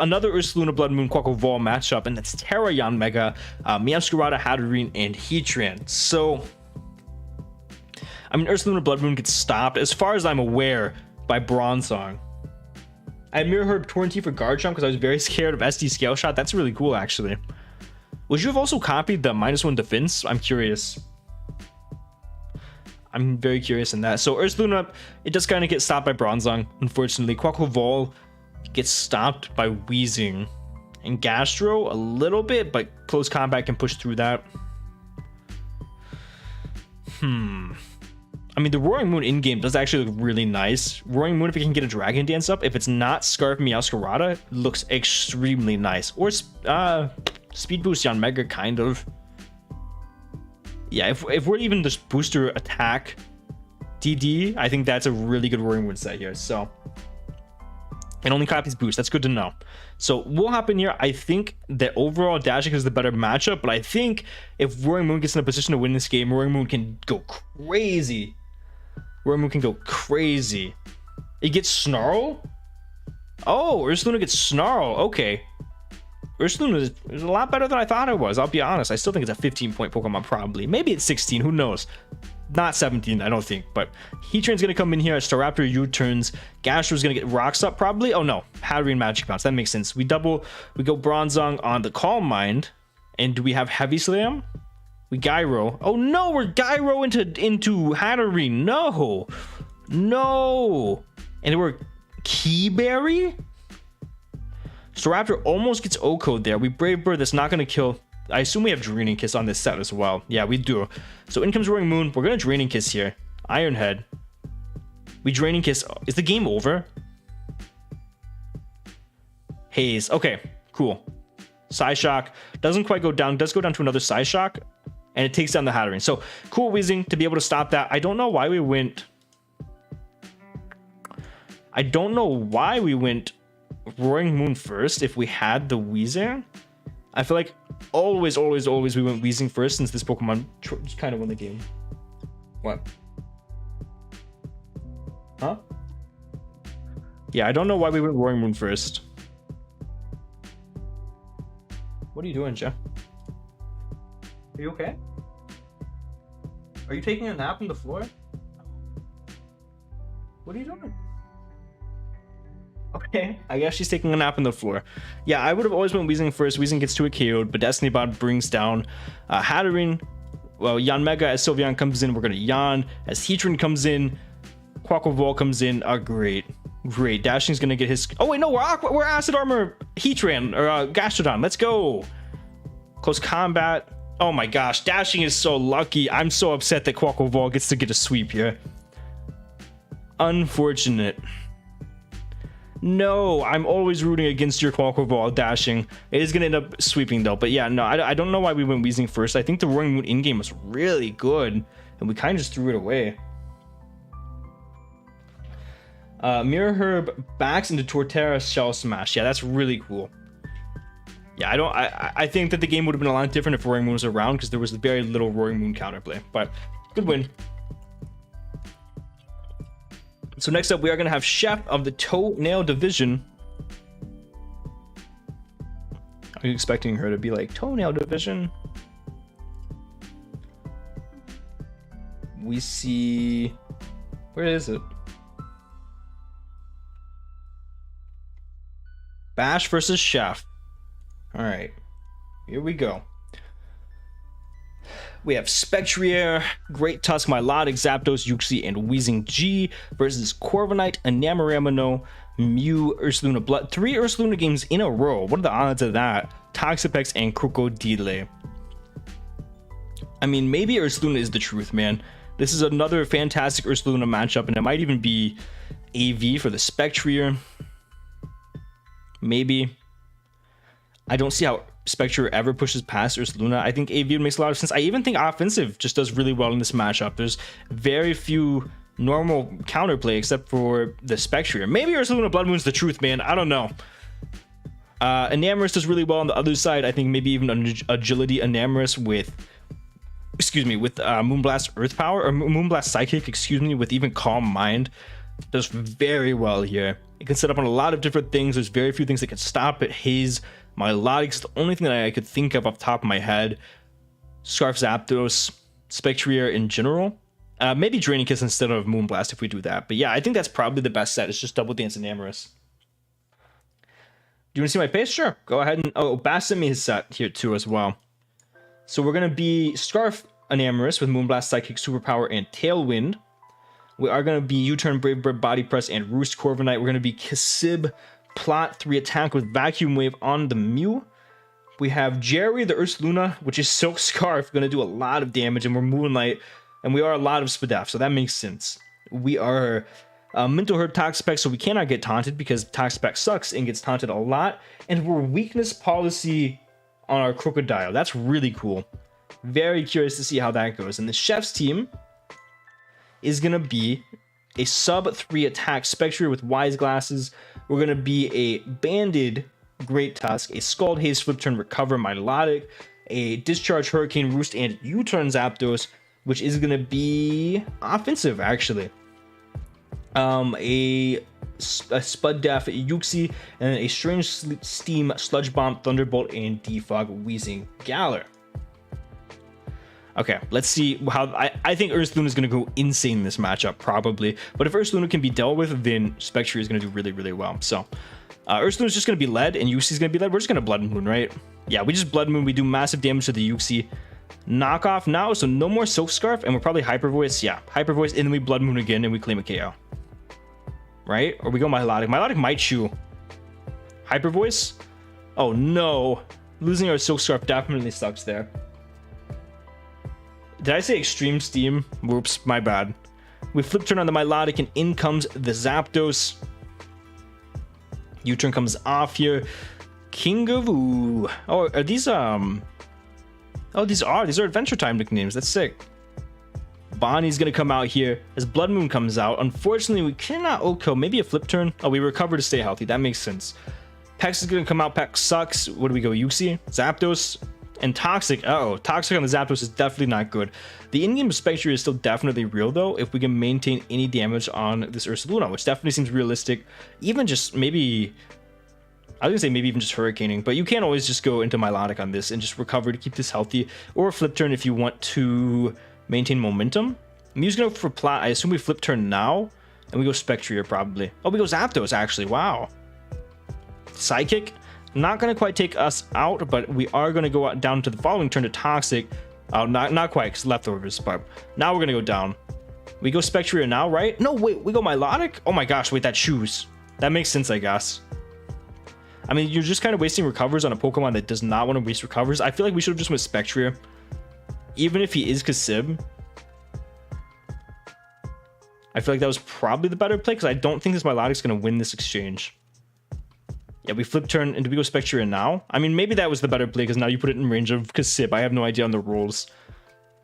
another Ursaluna Blood Moon Quacklevolt matchup. And that's Terra Yanmega, Meowscarada, Hatterene, and Heatran. So, I mean, Ursaluna Blood Moon gets stopped, as far as I'm aware, by Bronzong. I Mirror Herb Torrentee for Garchomp because I was very scared of SD Scale Shot. That's really cool, actually. Would you have also copied the -1 defense? I'm curious. I'm very curious in that. So Ursaluna, it does kind of get stopped by Bronzong, unfortunately. Quacklevolt gets stopped by Weezing. And Gastro a little bit, but close combat can push through that. I mean, the Roaring Moon in-game does actually look really nice. Roaring Moon, if it can get a Dragon Dance up, if it's not Scarf Meowscarada, looks extremely nice. Or Speed Boost Yanmega, kind of. Yeah, if we're even just booster attack DD, I think that's a really good Roaring Moon set here. So it only copies boost. That's good to know. So we'll hop in here. I think that overall Dashik is the better matchup, but I think if Roaring Moon gets in a position to win this game, Roaring Moon can go crazy. Roaring Moon can go crazy. It gets Snarl. Oh, Ursaluna gets Snarl. Okay. Ursaluna is a lot better than I thought it was. I'll be honest. I still think it's a 15-point Pokemon, probably. Maybe it's 16. Who knows? not 17, I don't think, but Heatran's gonna come in here. Staraptor U-turns. Gastro's gonna get rocks up probably. Oh no, Hatterene Magic Bounce. That makes sense. We go Bronzong on the Calm Mind. And do we have Heavy Slam? We Gyro. Oh no, we're Gyro into Hatterene. No. And we're Keyberry? Staraptor almost gets O-Code there. We Brave Bird. That's not gonna kill. I assume we have Draining Kiss on this set as well. Yeah, we do. So in comes Roaring Moon. We're gonna Draining Kiss here. Iron Head. We Draining Kiss. Is the game over? Haze. Okay, cool. Psyshock. Doesn't quite go down. Does go down to another Psyshock. And it takes down the Hatterene. So cool Weezing to be able to stop that. I don't know why we went Roaring Moon first if we had the Weezing. I feel like always we went Weezing first since this Pokemon just kind of won the game. What? Huh? Yeah, I don't know why we went Roaring Moon first. What are you doing, Jeff? Are you okay? Are you taking a nap on the floor? What are you doing? Okay, I guess she's taking a nap on the floor. Yeah, I would have always went Weezing first. Weezing gets to a KO'd, but Destiny Bot brings down Hatterene. Well, Yanmega as Sylveon comes in, we're gonna Yan. As Heatran comes in, Quaquaval comes in. Great. Dashing's gonna get his. Oh wait, no, we're Acid Armor Heatran or Gastrodon. Let's go. Close combat. Oh my gosh, Dashing is so lucky. I'm so upset that Quaquaval gets to get a sweep here. Unfortunate. No, I'm always rooting against your Quaquaval, Dashing. It is going to end up sweeping though. But yeah, no, I don't know why we went Weezing first. I think the Roaring Moon in-game was really good. And we kind of just threw it away. Mirror Herb backs into Torterra Shell Smash. Yeah, that's really cool. Yeah, I think that the game would have been a lot different if Roaring Moon was around because there was very little Roaring Moon counterplay. But good win. So next up, we are going to have Chef of the Toenail Division. Are you expecting her to be like, Toenail Division? We see... Where is it? Bash versus Chef. All right, here we go. We have Spectrier, Great Tusk, Milotic, Zapdos, Uxie, and Weezing G versus Corviknight, Anamoramino, Mew, Ursaluna Blood. 3 Ursaluna games in a row. What are the odds of that? Toxapex and Crocodile. I mean, maybe Ursaluna is the truth, man. This is another fantastic Ursaluna matchup, and it might even be AV for the Spectrier. Maybe. I don't see how Spectre ever pushes past Ursaluna. I think AV makes a lot of sense. I even think offensive just does really well in this matchup. There's very few normal counterplay except for the Spectre. Maybe Ursaluna Blood Moon's the truth, man. I don't know. Enamorus does really well on the other side. I think maybe even Agility Enamorus with Moonblast Earth Power or Moonblast Psychic, with even Calm Mind does very well here. It can set up on a lot of different things. There's very few things that can stop it. Haze, Milotic's the only thing that I could think of off the top of my head. Scarf Zapdos, Spectrier in general. Maybe Draining Kiss instead of Moonblast if we do that. But yeah, I think that's probably the best set. It's just Double Dance and Amorous. Do you want to see my pace? Sure. Go ahead and... Oh, Bass sent me his set here too as well. So we're going to be Scarf Enamorous with Moonblast, Psychic, Superpower, and Tailwind. We are going to be U-Turn, Brave Bird, Body Press, and Roost Corviknight. We're going to be Kisib, Plot 3 Attack with Vacuum Wave on the Mew. We have Jerry the Ursaluna, which is Silk Scarf, going to do a lot of damage, and we're Moonlight, and we are a lot of Spadaf, so that makes sense. We are Mental Herb Toxapex, so we cannot get taunted because Toxapex sucks and gets taunted a lot, and we're Weakness Policy on our Crocodile. That's really cool. Very curious to see how that goes. And the Chef's team is going to be a sub 3 attack Spectre with Wise Glasses. We're going to be a Banded Great Tusk, a Scald Haze Flip Turn Recover Milotic, a Discharge Hurricane Roost, and U-Turn Zapdos, which is going to be offensive actually. A Spud Def Uxie, and a Strange Steam Sludge Bomb Thunderbolt and Defog Weezing Galar. Okay, let's see how... I think Ursaluna is going to go insane in this matchup, probably. But if Ursaluna can be dealt with, then Spectre is going to do really, really well. So, Ursaluna is just going to be led, and Yuxi's going to be led. We're just going to Blood Moon, right? Yeah, we just Blood Moon. We do massive damage to the Yuxi. Knockoff now, so no more Silk Scarf, and we're probably Hyper Voice. Yeah, Hyper Voice, and then we Blood Moon again, and we claim a KO. Right? Or we go Milotic. Milotic might chew. Hyper Voice? Oh, no. Losing our Silk Scarf definitely sucks there. Did I say Extreme Steam? Whoops, my bad. We flip turn on the Milotic, and in comes the Zapdos. U-turn comes off here. King of Ooh. Oh, are these Oh, these are Adventure Time nicknames. That's sick. Bonnie's gonna come out here as Blood Moon comes out. Unfortunately, we cannot OHKO. Maybe a flip turn. Oh, we recover to stay healthy. That makes sense. Pex is gonna come out. Pex sucks. What do we go? Yuxi, Zapdos, and Toxic. Uh-oh, Toxic on the Zapdos is definitely not good. The in-game Spectre is still definitely real, though, if we can maintain any damage on this Ursaluna, which definitely seems realistic. Even just maybe... I was gonna say maybe even just Hurricaning, but you can't always just go into Milotic on this and just recover to keep this healthy, or flip turn if you want to maintain momentum. Mew's gonna go for Plat. I assume we flip turn now, and we go Spectre probably. Oh, we go Zapdos actually. Wow. Psychic, not gonna quite take us out, but we are gonna go down to the following turn to Toxic. Oh, not quite, because leftovers, but now we're gonna go down. We go Spectre now, right? No, wait, we go Milotic? Oh my gosh, wait, that chews. That makes sense, I guess. I mean, you're just kind of wasting recovers on a Pokemon that does not want to waste recovers. I feel like we should have just went Spectre. Even if he is Kasib. I feel like that was probably the better play, because I don't think this Milotic's going to win this exchange. Yeah, we flip turn, and do we go Spectre now? I mean, maybe that was the better play, because now you put it in range of Kasib. I have no idea on the rolls.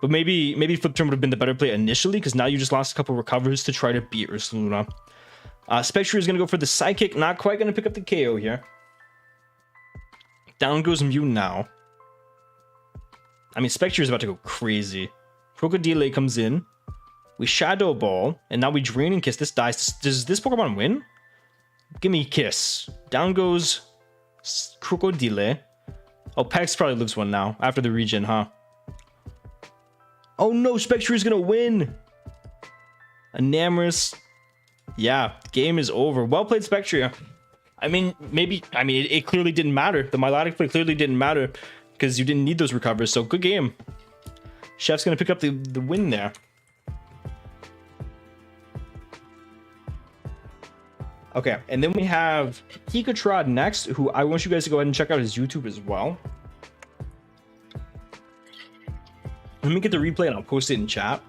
But maybe flip turn would have been the better play initially, because now you just lost a couple recovers to try to beat Ursaluna. Spectre is going to go for the Psychic. Not quite going to pick up the KO here. Down goes Mew now. I mean, Spectre is about to go crazy. Crocodile comes in. We Shadow Ball. And now we Drain and Kiss. This dies. Does this Pokemon win? Give me Kiss. Down goes Crocodile. Oh, Pex probably lives one now. After the regen, huh? Oh no, Spectre is going to win. Enamorous. Yeah, game is over. Well played, Spectre. I mean, it clearly didn't matter. The Milotic play clearly didn't matter because you didn't need those recovers. So good game. Chef's going to pick up the win there. Okay, and then we have Pikatrod next, who I want you guys to go ahead and check out his YouTube as well. Let me get the replay and I'll post it in chat.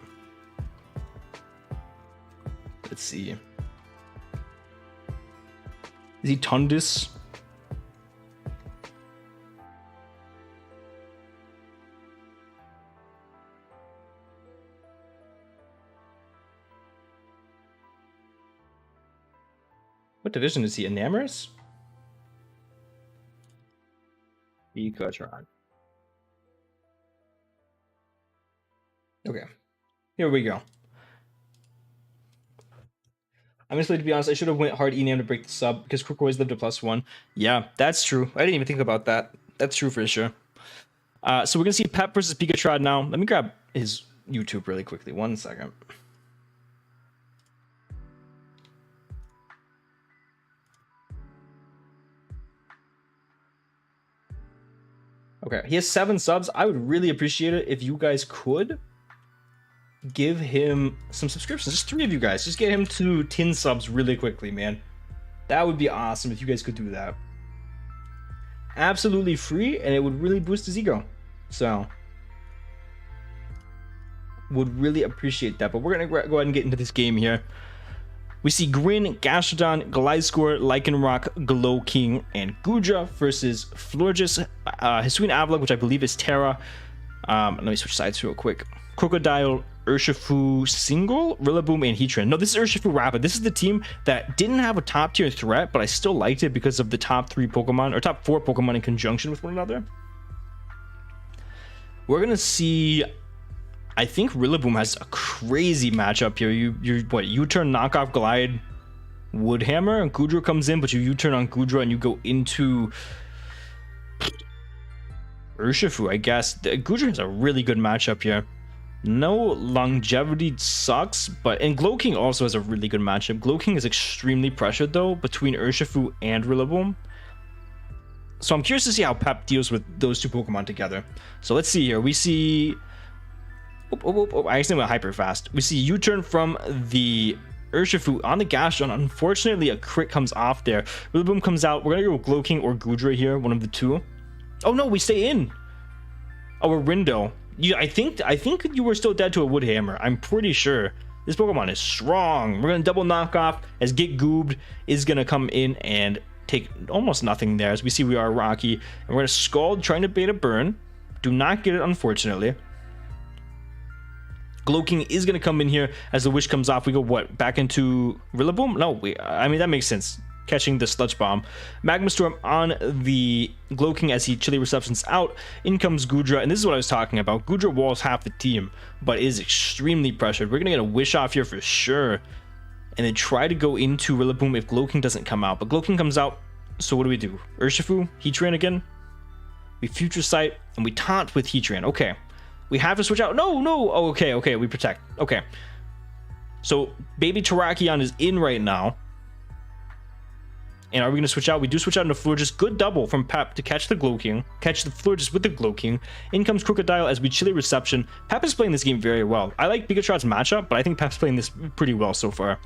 Let's see. Is he Tundus? What division is he? Enamorous? Pikachu. Okay, here we go. Honestly, to be honest, I should have went hard Enam to break the sub because Crook always lived a +1. Yeah, that's true. I didn't even think about that. That's true for sure. So we're gonna see Pep versus Pikachu now. Let me grab his YouTube really quickly. 1 second. Okay, he has 7 subs. I would really appreciate it if you guys could give him some subscriptions. Just 3 of you guys. Just get him to 10 subs really quickly, man. That would be awesome if you guys could do that. Absolutely free, and it would really boost his ego. So, would really appreciate that. But we're going to go ahead and get into this game here. We see Grin, Gastrodon, Gliscor, Lycanroc, Glow-King, and Goodra versus Florges, Hisuian Avalok, which I believe is Terra. Let me switch sides real quick. Crocodile, Urshifu Single, Rillaboom, and Heatran. No, this is Urshifu Rapid. This is the team that didn't have a top tier threat, but I still liked it because of the top 3 Pokemon, or top 4 Pokemon in conjunction with one another. We're going to see... I think Rillaboom has a crazy matchup here. U-turn, knockoff Glide, Woodhammer, and Goodra comes in, but you U-turn on Goodra and you go into Urshifu, I guess. The Goodra is a really good matchup here. No longevity sucks, and Gloking also has a really good matchup. Gloking is extremely pressured though between Urshifu and Rillaboom. So I'm curious to see how Pep deals with those two Pokemon together. So let's see here. We see... I accidentally went hyper fast. We see U-turn from the Urshifu on the Gastron. Unfortunately, a crit comes off there. Rillaboom comes out. We're going to go Gloking or Goodra here, one of the two. Oh no, we stay in. Oh, we're Rindo. I think you were still dead to a Wood Hammer. I'm pretty sure. This Pokemon is strong. We're going to double knock off as Get Goobed is going to come in and take almost nothing there. As we see, we are Rocky. And we're going to Scald, trying to bait a burn. Do not get it, unfortunately. Gloking is going to come in here as the Wish comes off. We go, what, back into Rillaboom? No, I mean, that makes sense. Catching the Sludge Bomb. Magma Storm on the Gloking as he Chili Reception's out. In comes Goodra, and this is what I was talking about. Goodra walls half the team, but is extremely pressured. We're going to get a Wish off here for sure. And then try to go into Rillaboom if Gloking doesn't come out. But Gloking comes out, so what do? Urshifu, Heatran again. We Future Sight, and we taunt with Heatran. Okay. We have to switch out. No. Oh, okay. We protect. Okay. So, Baby Terrakion is in right now. And are we going to switch out? We do switch out into Florges. Good double from Pep to catch the Gloking. Catch the Florges with the Gloking. In comes Crocodile as we Chili Reception. Pep is playing this game very well. I like Pikachu's matchup, but I think Pep's playing this pretty well so far.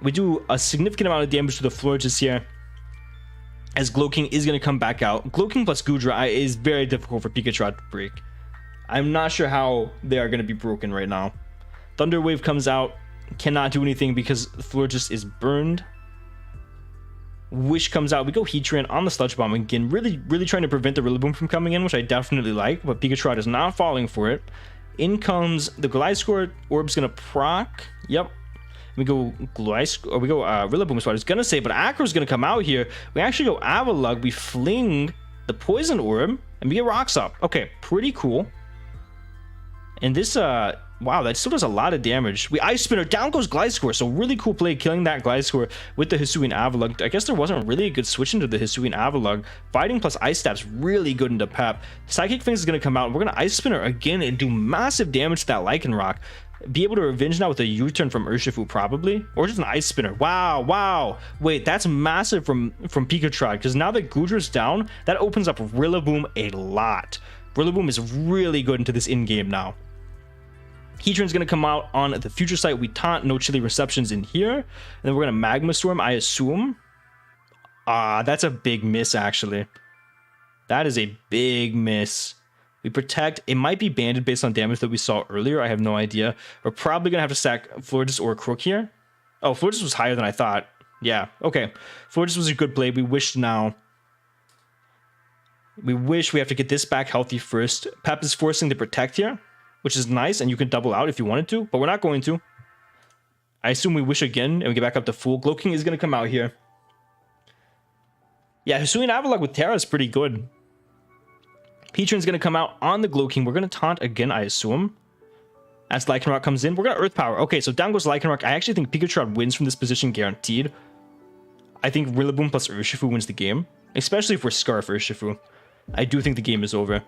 We do a significant amount of damage to the Florges here, as Gloking is going to come back out. Gloking plus Goodra is very difficult for Pikachu to break. I'm not sure how they are going to be broken right now. Thunder Wave comes out. Cannot do anything because Florges is burned. Wish comes out. We go Heatran on the Sludge Bomb again. Really trying to prevent the Rillaboom from coming in, which I definitely like, but Pikachu is not falling for it. In comes the Gliscor. Orb's going to proc. Yep. We go Gliscor, or we go Rillaboom is what I was going to say, but Acro's going to come out here. We actually go Avalugg. We fling the Poison Orb, and we get Rocks up. Okay, pretty cool. And this, wow, that still does a lot of damage. We Ice Spinner, down goes Gliscor. So really cool play killing that Gliscor with the Hisuian Avalugg. I guess there wasn't really a good switch into the Hisuian Avalugg. Fighting plus Ice Stab's really good into Pep. Psychic Fangs is going to come out. We're going to Ice Spinner again and do massive damage to that Lycanroc. Be able to revenge now with a U-turn from Urshifu probably. Or just an Ice Spinner. Wow. Wait, that's massive from Pikachu. Because now that Goodra's down, that opens up Rillaboom a lot. Rillaboom is really good into this in-game now. Heatran's going to come out on the Future Sight. We taunt, no Chili Receptions in here. And then we're going to Magma Storm, I assume. That's a big miss, actually. That is a big miss. We protect. It might be banded based on damage that we saw earlier. I have no idea. We're probably going to have to sack Florges or Crook here. Oh, Florges was higher than I thought. Yeah, okay. Florges was a good play. We wish now. We wish we have to get this back healthy first. Pep is forcing the Protect here, which is nice, and you can double out if you wanted to, but we're not going to. I assume we wish again, and we get back up to full. Gloking is going to come out here. Yeah, Hisuian Avalugg with Terra is pretty good. Heatran's going to come out on the Gloking. We're going to taunt again, I assume. As Lycanroc comes in, we're going to Earth Power. Okay, so down goes Lycanroc. I actually think Pikachu wins from this position, guaranteed. I think Rillaboom plus Urshifu wins the game, especially if we're Scarf Urshifu. I do think the game is over.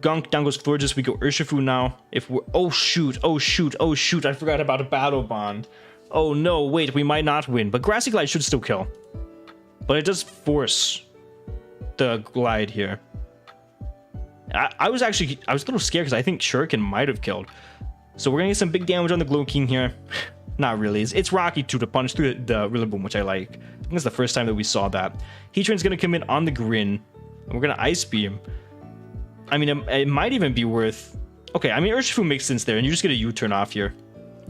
Gunk, down goes Florges. We go Urshifu now. If we're... Oh, shoot. I forgot about a Battle Bond. Oh, no. Wait, we might not win. But Grassy Glide should still kill. But it does force the Glide here. I was a little scared because I think Shuriken might have killed. So we're going to get some big damage on the Gloking here. Not really. It's Rocky too to punish through the Rillaboom, which I like. I think it's the first time that we saw that. Heatran's going to come in on the Grin. And we're going to Ice Beam. I mean, it might even be worth... Okay, I mean, Urshifu makes sense there, and you just get a U-turn off here.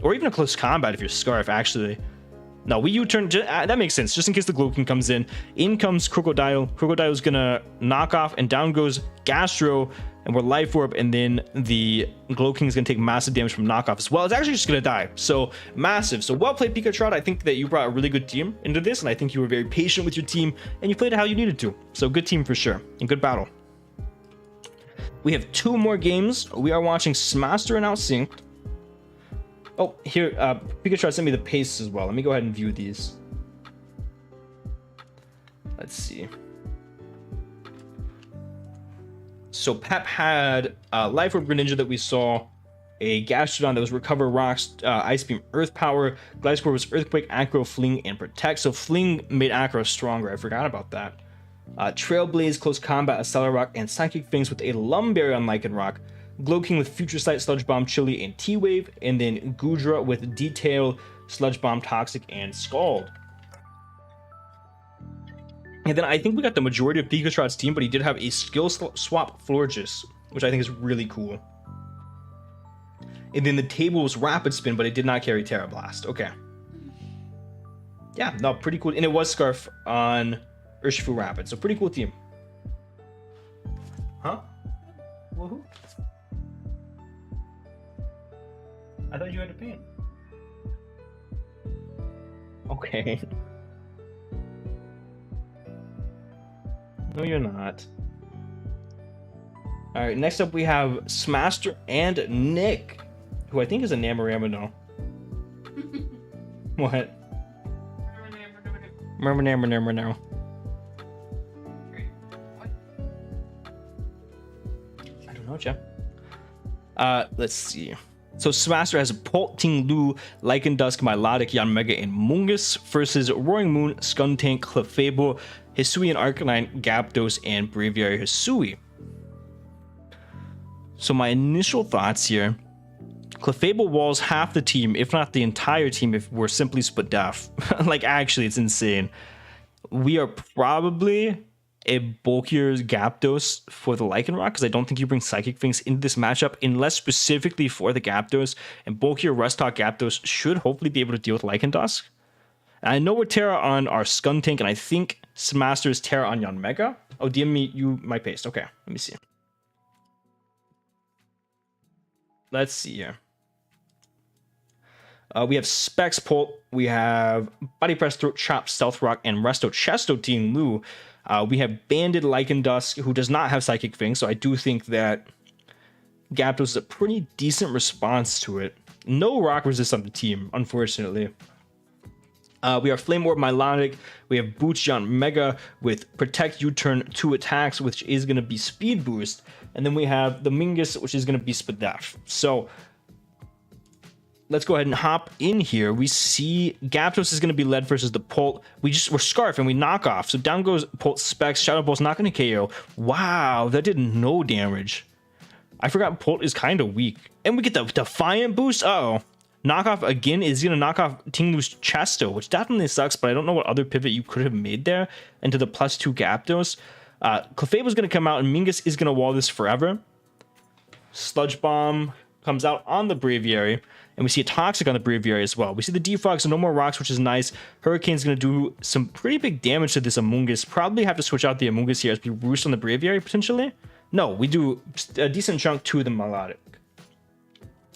Or even a close combat if you're Scarf, actually. No, we U-turn... that makes sense, just in case the Gloking comes in. In comes Crocodile. Crocodile's gonna knock off, and down goes Gastro, and we're Life Orb, and then the Gloking is gonna take massive damage from knockoff as well. It's actually just gonna die, so massive. So well played, Pikachu. I think that you brought a really good team into this, and I think you were very patient with your team, and you played it how you needed to. So good team for sure, and good battle. We have 2 more games. We are watching Smaster and Outsynced. Oh, here, Pikachu sent me the pastes as well. Let me go ahead and view these. Let's see. So Pep had Life Orb Greninja that we saw, a Gastrodon that was Recover Rocks, Ice Beam, Earth Power, Gliscor was Earthquake, Acro, Fling, and Protect. So Fling made Acro stronger. I forgot about that. Trailblaze, Close Combat, Acceler Rock, and Psychic Fangs with a Lumberry on Lycanroc. Glow King with Future Sight, Sludge Bomb, Chili, and T-Wave. And then Goodra with Detail, Sludge Bomb, Toxic, and Scald. And then I think we got the majority of Pikachu's team, but he did have a skill swap Florges, which I think is really cool. And then the table was Rapid Spin, but it did not carry Terra Blast. Okay. Yeah, no, pretty cool. And it was Scarf on Urshifu Rapid, so pretty cool team. Huh? Woohoo? I thought you had to paint. Okay. No, you're not. Alright, next up we have Smaster and Nick, who I think is a Namarama. What? Namarama. I don't know, Jeff. Let's see. So Smaster has Polt, Ting-Lu, Lycan Dusk, Milotic, Yanmega, and Mungus versus Roaring Moon, Skuntank, Clefable, Hisui and Arcanine, Gyarados, and Braviary Hisui. So my initial thoughts here, Clefable walls half the team, if not the entire team, if we're simply split def. Like, actually, it's insane. We are probably a bulkier Gyarados for the Lycanroc, because I don't think you bring Psychic Fangs into this matchup, unless specifically for the Gyarados, and bulkier Restock Gyarados should hopefully be able to deal with Lycan Dusk. And I know we're Terra on our Skuntank, and I think Smaster is Terra on Yanmega. Oh, DM me you my paste. Okay, let me see. Let's see here. We have Specs Polt, we have Body Press, Throat Chop, Stealth Rock, and Resto Chesto Team Lu. We have Banded Lycan Dusk, who does not have Psychic Fang, so I do think that Gyarados is a pretty decent response to it. No Rock Resist on the team, unfortunately. We have Flame Orb Milotic, we have Boots Yanmega with Protect U-Turn 2 attacks, which is going to be Speed Boost, and then we have the Mingus, which is going to be Spadaf. So let's go ahead and hop in here. We see Gyarados is going to be led versus the Polt. We're Scarf and we knock off. So down goes Polt Specs. Shadow Pulse not going to KO. Wow, that did no damage. I forgot Polt is kind of weak. And we get the Defiant boost. Uh-oh. Knockoff again is going to knock off Ting-Lu's Chesto, which definitely sucks, but I don't know what other pivot you could have made there into the +2 Gyarados. Clefable's going to come out and Mingus is going to wall this forever. Sludge Bomb comes out on the Braviary. And we see a Toxic on the Braviary as well. We see the Defog, so no more rocks, which is nice. Hurricane's going to do some pretty big damage to this Amoonguss. Probably have to switch out the Amoonguss here as we roost on the Braviary, potentially. No, we do a decent chunk to the Milotic.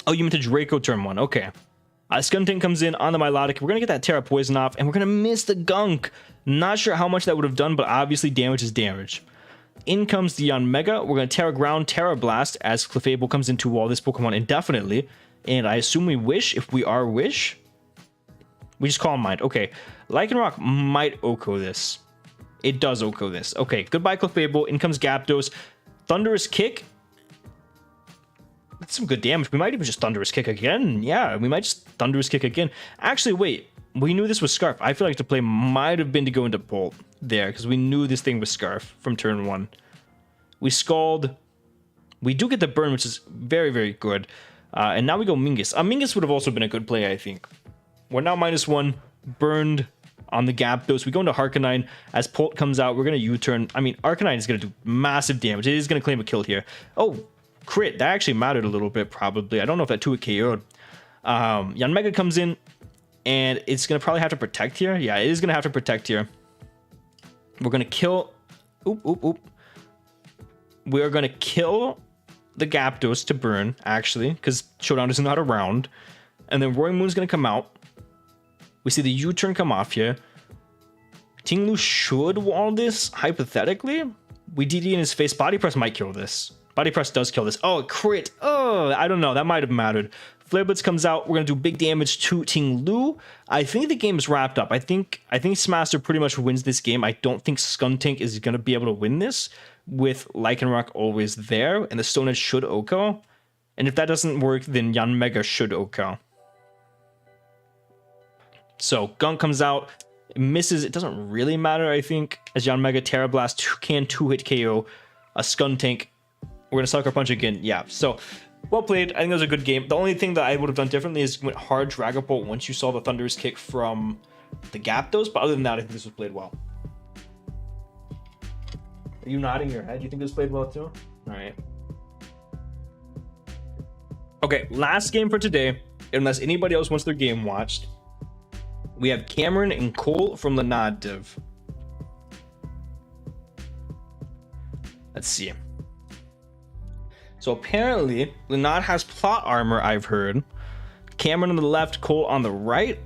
Oh, you meant the Draco turn 1. Okay. Skuntank comes in on the Milotic. We're going to get that Terra Poison off, and we're going to miss the Gunk. Not sure how much that would have done, but obviously damage is damage. In comes the Yanmega. We're going to Terra Ground, Terra Blast, as Clefable comes in to wall this Pokemon indefinitely. And I assume we Wish. If we are Wish, we just Calm Mind. Okay. Lycanroc might Oko this. It does Oko this. Okay. Goodbye, Clefable. In comes Gyarados. Thunderous Kick. That's some good damage. We might even just Thunderous Kick again. Yeah, we might just Thunderous Kick again. Actually, wait. We knew this was Scarf. I feel like the play might have been to go into Bolt there, because we knew this thing was Scarf from turn 1. We Scald. We do get the Burn, which is very, very good. And now we go Mingus. Mingus would have also been a good play, I think. We're now -1, burned on the Gyarados. We go into Arcanine. As Polt comes out, we're going to U-turn. I mean, Arcanine is going to do massive damage. It is going to claim a kill here. Oh, crit. That actually mattered a little bit, probably. I don't know if that 2-hit KO'd. Yanmega comes in, and it's going to probably have to Protect here. Yeah, it is going to have to Protect here. We're going to kill... Oop. We are going to kill the Gyarados to burn, actually, because Showdown is not around. And then Roaring Moon's going to come out. We see the U-turn come off here. Ting-Lu should wall this, hypothetically. We DD in his face. Body Press might kill this. Body Press does kill this. Oh, crit. Oh, I don't know. That might have mattered. Flare Blitz comes out. We're going to do big damage to Ting-Lu. I think the game is wrapped up. I think Smaster pretty much wins this game. I don't think Skuntank is going to be able to win this. with Lycanroc always there, and the Stone Edge should OHKO. And if that doesn't work, then Yanmega should OHKO. So Gunk comes out, it misses. It doesn't really matter, I think, as Yanmega Terra Blast can 2-hit KO a Skuntank. We're gonna Sucker Punch again. Yeah, so well played. I think it was a good game. The only thing that I would have done differently is went hard Dragapult once you saw the Thunderous Kick from the Gyapdos, but other than that, I think this was played well. Are you nodding your head? You think this played well too? All right. Okay, last game for today, unless anybody else wants their game watched. We have Cameron and Cole from Lanad Div. Let's see. So apparently, Lanad has plot armor, I've heard. Cameron on the left, Cole on the right.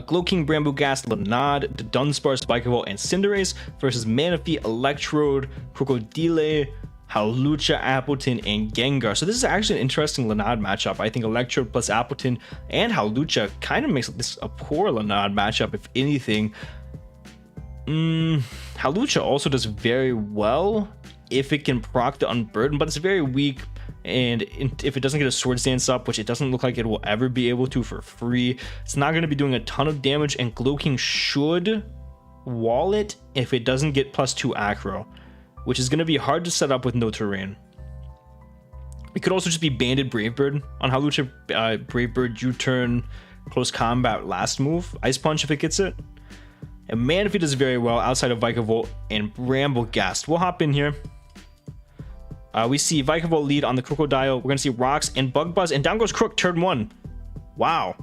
Gloking, Bramblegast, Lanad, Dunsparce, Vikavolt, and Cinderace versus Manaphy, Electrode, Crocodile, Hawlucha, Appleton, and Gengar. So this is actually an interesting Lanad matchup. I think Electrode plus Appleton and Hawlucha kind of makes this a poor Lanad matchup, if anything. Hawlucha also does very well if it can proc the Unburden, but it's very weak. And if it doesn't get a Swords Dance up, which it doesn't look like it will ever be able to for free, it's not going to be doing a ton of damage, and Gloking should wall it if it doesn't get +2 Acro, which is going to be hard to set up with no terrain. It could also just be Banded Brave Bird on Hawlucha. Brave Bird, U-turn, close combat, last move, Ice Punch if it gets it. And Manaphy does very well outside of Vikavolt and Bramblegast. We'll hop in here. We see Vikavolt lead on the Crocodile. We're going to see Rocks and Bug Buzz, and down goes Crook, turn 1. Wow.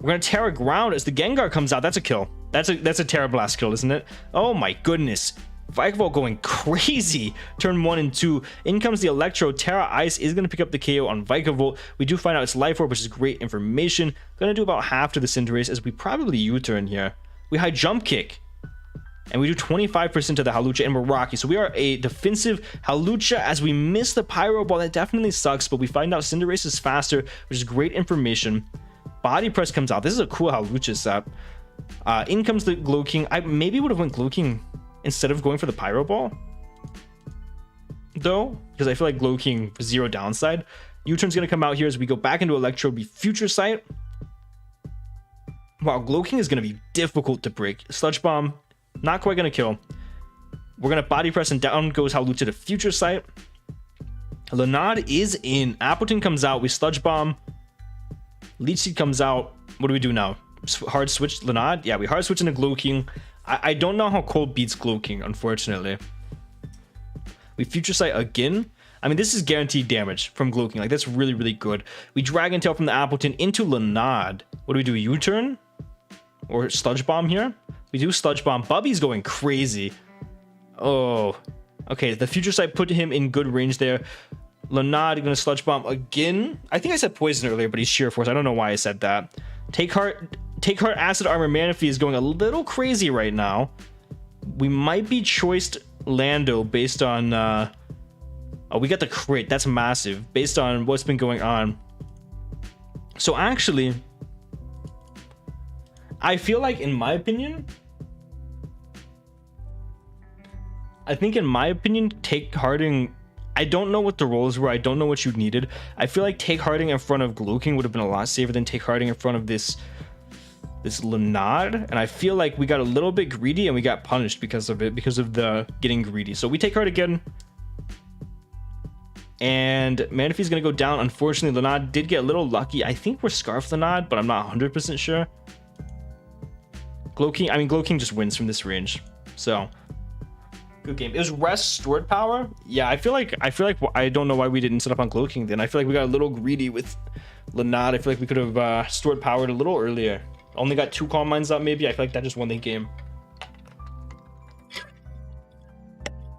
We're going to Terra Ground as the Gengar comes out. That's a kill. That's a Terra Blast kill, isn't it? Oh my goodness. Vikavolt going crazy. Turn 1 and 2. In comes the Electro. Terra Ice is going to pick up the KO on Vikavolt. We do find out it's Life Orb, which is great information. Going to do about half to the Cinderace as we probably U-turn here. We high Jump Kick. And we do 25% to the Hawlucha, and we're rocky. So we are a defensive Hawlucha as we miss the Pyro Ball. That definitely sucks, but we find out Cinderace is faster, which is great information. Body Press comes out. This is a cool Hawlucha set. In comes the Gloking. I maybe would have went Gloking instead of going for the Pyro Ball, though, because I feel like Gloking 0 downside. U-turn's going to come out here as we go back into Electro, be Future Sight. Wow, Gloking is going to be difficult to break. Sludge Bomb. Not quite going to kill. We're going to Body Press, and down goes Hawlucha to Future Sight. Lanad is in. Appleton comes out. We Sludge Bomb. Leech Seed comes out. What do we do now? Hard switch Lanad? Yeah, we hard switch into Gloking. I don't know how Cole beats Gloking, unfortunately. We Future Sight again. I mean, this is guaranteed damage from Gloking. Like, that's really, really good. We Dragon Tail from the Appleton into Lanad. What do we do? U-turn? Or Sludge Bomb here? We do Sludge Bomb. Bubby's going crazy. Oh. Okay, the Future Sight put him in good range there. Lanad going to Sludge Bomb again. I think I said Poison earlier, but he's Sheer Force. I don't know why I said that. Take Heart, Acid Armor. Manaphy is going a little crazy right now. We might be choiced Lando based on... oh, we got the crit. That's massive. Based on what's been going on. So actually... I feel like, in my opinion... I think, in my opinion, Take Harding... I don't know what the roles were. I don't know what you needed. I feel like Take Harding in front of Gloking would have been a lot safer than Take Harding in front of this Lanad. And I feel like we got a little bit greedy and we got punished because of it, because of the getting greedy. So we Take Hard again. And Manaphy's going to go down. Unfortunately, Lanad did get a little lucky. I think we're Scarf Lanad, but I'm not 100% sure. Gloking just wins from this range. So... good game. It was Rest Stored Power. Yeah, I feel like I don't know why we didn't set up on Gloking then. I feel like we got a little greedy with Lanad. I feel like we could have stored powered a little earlier. Only got 2 Calm Minds up maybe. I feel like that just won the game.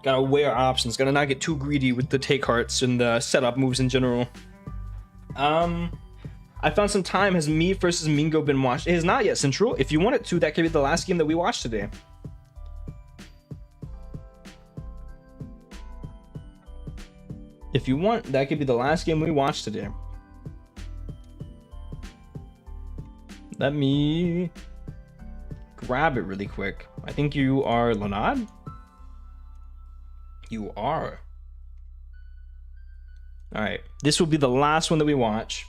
Gotta weigh our options. Gotta not get too greedy with the Take Hearts and the setup moves in general. I found some time. Has Me versus Mingo been watched? It has not yet, Central. If you want it to, that could be the last game that we watch today. If you want, that could be the last game we watch today. Let me grab it really quick. I think you are Lanad. You are. All right, this will be the last one that we watch.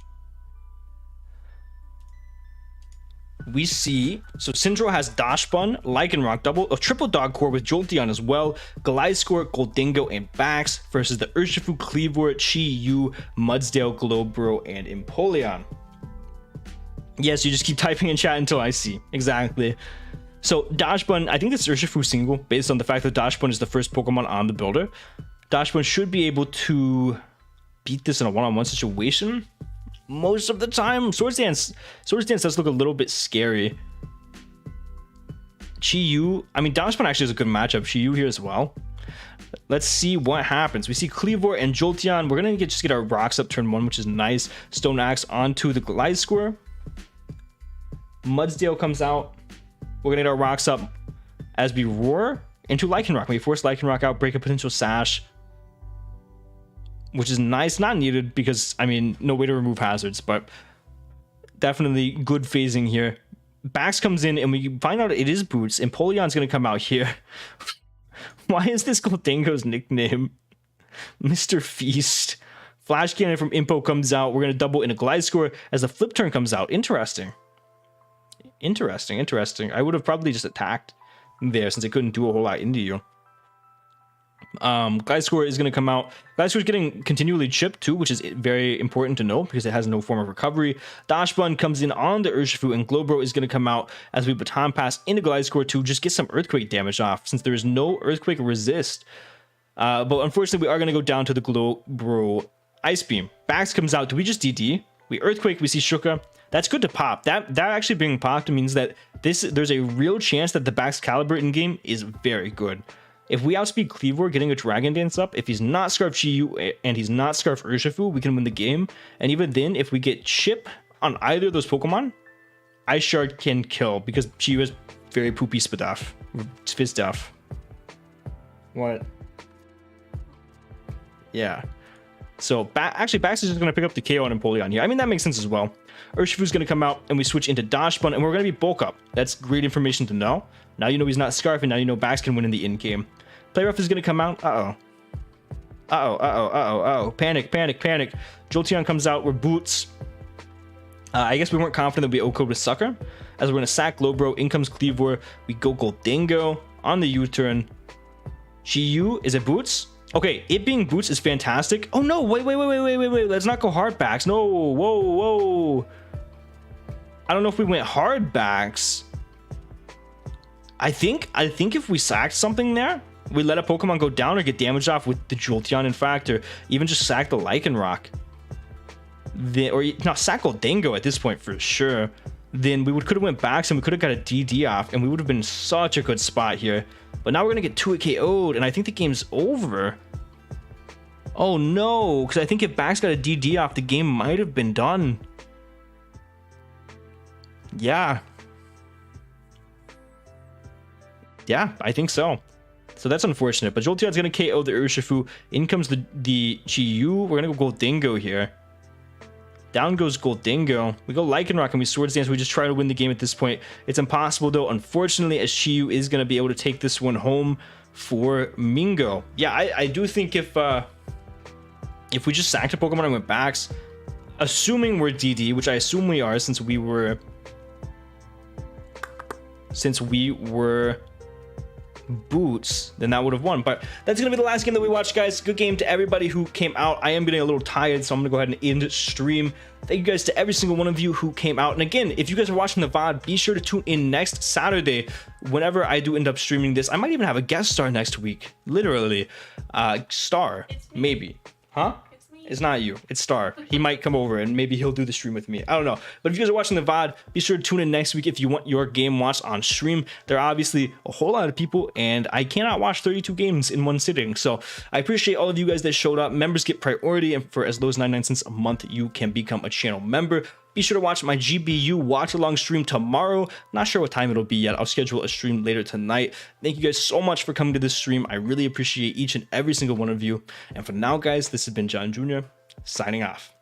We see, so Syndro has Dashbun, Lycanroc, triple dog core with Jolteon as well, Gliscor, Goldingo, and Bax versus the Urshifu, Kleavor, Chi-Yu, Mudsdale, Glowbro, and Empoleon. Yes, you just keep typing in chat until I see. Exactly. So Dashbun, I think this Urshifu single, based on the fact that Dashbun is the first Pokemon on the builder. Dashbun should be able to beat this in a one-on-one situation most of the time. Swords Dance does look a little bit scary. Chi-Yu, I mean, Dashbun actually is a good matchup. Chi-Yu here as well. Let's see what happens. We see Kleavor and Jolteon. We're gonna just get our rocks up turn 1, which is nice. Stone Axe onto the Gliscor. Mudsdale comes out. We're gonna get our rocks up as we roar into Lycanroc. We force Lycanroc out, break a potential sash, which is nice. Not needed because, I mean, no way to remove hazards, but definitely good phasing here. Bax comes in and we find out it is Boots. Empoleon's gonna come out here. Why is this Goldingo's nickname Mr. Feast? Flash Cannon from Impo comes out. We're gonna double in a Gliscor as the flip turn comes out. Interesting. I would have probably just attacked there since it couldn't do a whole lot into you. Gliscor is going to come out. Gliscor is getting continually chipped too, which is very important to know because it has no form of recovery. Dashbun comes in on the Urshifu, and Glowbro is going to come out as we baton pass into Gliscor to just get some Earthquake damage off since there is no Earthquake resist. But unfortunately, we are going to go down to the Glowbro Ice Beam. Bax comes out. Do we just DD? We Earthquake. We see Shuka. That's good to pop. That actually being popped means that there's a real chance that the Bax caliber in game is very good. If we outspeed Kleavor getting a Dragon Dance up, if he's not Scarf Chi-Yu and he's not Scarf Urshifu, we can win the game. And even then, if we get Chip on either of those Pokemon, Ice Shard can kill because Chi-Yu is very poopy Spadaf. Fizduff. What? Yeah. So actually, Bax is just going to pick up the KO on Empoleon here. I mean, that makes sense as well. Urshifu's going to come out and we switch into Dashbun and we're going to be bulk up. That's great information to know. Now you know he's not Scarf and now you know Bax can win in the in game. Play Rough is going to come out. Panic. Jolteon comes out. We're Boots. I guess we weren't confident that we O-code with Sucker. As we're going to sack Glowbro. In comes Kleavor. We go Goldingo on the U-turn. Chi-Yu, is it Boots? Okay, it being Boots is fantastic. Oh no, wait. Let's not go hard Bax. No, whoa. I don't know if we went hard Bax. I think if we sacked something there, we let a Pokemon go down or get damage off with the Jolteon, in fact, or even just sack the Lycanroc. Sack Goldingo at this point for sure. Then we could have went Bax and we could have got a DD off and we would have been in such a good spot here. But now we're going to get 2 KO'd and I think the game's over. Oh no, because I think if Bax got a DD off, the game might have been done. Yeah, I think so. So that's unfortunate. But Jolteon's going to KO the Urshifu. In comes the Chi-Yu. We're going to go Goldingo here. Down goes Goldingo. We go Lycanroc and we Swords Dance. We just try to win the game at this point. It's impossible though, unfortunately, as Chi-Yu is going to be able to take this one home for Mingo. Yeah, I do think if we just sacked a Pokemon and went Bax, assuming we're DD, which I assume we are since we were Boots, then that would have won. But that's gonna be the last game that we watched, guys. Good game to everybody who came out. I am getting a little tired, so I'm gonna go ahead and end stream. Thank you guys to every single one of you who came out. And again, if you guys are watching the VOD, be sure to tune in next Saturday whenever I do end up streaming this. I might even have a guest star next week, literally. Star, maybe. Huh? It's not you, it's Star. He might come over and maybe he'll do the stream with me. I don't know. But if you guys are watching the VOD, be sure to tune in next week if you want your game watched on stream. There are obviously a whole lot of people and I cannot watch 32 games in one sitting. So I appreciate all of you guys that showed up. Members get priority and for as low as 99 cents a month, you can become a channel member. Be sure to watch my GBU watch-along stream tomorrow. Not sure what time it'll be yet. I'll schedule a stream later tonight. Thank you guys so much for coming to this stream. I really appreciate each and every single one of you. And for now, guys, this has been John Jr. signing off.